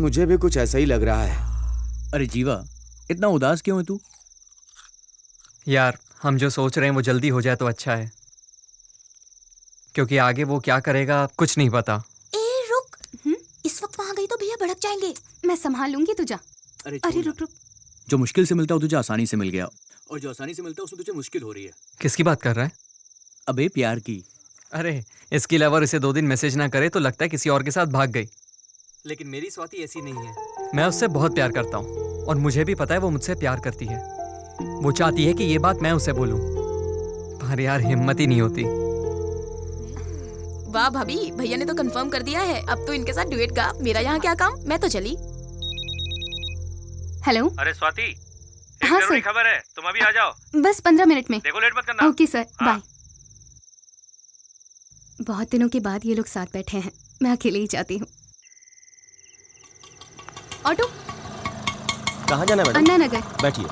मुझे भी कुछ ऐसा ही लग रहा है। अरे जीवा, इतना उदास क्यों है तू? यार, हम जो सोच रहे हैं वो जल्दी हो जाए तो अच्छा है, क्योंकि आगे वो क्या करेगा कुछ नहीं पता। ए रुक, इस वक्त वहाँ गई तो भैया भड़क जाएंगे। मैं संभाल लूंगी, तू जा। अरे रुक रुक। जो मुश्किल से मिलता है तुझे आसानी से मिल गया, और जो आसानी से मिलता है उसमें तुझे मुश्किल हो रही है। किसकी बात कर रहा है? अबे प्यार की। अरे इसकी लवर इसे 2 दिन मैसेज ना करे तो लगता है किसी और के साथ भाग गई, लेकिन मेरी स्वाति ऐसी नहीं है। मैं उससे बहुत प्यार करता हूँ और मुझे भी पता है वो मुझसे प्यार करती है। वो चाहती है कि ये बात मैं उसे बोलूं, पर यार हिम्मत ही नहीं होती। वाह भाभी, भैया ने तो कंफर्म कर दिया है, अब तो इनके साथ ड्यूएट का। मेरा यहाँ क्या काम, मैं तो चली। हेलो। अरे स्वाति, हाँ सर, खबर है, तुम अभी आ जाओ। बस 15 मिनट में। देखो लेट मत करना। Okay sir, bye. बहुत दिनों के बाद ये लोग साथ बैठे हैं, मैं अकेले ही जाती हूँ। ऑटो। कहाँ जाना है मैडम? अन्ना नगर। बैठिए।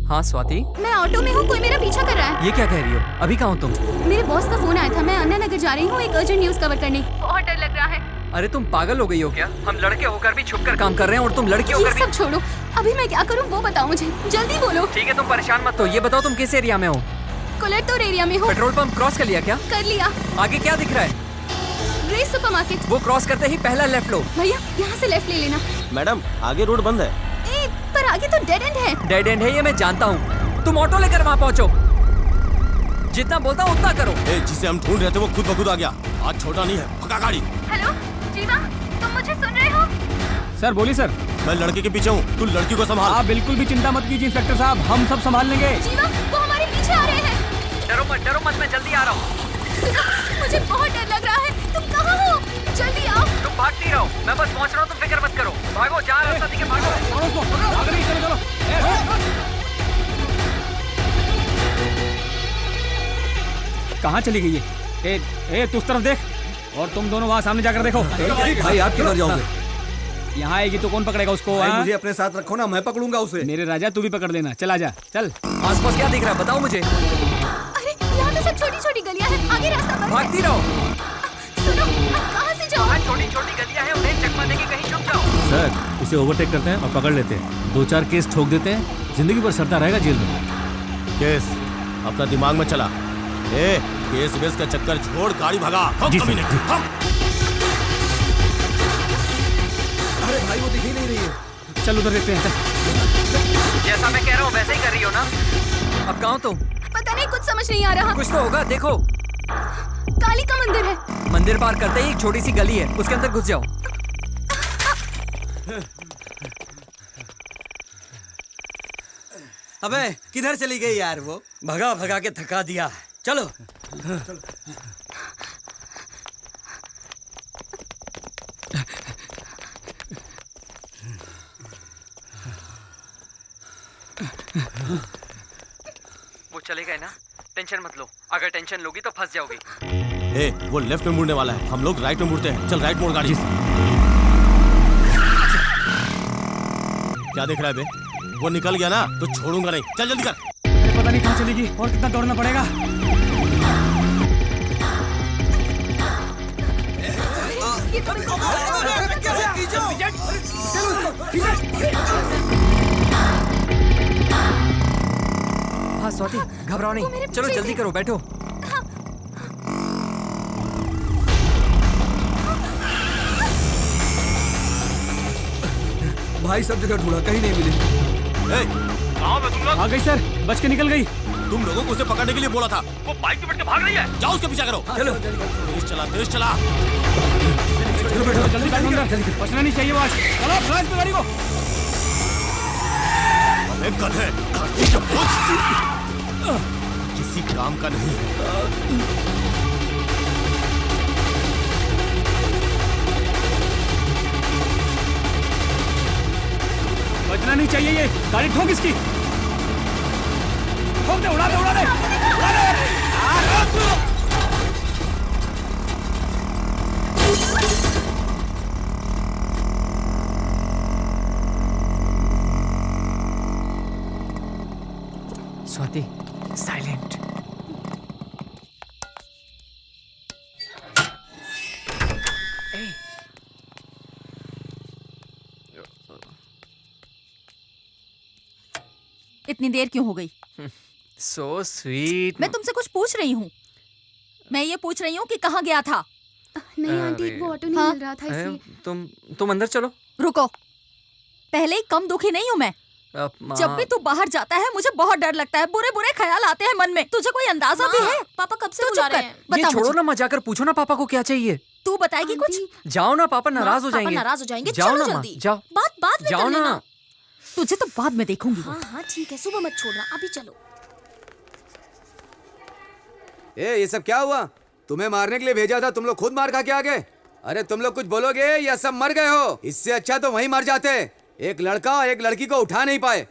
हाँ स्वाति। मैं ऑटो में हूँ, कोई मेरा पीछा कर रहा है। ये क्या कह रही हो? अभी कहाँ हो तुम? मेरे बॉस का फोन आया था, मैं अन्ना नगर जा रही हूँ एक अर्जेंट न्यूज कवर करने। बहुत डर लग रहा है। अरे तुम पागल हो गई हो क्या? हम लड़के होकर भी छुपकर काम कर रहे हैं और तुम लड़की होकर ये सब छोड़ो, अभी मैं क्या करूँ वो बताओ मुझे, जल्दी बोलो। ठीक है तुम परेशान मत हो, ये बताओ तुम किस एरिया में हो? कोलेटोर एरिया में हूँ। पेट्रोल पंप क्रॉस कर लिया क्या? कर लिया। आगे क्या दिख रहा है? Grace supermarket. वो क्रॉस करते ही पहला लेफ्ट लो। भैया यहाँ से लेफ्ट ले लेना। मैडम आगे रोड बंद है। ए, पर आगे तो डेड एंड है। डेड एंड है ये मैं जानता हूँ, तुम ऑटो लेकर वहाँ पहुँचो। जितना बोलता हूँ उतना करो। जिसे हम ढूंढ रहे थे वो खुद ब खुद आ गया। आज छोटा नहीं है, पका गाड़ी। हेलो जीवा, तुम मुझे सुन रहे हो? सर बोलिए सर। मैं लड़के के पीछे हूँ, तू लड़की को संभाल। आप बिल्कुल भी चिंता मत कीजिए इंस्पेक्टर साहब, हम सब संभाल लेंगे। जीवा, वो हमारे पीछे आ रहे हैं। डरो मत, मैं जल्दी आ रहा हूँ। मुझे बहुत डर लग रहा है, तुम कहाँ हो? जल्दी आओ। तुम भागती रहो, मैं बस पहुँच रहा हूँ, तुम फिक्र मत करो। भागो, जहाँ रास्ता दिखे भागो। चलो। कहाँ चली गई है? ए, तू उस तरफ देख और तुम दोनों वहाँ सामने जाकर देखो। भाई आप किधर जाओगे? यहाँ आएगी तो कौन पकड़ेगा उसको? मुझे अपने साथ रखो ना, मैं पकड़ूंगा उसे। मेरे राजा तू भी पकड़ लेना। चल आजा, चल। आसपास क्या दिख रहा है बताओ मुझे। अरे यहाँ तो सब छोटी-छोटी गलियाँ हैं, आगे रास्ता बंद है। भागती रहो। सुनो, अब कहाँ से जाओ? छोटी-छोटी गलियाँ हैं, उन्हें चकमा देके कहीं छुप जाओ। सर इसे ओवरटेक करते हैं और पकड़ लेते हैं। 2-4 केस ठोक देते हैं, जिंदगी भर सड़ता रहेगा जेल में। केस अपना दिमाग में चला। केस वेस का चक्कर छोड़, गाड़ी भगा। जी कभी सर। नहीं। अरे भाई वो दिख ही नहीं रही है। चल उधर देखते हैं, चल। जैसा मैं कह रहा हूँ वैसे ही कर रही हो ना? अब कहाँ हो तुम? पता नहीं, कुछ समझ नहीं आ रहा। कुछ तो होगा, देखो। काली का मंदिर है। मंदिर पार करते ही एक छोटी सी गली है, उसके अंदर घुस जाओ। अबे किधर चली गई यार वो? भगा भगा के थका दिया। चलो। वो चले गए ना, टेंशन मत लो। अगर टेंशन लोगी तो फंस जाओगी। वो लेफ्ट में मुड़ने वाला है, हम लोग राइट में मुड़ते हैं। चल राइट मोड़ गाड़ी। क्या देख रहा है बे? वो निकल गया ना तो छोड़ूंगा नहीं। चल जल्दी कर। अरे पता नहीं कहाँ चलेगी और कितना दौड़ना पड़ेगा। हाँ स्वाति, घबराओ नहीं। चलो जल्दी करो, बैठो। भाई सब जगह ढूंढा, कहीं नहीं मिली। कहाँ हो तुम लोग? आ गई सर, बच के निकल गई। तुम लोगों को उसे पकड़ने के लिए बोला था। वो बाइक पे बैठ के भाग रही है। जाओ उसके पीछे करो। चलो तेज चला, तेज चला। चलो बैठो, जल्दी बैठो अंदर। बचना नहीं चाहिए वो आज। चलो फ्लैश पे गाड़ी को। अबे गधे, धरती का बोझ किसी काम का नहीं है। बचना नहीं चाहिए ये। गाड़ी ठोक इसकी। ठोक दे, उड़ा दे, उड़ा दे, उड़ा दे। स्वाति, साइलेंट। इतनी देर क्यों हो गई? So sweet. मैं तुमसे कुछ पूछ रही हूँ। मैं ये पूछ रही हूँ कि कहाँ गया था? नहीं आंटी, वो ऑटो नहीं मिल रहा था इसलिए। तुम अंदर चलो। रुको, पहले ही कम दुखी नहीं हूँ मैं। जब भी तू बाहर जाता है मुझे बहुत डर लगता है, बुरे बुरे ख्याल आते हैं मन में। तुझे कोई अंदाजा भी है? पापा कब से तू बुला चुप रहे कर, हैं? बता ये छोड़ो मुझे। ना, मत जाकर पूछो ना पापा को क्या चाहिए। तू बताएगी कुछ? जाओ ना, पापा नाराज हो पापा जाएंगे। नाराज हो जाएंगे। जाओ चलो ना माँ, जल्दी। जाओ। बात बाद में जाओ कर ना। लेना। तुझे तो बाद में देखूंगी। हाँ हाँ ठीक है, सुबह मत छोड़ना, अभी चलो। ये सब क्या हुआ? तुम्हें मारने के लिए भेजा था, तुम लोग खुद मार खा के आ गए। अरे तुम लोग कुछ बोलोगे या सब मर गए हो? इससे अच्छा तो वहीं मर जाते। एक लड़का और एक लड़की को उठा नहीं पाए।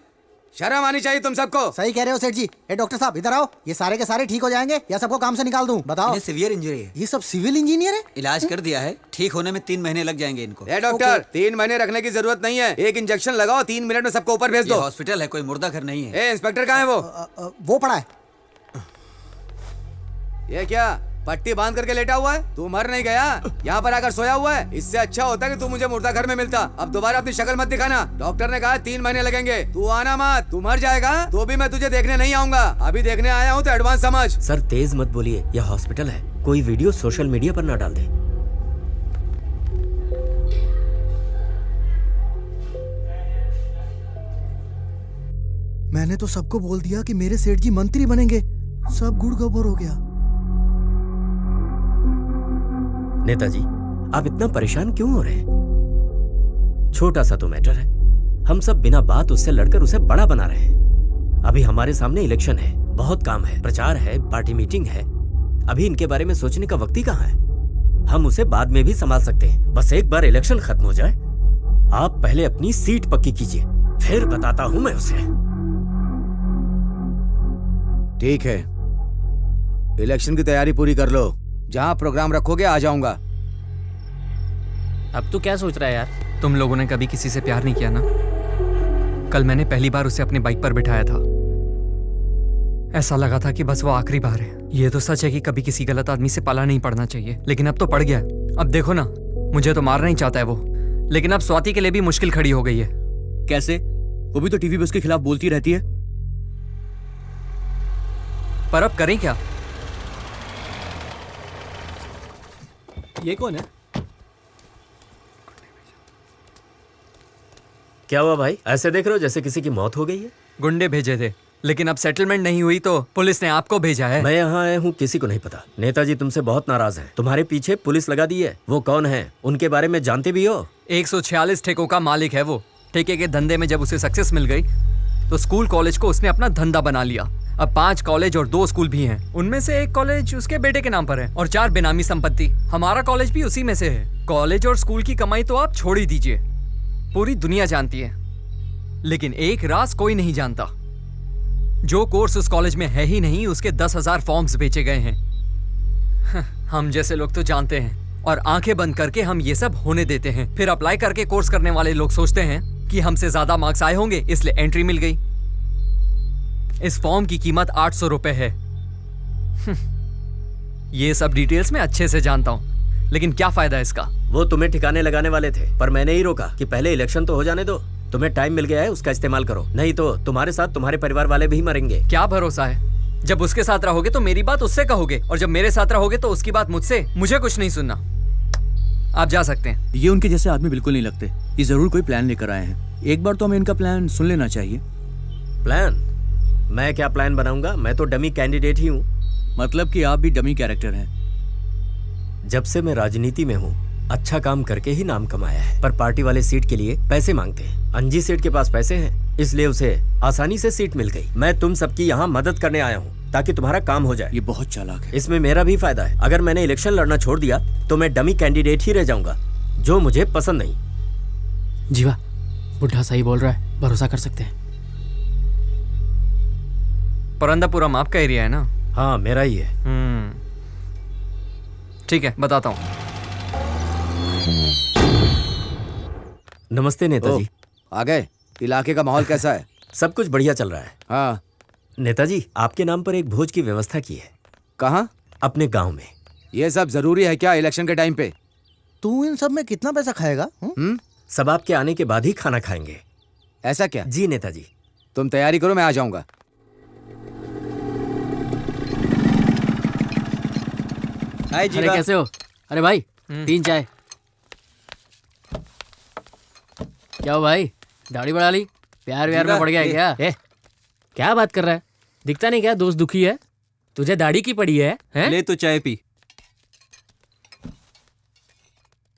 शर्म आनी चाहिए तुम सबको। सही कह रहे हो सेठ जी। ए डॉक्टर साहब इधर आओ। ये सारे के सारे ठीक हो जाएंगे या सबको काम से निकाल दूं? बताओ। इन्हें सीवियर इंजरी है। ये सब सिविल इंजीनियर है? इलाज कर दिया है, ठीक होने में 3 महीने लग जाएंगे इनको। ए डॉक्टर, 3 महीने रखने की जरूरत नहीं है। एक इंजेक्शन लगाओ, 3 मिनट में सबको ऊपर भेज ये दो। हॉस्पिटल है, कोई मुर्दा घर नहीं है। ए इंस्पेक्टर कहाँ है वो? वो पड़ा है। ये क्या पट्टी बांध करके लेटा हुआ है? तू मर नहीं गया, यहाँ पर आकर सोया हुआ है। इससे अच्छा होता कि तू मुझे मुर्दा घर में मिलता। अब दोबारा अपनी शक्ल मत दिखाना। डॉक्टर ने कहा 3 महीने लगेंगे। तू आना मत। तू मर जाएगा तो भी मैं तुझे देखने नहीं आऊंगा। अभी देखने आया हूँ तो एडवांस समझ। सर तेज मत बोलिए, यह हॉस्पिटल है। कोई वीडियो सोशल मीडिया पर ना डाल दे। मैंने तो सबको बोल दिया कि मेरे सेठ जी मंत्री बनेंगे, सब गुड़ गोबर हो गया। नेताजी, आप इतना परेशान क्यों हो रहे हैं? छोटा सा तो मैटर है, हम सब बिना बात उससे लड़कर उसे बड़ा बना रहे हैं। अभी हमारे सामने इलेक्शन है, बहुत काम है, प्रचार है, पार्टी मीटिंग है। अभी इनके बारे में सोचने का वक्त ही कहाँ है? हम उसे बाद में भी संभाल सकते हैं, बस एक बार इलेक्शन खत्म हो जाए। आप पहले अपनी सीट पक्की कीजिए, फिर बताता हूं मैं उसे। ठीक है, इलेक्शन की तैयारी पूरी कर लो। जहाँ प्रोग्राम रखोगे आ जाऊंगा। अब तू क्या सोच रहा है यार? तुम लोगों ने कभी किसी से प्यार नहीं किया ना? कल मैंने पहली बार उसे अपने बाइक पर बिठाया था। ऐसा लगा था कि बस वो आखिरी बार है। ये तो सच है कि कभी किसी गलत आदमी से पाला नहीं पड़ना चाहिए, लेकिन अब तो पड़ गया। अब देखो ना, मुझे तो मारना ही चाहता है वो, लेकिन अब स्वाति के लिए भी मुश्किल खड़ी हो गई है। कैसे? वो भी तो टीवी पे उसके खिलाफ बोलती रहती है। पर अब करें क्या? ये कौन है? क्या हुआ भाई, ऐसे देख रहे हो जैसे किसी की मौत हो गई है? गुंडे भेजे थे, लेकिन अब सेटलमेंट नहीं हुई तो पुलिस ने आपको भेजा है। मैं यहाँ आया हूँ, किसी को नहीं पता। नेताजी तुमसे बहुत नाराज हैं। तुम्हारे पीछे पुलिस लगा दी है। वो कौन है, उनके बारे में जानते भी हो? 146 ठेकों का मालिक है वो। ठेके के धंधे में जब उसे सक्सेस मिल गई तो स्कूल कॉलेज को उसने अपना धंधा बना लिया। अब 5 कॉलेज और 2 स्कूल भी हैं। उनमें से 1 कॉलेज उसके बेटे के नाम पर है और 4 बेनामी संपत्ति। हमारा कॉलेज भी उसी में से है। कॉलेज और स्कूल की कमाई तो आप छोड़ ही दीजिए, पूरी दुनिया जानती है, लेकिन एक राज कोई नहीं जानता। जो कोर्स उस कॉलेज में है ही नहीं, उसके 10,000 फॉर्म्स बेचे गए हैं। हम जैसे लोग तो जानते हैं और आंखें बंद करके हम ये सब होने देते हैं। फिर अप्लाई करके कोर्स करने वाले लोग सोचते हैं कि हमसे ज्यादा मार्क्स आए होंगे, इसलिए एंट्री मिल गई। इस फॉर्म की कीमत 800 रुपए है। ये सब डिटेल्स मैं अच्छे से जानता हूँ, लेकिन क्या फायदा इसका? वो तुम्हें ठिकाने लगाने वाले थे, पर मैंने ही रोका कि पहले इलेक्शन तो हो जाने दो। तुम्हें टाइम मिल गया है, उसका इस्तेमाल करो, नहीं तो तुम्हारे साथ तुम्हारे परिवार वाले भी मरेंगे। क्या भरोसा है? जब उसके साथ रहोगे तो मेरी बात उससे कहोगे, और जब मेरे साथ रहोगे तो उसकी बात मुझसे। मुझे कुछ नहीं सुनना, आप जा सकते हैं। ये उनके जैसे आदमी बिल्कुल नहीं लगते। ये जरूर कोई प्लान लेकर आए हैं। एक बार तो हमें इनका प्लान सुन लेना चाहिए। प्लान? मैं क्या प्लान बनाऊंगा? मैं तो डमी कैंडिडेट ही हूँ। मतलब कि आप भी डमी कैरेक्टर हैं। जब से मैं राजनीति में हूँ, अच्छा काम करके ही नाम कमाया है, पर पार्टी वाले सीट के लिए पैसे मांगते हैं। अंजी सेठ के पास पैसे हैं, इसलिए उसे आसानी से सीट मिल गई। मैं तुम सबकी यहाँ मदद करने आया हूँ ताकि तुम्हारा काम हो जाए। ये बहुत चालाक है। इसमें मेरा भी फायदा है। अगर मैंने इलेक्शन लड़ना छोड़ दिया तो मैं डमी कैंडिडेट ही रह जाऊंगा, जो मुझे पसंद नहीं। जीवा, बुढ़ा सही बोल रहा है, भरोसा कर सकते हैं। परंदापुरम आपका एरिया है ना? हाँ, मेरा ही है। ठीक है, बताता हूँ। नमस्ते नेताजी। आ गए? इलाके का माहौल कैसा है? सब कुछ बढ़िया चल रहा है। हाँ नेताजी, आपके नाम पर एक भोज की व्यवस्था की है। कहाँ? अपने गांव में। ये सब जरूरी है क्या इलेक्शन के टाइम पे? तू इन सब में कितना पैसा खाएगा? सब आपके आने के बाद ही खाना खाएंगे। ऐसा क्या? जी नेताजी। तुम तैयारी करो, मैं आ जाऊंगा। हाय जीवा। अरे कैसे हो? अरे भाई 3 चाय। क्या हो भाई, दाढ़ी बढ़ा ली? प्यार व्यार में पड़ गया है क्या? क्या बात कर रहा है? दिखता नहीं क्या दोस्त दुखी है? तुझे दाढ़ी की पड़ी है? ले तो चाय पी।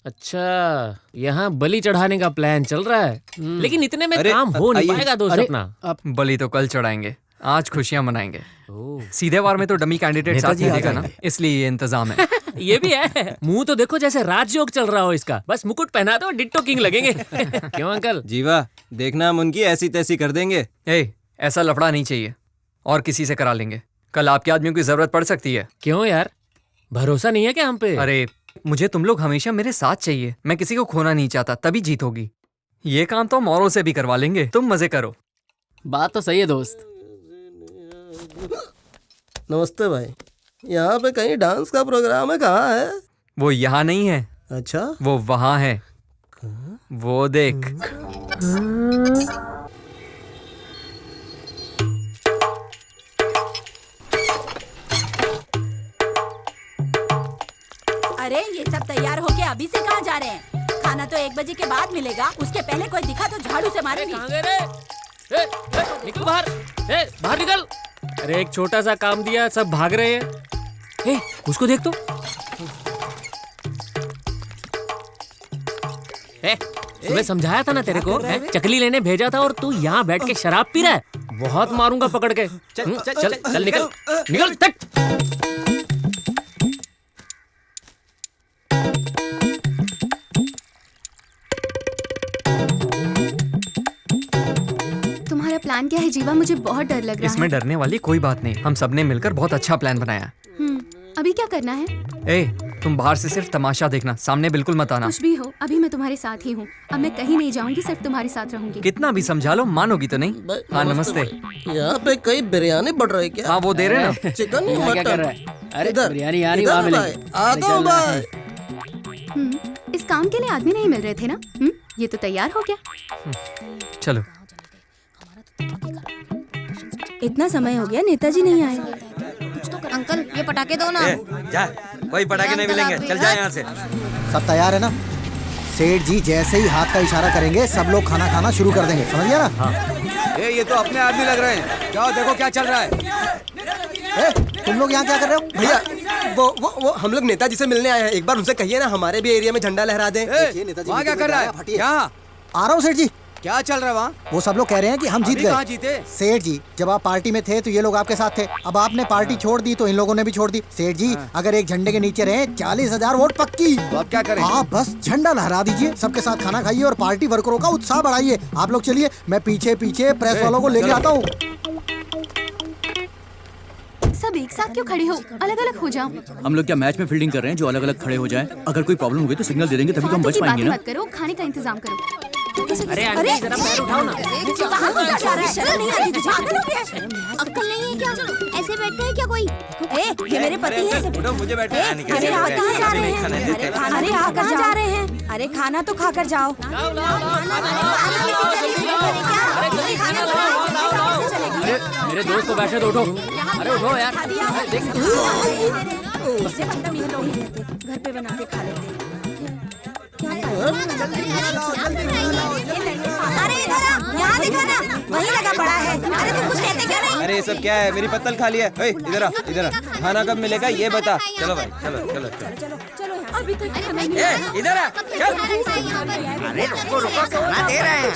अच्छा, यहाँ बलि चढ़ाने का प्लान चल रहा है, लेकिन इतने में काम हो नहीं पाएगा दोस्त अपना। बलि तो कल चढ़ाएंगे, आज खुशियां मनाएंगे। सीधे वार में तो डमी कैंडिडेट साथ में देगा ना, इसलिए ये इंतजाम है। ये भी है। मुंह तो देखो जैसे राजयोग चल रहा हो इसका। बस मुकुट पहना दो, डिट्टो किंग लगेंगे। क्यों अंकल? जीवा, देखना हम उनकी ऐसी तैसी कर देंगे। ऐसा लफड़ा नहीं चाहिए, और किसी से करा लेंगे। कल आपके आदमियों की जरूरत पड़ सकती है। क्यों यार, भरोसा नहीं है क्या हम पे? अरे मुझे तुम लोग हमेशा मेरे साथ चाहिए। मैं किसी को खोना नहीं चाहता, तभी जीत होगी। ये काम तो मोरों से भी करवा लेंगे, तुम मजे करो। बात तो सही है दोस्त। नमस्ते भाई, यहाँ पे कहीं डांस का प्रोग्राम है? कहाँ है? वो यहाँ नहीं है। अच्छा, वो वहाँ है। वो देख। अरे ये सब तैयार होके अभी से कहाँ जा रहे हैं? खाना तो 1 बजे के बाद मिलेगा। उसके पहले कोई दिखा तो झाड़ू से मारेंगे। निकल बाहर, बाहर निकल। अरे एक छोटा सा काम दिया, सब भाग रहे हैं। उसको देख तो। सुबह समझाया था ना तेरे को, चकली लेने भेजा था और तू यहाँ बैठ के शराब पी रहा है। बहुत मारूंगा पकड़ के। चल चल चल निकल निकल तक। तुम्हारा प्लान क्या है जीवा? मुझे बहुत डर लग रहा इसमें डरने वाली कोई बात नहीं, हम सबने मिलकर बहुत अच्छा प्लान बनाया। अभी क्या करना है? तुम बाहर से सिर्फ तमाशा देखना, सामने बिल्कुल मत आना। कुछ भी हो, अभी मैं तुम्हारे साथ ही हूँ। अब मैं कहीं नहीं जाऊंगी, सिर्फ तुम्हारे साथ रहूंगी। कितना भी समझा लो, मानोगी तो नहीं। हाँ नमस्ते। यहाँ पे कई बिरयानी बढ़ रही है क्या? हाँ वो दे रहे ना। चिकन या क्या कर मटन? रहा है? अरे बिरयानी आ रही, वहाँ मिलेगी। आता हूँ भाई। इस काम के लिए आदमी नहीं मिल रहे थे ना? ये तो तैयार हो गया। चलो। इतना समय हो गया, नेताजी नहीं आए। अंकल ये पटाखे दो ना। जा, कोई पटाखे नहीं मिलेंगे, चल जा यहाँ से। सब तैयार है ना? सेठ जी जैसे ही हाथ का इशारा करेंगे सब लोग खाना खाना शुरू कर देंगे, समझ गया ना? ये तो अपने आदमी लग रहे हैं। जाओ देखो क्या चल रहा है। तुम लोग यहाँ क्या कर रहे हो? भैया वो हम लोग नेताजी से मिलने आए हैं। एक बार उनसे कहिए ना हमारे भी एरिया में झंडा लहरा दें। वहाँ क्या कर रहा है? यहाँ आ रहा हूँ सेठ जी। क्या चल रहा है वहाँ? वो सब लोग कह रहे हैं कि हम जीत अभी कहाँ गए। जीते? सेठ जी जब आप पार्टी में थे तो ये लोग आपके साथ थे, अब आपने पार्टी छोड़ दी तो इन लोगों ने भी छोड़ दी। सेठ जी अगर एक झंडे के नीचे रहे 40,000 वोट पक्की। तो आप क्या करें? आप बस झंडा लहरा दीजिए, सबके साथ खाना खाइए और पार्टी वर्करों का उत्साह बढ़ाइए। आप लोग चलिए, मैं पीछे पीछे प्रेस वालों को लेके आता हूँ। सब एक साथ क्यों खड़े हो? अलग अलग हो जाओ। हम लोग क्या मैच में फील्डिंग कर रहे हैं जो अलग अलग खड़े हो जाएं? अगर कोई प्रॉब्लम होगी तो सिग्नल दे देंगे, तभी तो हम बच पाएंगे ना। मत करो, खाने का इंतजाम करो। अरे आंटी जरा पैर उठाओ ना। शर्म नहीं आती तुझे? अक्ल नहीं है क्या? ऐसे बैठते हैं क्या कोई? ये मेरे पति हैं। मुझे बैठे अरे आप कहाँ जा रहे हैं? अरे आप कहाँ जा रहे हैं? अरे खाना तो खाकर जाओ। मेरे दोस्त को बैठे तो उठो। अरे उठो यार। इससे अच्छा हम लोग ही रहते, घर पे बना के खा लेते। अरे इधर यहाँ देखो ना, वही लगा पड़ा है। अरे तुम कुछ कहते क्यों नहीं? अरे ये सब क्या है? मेरी पत्तल खाली है। इधर आ, इधर आ। खाना कब मिलेगा ये बता। चलो भाई, चलो चलो चलो। अभी तक इधर आ, चल। अरे रुको रुको, खाना दे रहे हैं।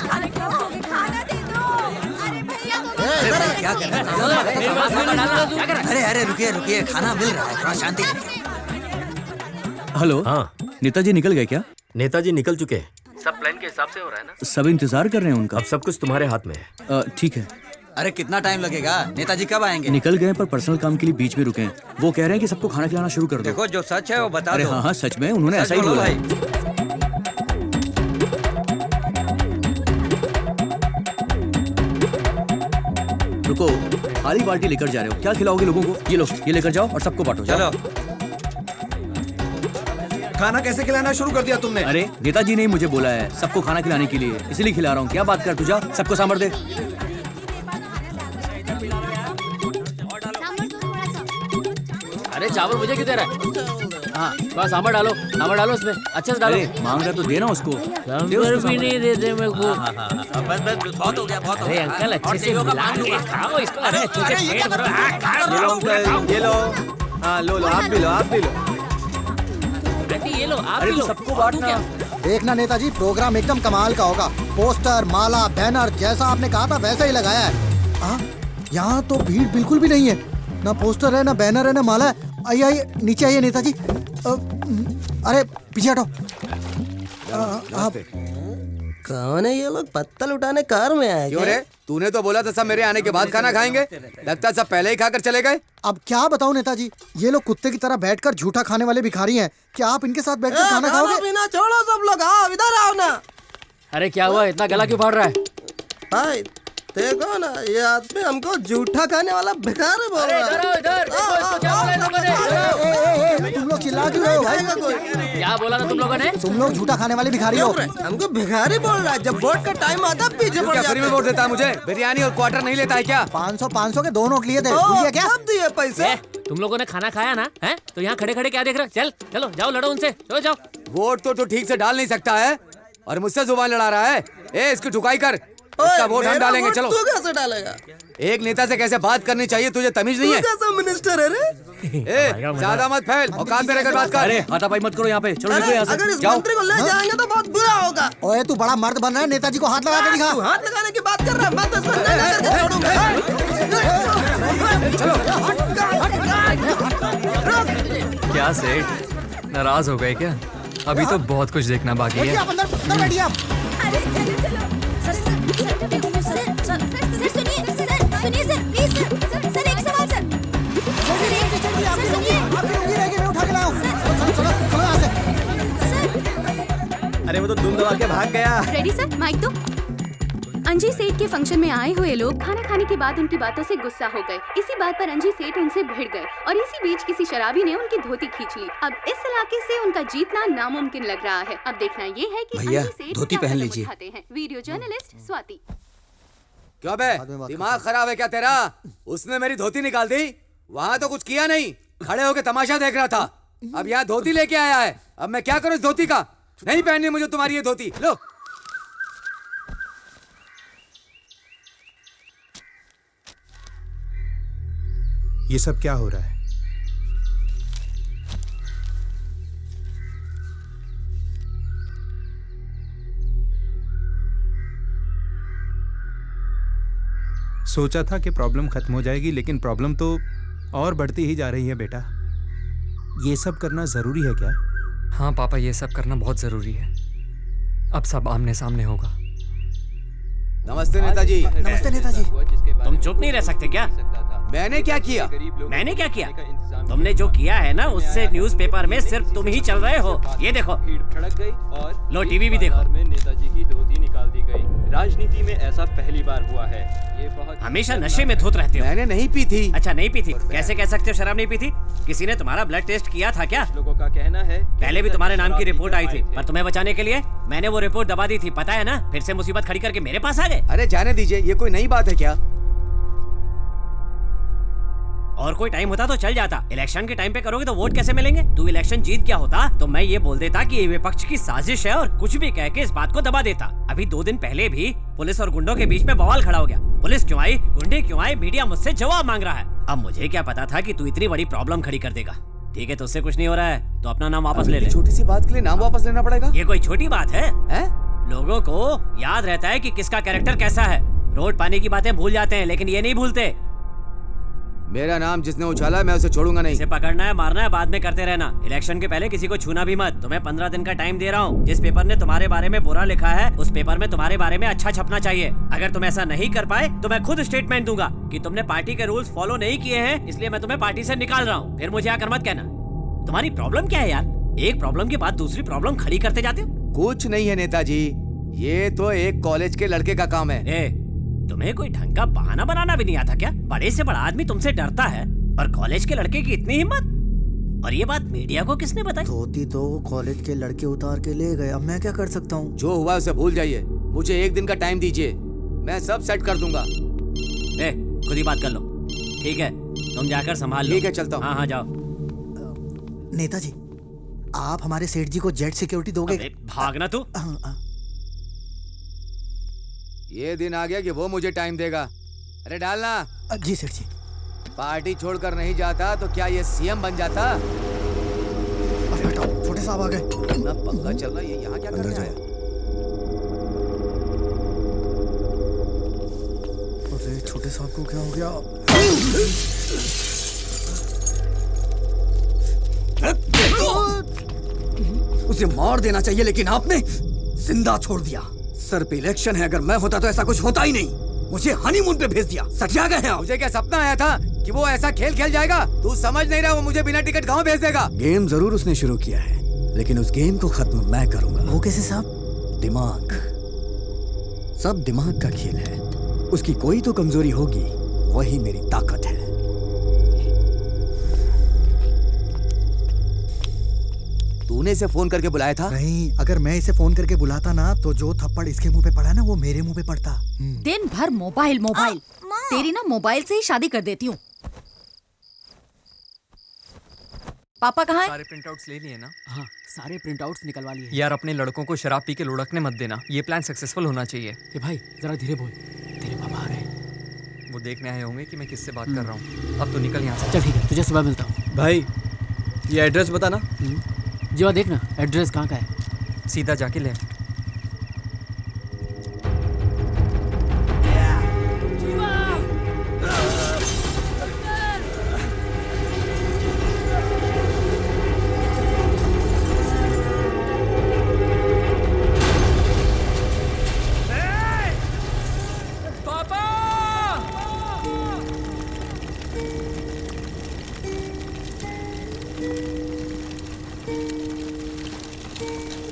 क्या कर रहे हैं? अरे अरे रुकिए रुकिए, खाना मिल रहा है, थोड़ा शांति रखिए। हेलो। हाँ नेताजी निकल गए क्या? नेताजी निकल चुके हैं। सब प्लान के हिसाब से हो रहा है ना? सब इंतजार कर रहे हैं उनका। अब सब कुछ तुम्हारे हाथ में है। ठीक है। अरे कितना टाइम लगेगा? नेताजी कब आएंगे? निकल गए पर पर्सनल काम के लिए बीच में रुके हैं। वो कह रहे हैं कि सबको खाना खिलाना शुरू कर दो। देखो जो सच है वो बता अरे दो। हाँ हाँ सच में, उन्होंने ऐसा ही बोला है। रुको, खाली बाल्टी लेकर जा रहे हो, क्या खिलाओगे लोगों को? ये लो, ये लेकर जाओ और सबको बांटो। चलो। खाना कैसे खिलाना शुरू कर दिया तुमने? अरे नेताजी ने मुझे बोला है सबको खाना खिलाने के लिए, इसलिए खिला रहा हूँ। क्या बात कर, तू जा सबको सांभर दे। अरे चावल मुझे क्यों दे रहा है? हाँ थोड़ा सांभर डालो, सांभर डालो इसमें, अच्छे से डालो। मांग रहा तो देना उसको। सांभर भी नहीं देते मेरे को। बस बहुत हो गया, बहुत हो अरे गया। अंकल अच्छे से मिला के खाओ इसको। अरे अच्छे से पेट भरो। हाँ, खा ये लो अंकल, ये लो। हाँ लो लो, आप भी लो, आप भी लो। आंटी ये लो, आप अरे भी लो। सबको बांटना। देखना नेताजी, प्रोग्राम एकदम कमाल का होगा। पोस्टर, माला, बैनर जैसा आपने कहा था वैसा ही लगाया है। यहाँ तो भीड़ बिल्कुल भी नहीं है, ना पोस्टर है, ना बैनर है, ना माला है। आइए आइए नीचे आइए नेताजी। अरे पीछे हटो। कौन है ये लोग? पत्तल उठाने कार में आए क्यों रे? तूने तो बोला था सब मेरे आने के बाद खाना खाएंगे। लगता है सब पहले ही खाकर चले गए। अब क्या बताऊं नेताजी, ये लोग कुत्ते की तरह बैठकर झूठा खाने वाले भिखारी हैं। क्या आप इनके साथ बैठकर खाना खाओगे? बिना छोड़ो सब लोग, आओ इधर आओ ना। अरे क्या हुआ, इतना गला क्यों फाड़ रहा है? हाय देखो ना, ये आदमी हमको झूठा खाने वाला भिखारी बोल रहा है। तुम लोग चिल्ला क्यों रहे हो भाई? क्या बोला था तुम लोगों ने? तुम लोग झूठा खाने वाले भिखारी हो। हमको भिखारी बोल रहा है। जब वोट का टाइम आता पीछे पड़ जाता फ्री में वोट देता है मुझे? बिरयानी और क्वार्टर नहीं लेता है क्या? 500 के 2 नोट लिए थे, भूलिए क्या? कब दिए पैसे? तुम लोगों ने खाना खाया ना? हैं? तो यहाँ खड़े खड़े क्या देख रहे हो? चल चलो जाओ, लड़ो उनसे, चलो जाओ। वोट तो ठीक से डाल नहीं सकता है और मुझसे जुबान लड़ा रहा है। इसकी ठुकाई कर। इसका वोट हम डालेंगे, चलो। तू कैसे डालेगा? एक नेता से कैसे बात करनी चाहिए तुझे तमीज नहीं है? तू कैसा मिनिस्टर है रे? ए, ज्यादा मत फैल, औकात में रहकर बात कर। अरे हाथापाई मत करो यहाँ पे, चलो निकलो यहाँ से। अगर इस जाओ। मंत्री को ले जाएंगे तो बहुत बुरा होगा। ओए तू बड़ा मर्द बन रहा है, नेताजी को हाथ लगा के दिखा। तू हाथ लगाने की बात कर रहा है, मैं तो इसको नहीं करके छोड़ूंगा। क्या सेठ नाराज हो गए क्या? अभी तो बहुत कुछ देखना बाकी बैठिए है। आप, अंदर बैठिए आप। सुनिए सर, प्लीज सर, एक सवाल सर। आपकी उंगली रहेगी, मैं उठा के लाऊं। चलो चलो चलो यहाँ से। अरे वो तो दुम दबा के भाग गया। रेडी सर, माइक दो। अंजी सेठ के फंक्शन में आए हुए लोग खाना खाने के बाद उनकी बातों से गुस्सा हो गए। इसी बात पर अंजी सेठ उनसे भिड़ गए और इसी बीच किसी शराबी ने उनकी धोती खींच ली। अब इस इलाके से उनका जीतना नामुमकिन लग रहा है। अब देखना ये है कि भैया, अंजी सेठ धोती क्या पहन कदम लीजिए। उठाते हैं। Video journalist Swati. क्यों बे, दिमाग खराब है क्या तेरा? उसने मेरी धोती निकाल दी। वहाँ तो कुछ किया नहीं, खड़े होके तमाशा देख रहा था। अब यहाँ धोती लेके आया है। अब मैं क्या करूँ इस धोती का? नहीं पहननी मुझे तुम्हारी ये धोती। लो। ये सब क्या हो रहा है? सोचा था कि प्रॉब्लम खत्म हो जाएगी, लेकिन प्रॉब्लम तो और बढ़ती ही जा रही है बेटा। ये सब करना जरूरी है क्या? हाँ पापा, ये सब करना बहुत जरूरी है। अब सब आमने सामने होगा। नमस्ते नेताजी। नमस्ते नेताजी। तुम चुप नहीं रह सकते क्या? मैंने क्या किया? मैंने क्या किया? तुमने जो किया है ना, उससे न्यूज़पेपर में सिर्फ तुम ही चल रहे हो। ये देखो, भड़क गई और लो टीवी भी देखो। में नेताजी की धोती निकाल दी गई। राजनीति में ऐसा पहली बार हुआ है। ये बहुत हमेशा नशे में धुत रहते हो। मैंने नहीं पी थी। अच्छा, नहीं पी थी? कैसे कह सकते हो शराब नहीं पी थी? किसी ने तुम्हारा ब्लड टेस्ट किया था क्या? लोगों का कहना है पहले भी तुम्हारे नाम की रिपोर्ट आई थी, पर तुम्हें बचाने के लिए मैंने वो रिपोर्ट दबा दी थी, पता है ना? फिर से मुसीबत खड़ी करके मेरे पास आ गए। अरे जाने दीजिए, ये कोई नई बात है क्या? और कोई टाइम होता तो चल जाता। इलेक्शन के टाइम पे करोगे तो वोट कैसे मिलेंगे? तू इलेक्शन जीत गया होता तो मैं ये बोल देता कि ये विपक्ष की साजिश है और कुछ भी कह के इस बात को दबा देता। अभी 2 दिन पहले भी पुलिस और गुंडों के बीच में बवाल खड़ा हो गया। पुलिस क्यों आई, गुंडे क्यों आए, मीडिया मुझसे जवाब मांग रहा है। अब मुझे क्या पता था कि तू इतनी बड़ी प्रॉब्लम खड़ी कर देगा। ठीक है, तो उससे कुछ नहीं हो रहा है तो अपना नाम वापस ले ले। छोटी सी बात के लिए नाम वापस लेना पड़ेगा? ये कोई छोटी बात है? लोगों को याद रहता है कि किसका कैरेक्टर कैसा है। रोड पानी की बातें भूल जाते हैं, लेकिन ये नहीं भूलते। मेरा नाम जिसने उछाला मैं उसे छोड़ूंगा नहीं। इसे पकड़ना है, मारना है, बाद में करते रहना। इलेक्शन के पहले किसी को छूना भी मत। तुम्हें 15 दिन का टाइम दे रहा हूँ। जिस पेपर ने तुम्हारे बारे में बुरा लिखा है, उस पेपर में तुम्हारे बारे में अच्छा छपना चाहिए। अगर तुम ऐसा नहीं कर पाए तो मैं खुद स्टेटमेंट दूंगा कि तुमने पार्टी के रूल्स फॉलो नहीं किए हैं, इसलिए मैं तुम्हें पार्टी से निकाल रहा हूँ। फिर मुझे आकर मत कहना। तुम्हारी प्रॉब्लम क्या है यार? एक प्रॉब्लम के बाद दूसरी प्रॉब्लम खड़ी करते जाते हो। कुछ नहीं है नेताजी, ये तो एक कॉलेज के लड़के का काम है। तुम्हें कोई ढंग का बहाना बनाना भी नहीं आता क्या? बड़े से बड़ा आदमी तुमसे डरता है और कॉलेज के लड़के की इतनी हिम्मत? और ये बात मीडिया को किसने बताई? धोती तो कॉलेज के लड़के उतार के ले गए, अब मैं क्या कर सकता हूँ? जो हुआ उसे भूल जाइए। मुझे 1 दिन का टाइम दीजिए, मैं सब सेट कर दूंगा। खुद ही बात कर लो। ठीक है, तुम जाकर संभाल लो। ठीक है, चलता हूँ। हाँ हाँ, जाओ। नेताजी, आप हमारे सेठ जी को जेट सिक्योरिटी दोगे? भागना तू। ये दिन आ गया कि वो मुझे टाइम देगा। अरे डालना। जी सेठ जी। पार्टी छोड़कर नहीं जाता तो क्या ये सीएम बन जाता? अरे हटाओ, छोटे साहब आ गए। इतना पंगा चल रहा है, ये यहाँ क्या कर रहा है? अरे छोटे साहब को क्या हो गया? उसे मार देना चाहिए, लेकिन आपने जिंदा छोड़ दिया। सर पे इलेक्शन है, अगर मैं होता तो ऐसा कुछ होता ही नहीं। मुझे हनीमून पे भेज दिया। सटिया गए हैं आप। मुझे क्या सपना आया था कि वो ऐसा खेल खेल जाएगा? तू समझ नहीं रहा, वो मुझे बिना टिकट गाँव भेज देगा। गेम जरूर उसने शुरू किया है, लेकिन उस गेम को खत्म मैं करूंगा। वो कैसे साहब? दिमाग, सब दिमाग का खेल है। उसकी कोई तो कमजोरी होगी, वही मेरी ताकत है। तूने इसे फोन करके बुलाया था? नहीं, अगर मैं इसे फोन करके बुलाता ना तो जो थप्पड़ इसके मुंह पे पड़ा ना, वो मेरे मुंह पे पड़ता। दिन भर मोबाइल मोबाइल। तेरी ना मोबाइल से ही शादी कर देती हूँ। पापा कहाँ है? सारे प्रिंट आउट्स ले लिए ना? हाँ, सारे प्रिंट आउट्स निकलवा लिए। यार अपने लड़कों को शराब पी के लुढ़कने मत देना, ये प्लान सक्सेसफुल होना चाहिए। ए भाई जरा धीरे बोल, तेरे पापा आ रहे हैं। वो देखने आए होंगे कि मैं किससे बात कर रहा हूँ। अब तो निकल यहाँ से। चल ठीक है, तुझे सुबह मिलता हूँ। भाई ये एड्रेस बताना। जीवा देखना एड्रेस कहाँ का है, सीधा जाके ले।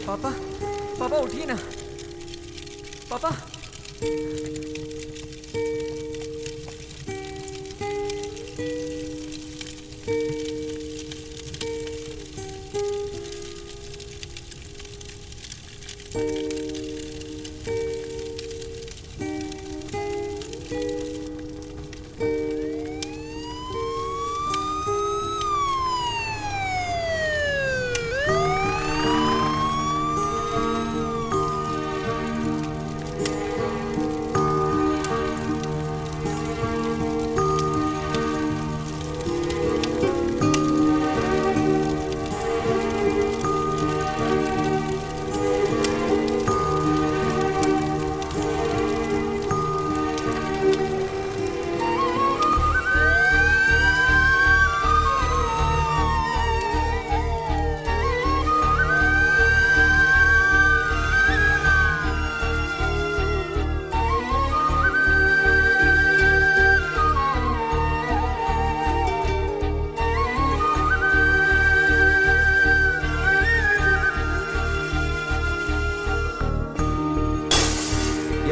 पापा, पापा उठिए ना। पापा।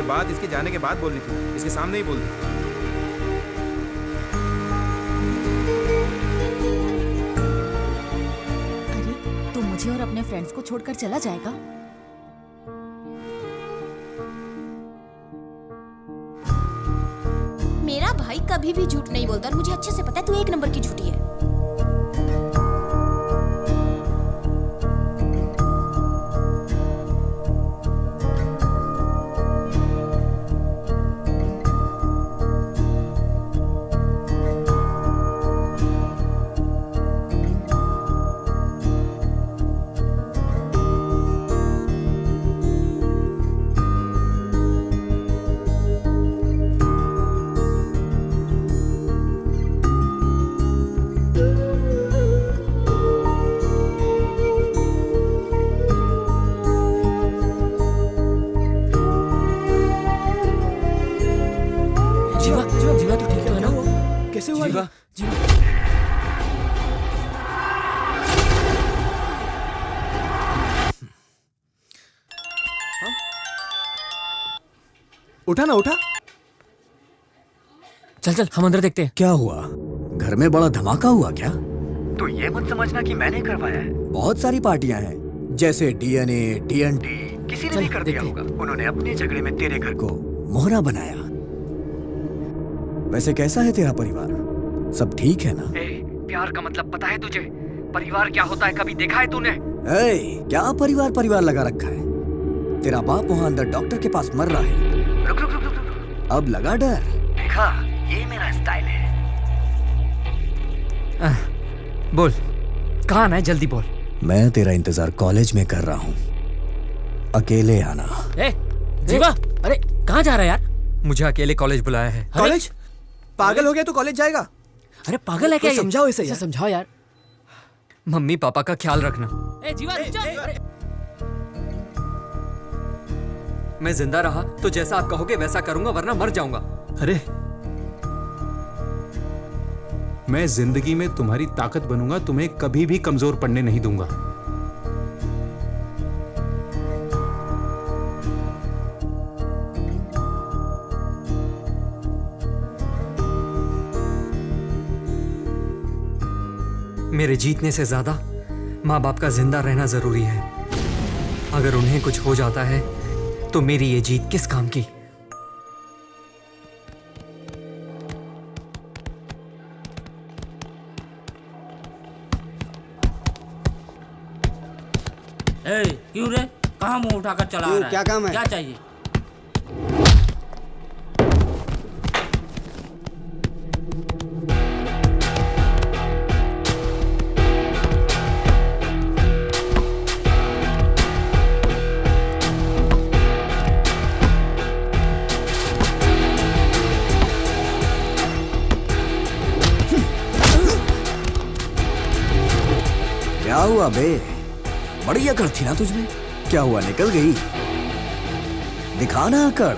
बात इसके जाने के बाद बोलनी थी, इसके सामने ही बोल दी। अरे तू मुझे और अपने फ्रेंड्स को छोड़कर चला जाएगा? मेरा भाई कभी भी झूठ नहीं बोलता और मुझे अच्छे से पता है तू एक नंबर की झूठी है। उठा ना उठा। चल चल हम अंदर देखते हैं। क्या हुआ? घर में बड़ा धमाका हुआ क्या? तो ये मत समझना कि मैंने करवाया है। बहुत सारी पार्टियां हैं, जैसे डीएनए, टीएनटी, किसी ने भी कर दिया होगा। उन्होंने अपने झगड़े में तेरे घर को मोहरा बनाया। वैसे कैसा है तेरा परिवार? सब ठीक है ना? प्यार का मतलब पता है तुझे? परिवार क्या होता है कभी देखा है तूने? क्या परिवार परिवार लगा रखा है? तेरा बाप वहाँ अंदर डॉक्टर के पास मर रहा है। रुक रुक रुक रुक रुक। अब लगा डर? देखा, ये मेरा स्टाइल है। बोल, कहाँ आना है? जल्दी बोल। मैं तेरा इंतजार कॉलेज में कर रहा हूँ, अकेले आना। जीवा, अरे कहाँ जा रहा है यार? मुझे अकेले कॉलेज बुलाया है। कॉलेज? पागल हो गया तो कॉलेज जाएगा? अरे पागल है क्या? समझाओ इसे यार। समझाओ यार। मम्मी पापा का ख्याल रखना। जीवा रुक जा। मैं जिंदा रहा तो जैसा आप कहोगे वैसा करूंगा, वरना मर जाऊंगा। अरे मैं जिंदगी में तुम्हारी ताकत बनूंगा, तुम्हें कभी भी कमजोर पड़ने नहीं दूंगा। मेरे जीतने से ज्यादा माँ बाप का जिंदा रहना जरूरी है। अगर उन्हें कुछ हो जाता है तो मेरी ये जीत किस काम की? क्यों रे, कहाँ मुंह उठाकर चला रहा है? क्या काम है? क्या चाहिए? क्या हुआ बे? बड़ी अकड़ थी ना तुझमें, क्या हुआ निकल गई? दिखाना अकड़।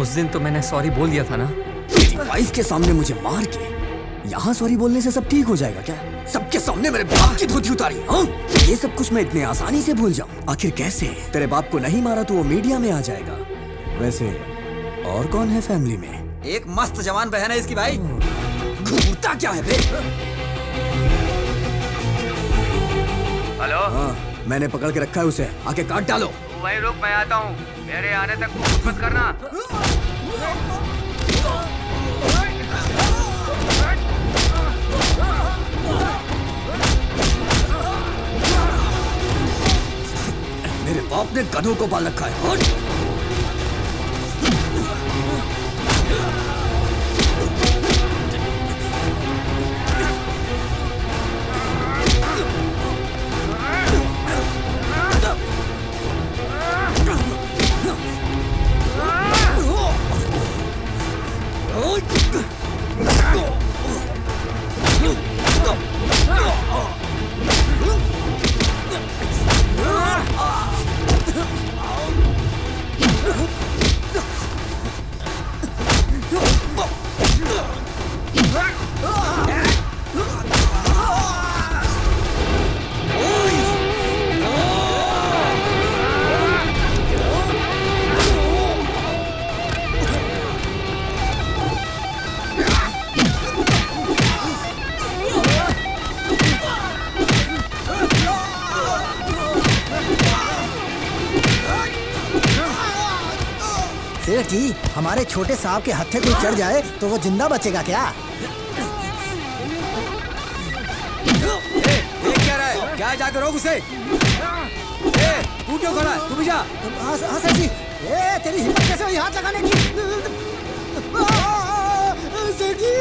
उस दिन तो मैंने सॉरी बोल दिया था ना। वाइफ के सामने मुझे मार के यहाँ सॉरी बोलने से सब ठीक हो जाएगा क्या? सबके सामने मेरे बाप की धोती उतारी, हाँ? ये सब कुछ मैं इतने आसानी से भूल जाऊं? आखिर कैसे? तेरे बाप को नहीं मारा तो वो मीडिया में आ जाएगा। वैसे और कौन है फैमिली में? एक मस्त जवान बहन है इसकी भाई। घूरता क्या है बे? हेलो, हाँ, मैंने पकड़ के रखा है उसे, आके काट डालो। तू वहीं रुक, मैं आता हूँ। मेरे आने तक कुछ मत करना। मेरे बाप ने गधों को पाल रखा है। सेठ जी, हमारे छोटे साहब के हत्थे कोई चढ़ जाए तो वो जिंदा बचेगा क्या? देख क्या रहा है? क्या जाकर रोक उसे? तू क्यों खड़ा है? तू भी जा। हाँ सेठ जी, तेरी हिम्मत कैसे हुई हाथ लगाने की? सेठ जी,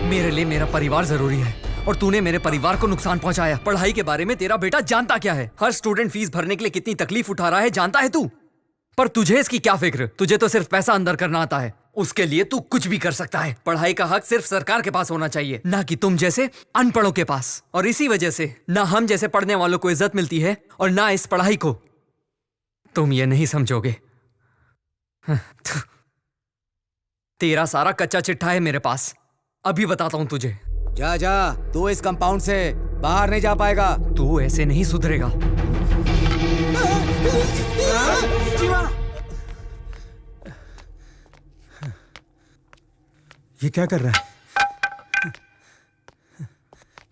मेरे लिए मेरा परिवार जरूरी है और तूने मेरे परिवार को नुकसान पहुंचाया। पढ़ाई के बारे में तेरा बेटा जानता क्या है? हर स्टूडेंट फीस भरने के लिए कितनी तकलीफ उठा रहा है जानता है तू? पर तुझे इसकी क्या फिक्र? तुझे तो सिर्फ पैसा अंदर करना आता है। उसके लिए तू कुछ भी कर सकता है। पढ़ाई का हक सिर्फ सरकार के पास होना चाहिए, ना कि तुम जैसे अनपढ़ों के पास। और इसी वजह से ना हम जैसे पढ़ने वालों को इज्जत मिलती है और ना इस पढ़ाई को। तुम ये नहीं समझोगे। तेरा सारा कच्चा चिट्ठा है मेरे पास, अभी बताता हूं तुझे। जा जा, तू इस कंपाउंड से बाहर नहीं जा पाएगा। तू ऐसे नहीं सुधरेगा। ये क्या कर रहा है?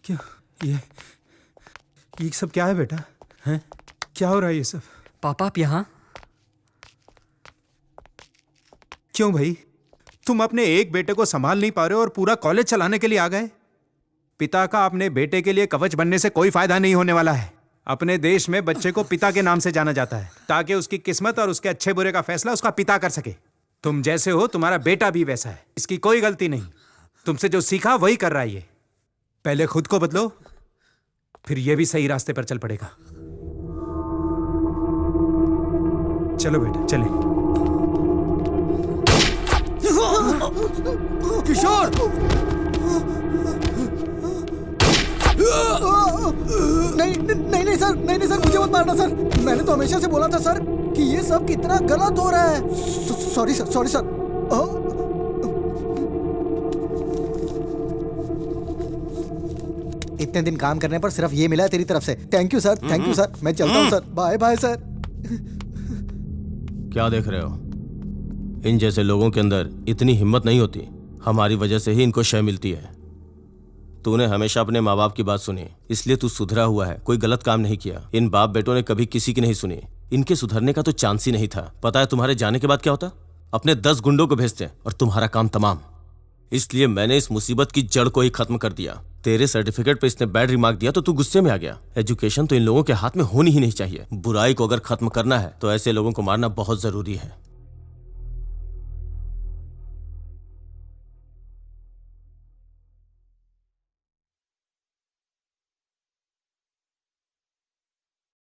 क्यों ये सब क्या है बेटा? हैं? क्या हो रहा है ये सब? पापा आप यहाँ? क्यों भाई, तुम अपने एक बेटे को संभाल नहीं पा रहे हो और पूरा कॉलेज चलाने के लिए आ गए? पिता का अपने बेटे के लिए कवच बनने से कोई फायदा नहीं होने वाला है। अपने देश में बच्चे को पिता के नाम से जाना जाता है ताकि उसकी किस्मत और उसके अच्छे बुरे का फैसला उसका पिता कर सके। तुम जैसे हो तुम्हारा बेटा भी वैसा है, इसकी कोई गलती नहीं। तुमसे जो सीखा वही कर रहा है ये। पहले खुद को बदलो, फिर ये भी सही रास्ते पर चल पड़ेगा। चलो बेटा चले। किशोर, नहीं सर, नहीं सर, मुझे मत मारना सर। मैंने तो हमेशा से बोला था सर कि ये सब कितना गलत हो रहा है। Sorry sir. इतने दिन काम करने पर सिर्फ ये मिला है तेरी तरफ से। Thank you sir, thank you sir. मैं चलता हूँ सर। Bye bye sir. क्या देख रहे हो? इन जैसे लोगों के अंदर इतनी हिम्मत नहीं होती। हमारी वजह से ही इनको शय मिलती है। तूने हमेशा अपने माँ बाप की बात सुनी, इसलिए तू सुधरा हुआ है, कोई गलत काम नहीं किया। इन बाप बेटों ने कभी किसी की नहीं सुनी। इनके सुधरने का तो चांस ही नहीं था। पता है तुम्हारे जाने के बाद क्या होता? अपने 10 गुंडों को भेजते और तुम्हारा काम तमाम। इसलिए मैंने इस मुसीबत की जड़ को ही खत्म कर दिया। तेरे सर्टिफिकेट पे इसने बैड रिमार्क दिया तो तू गुस्से में आ गया। एजुकेशन तो इन लोगों के हाथ में होनी ही नहीं चाहिए। बुराई को अगर खत्म करना है तो ऐसे लोगों को मारना बहुत जरूरी है।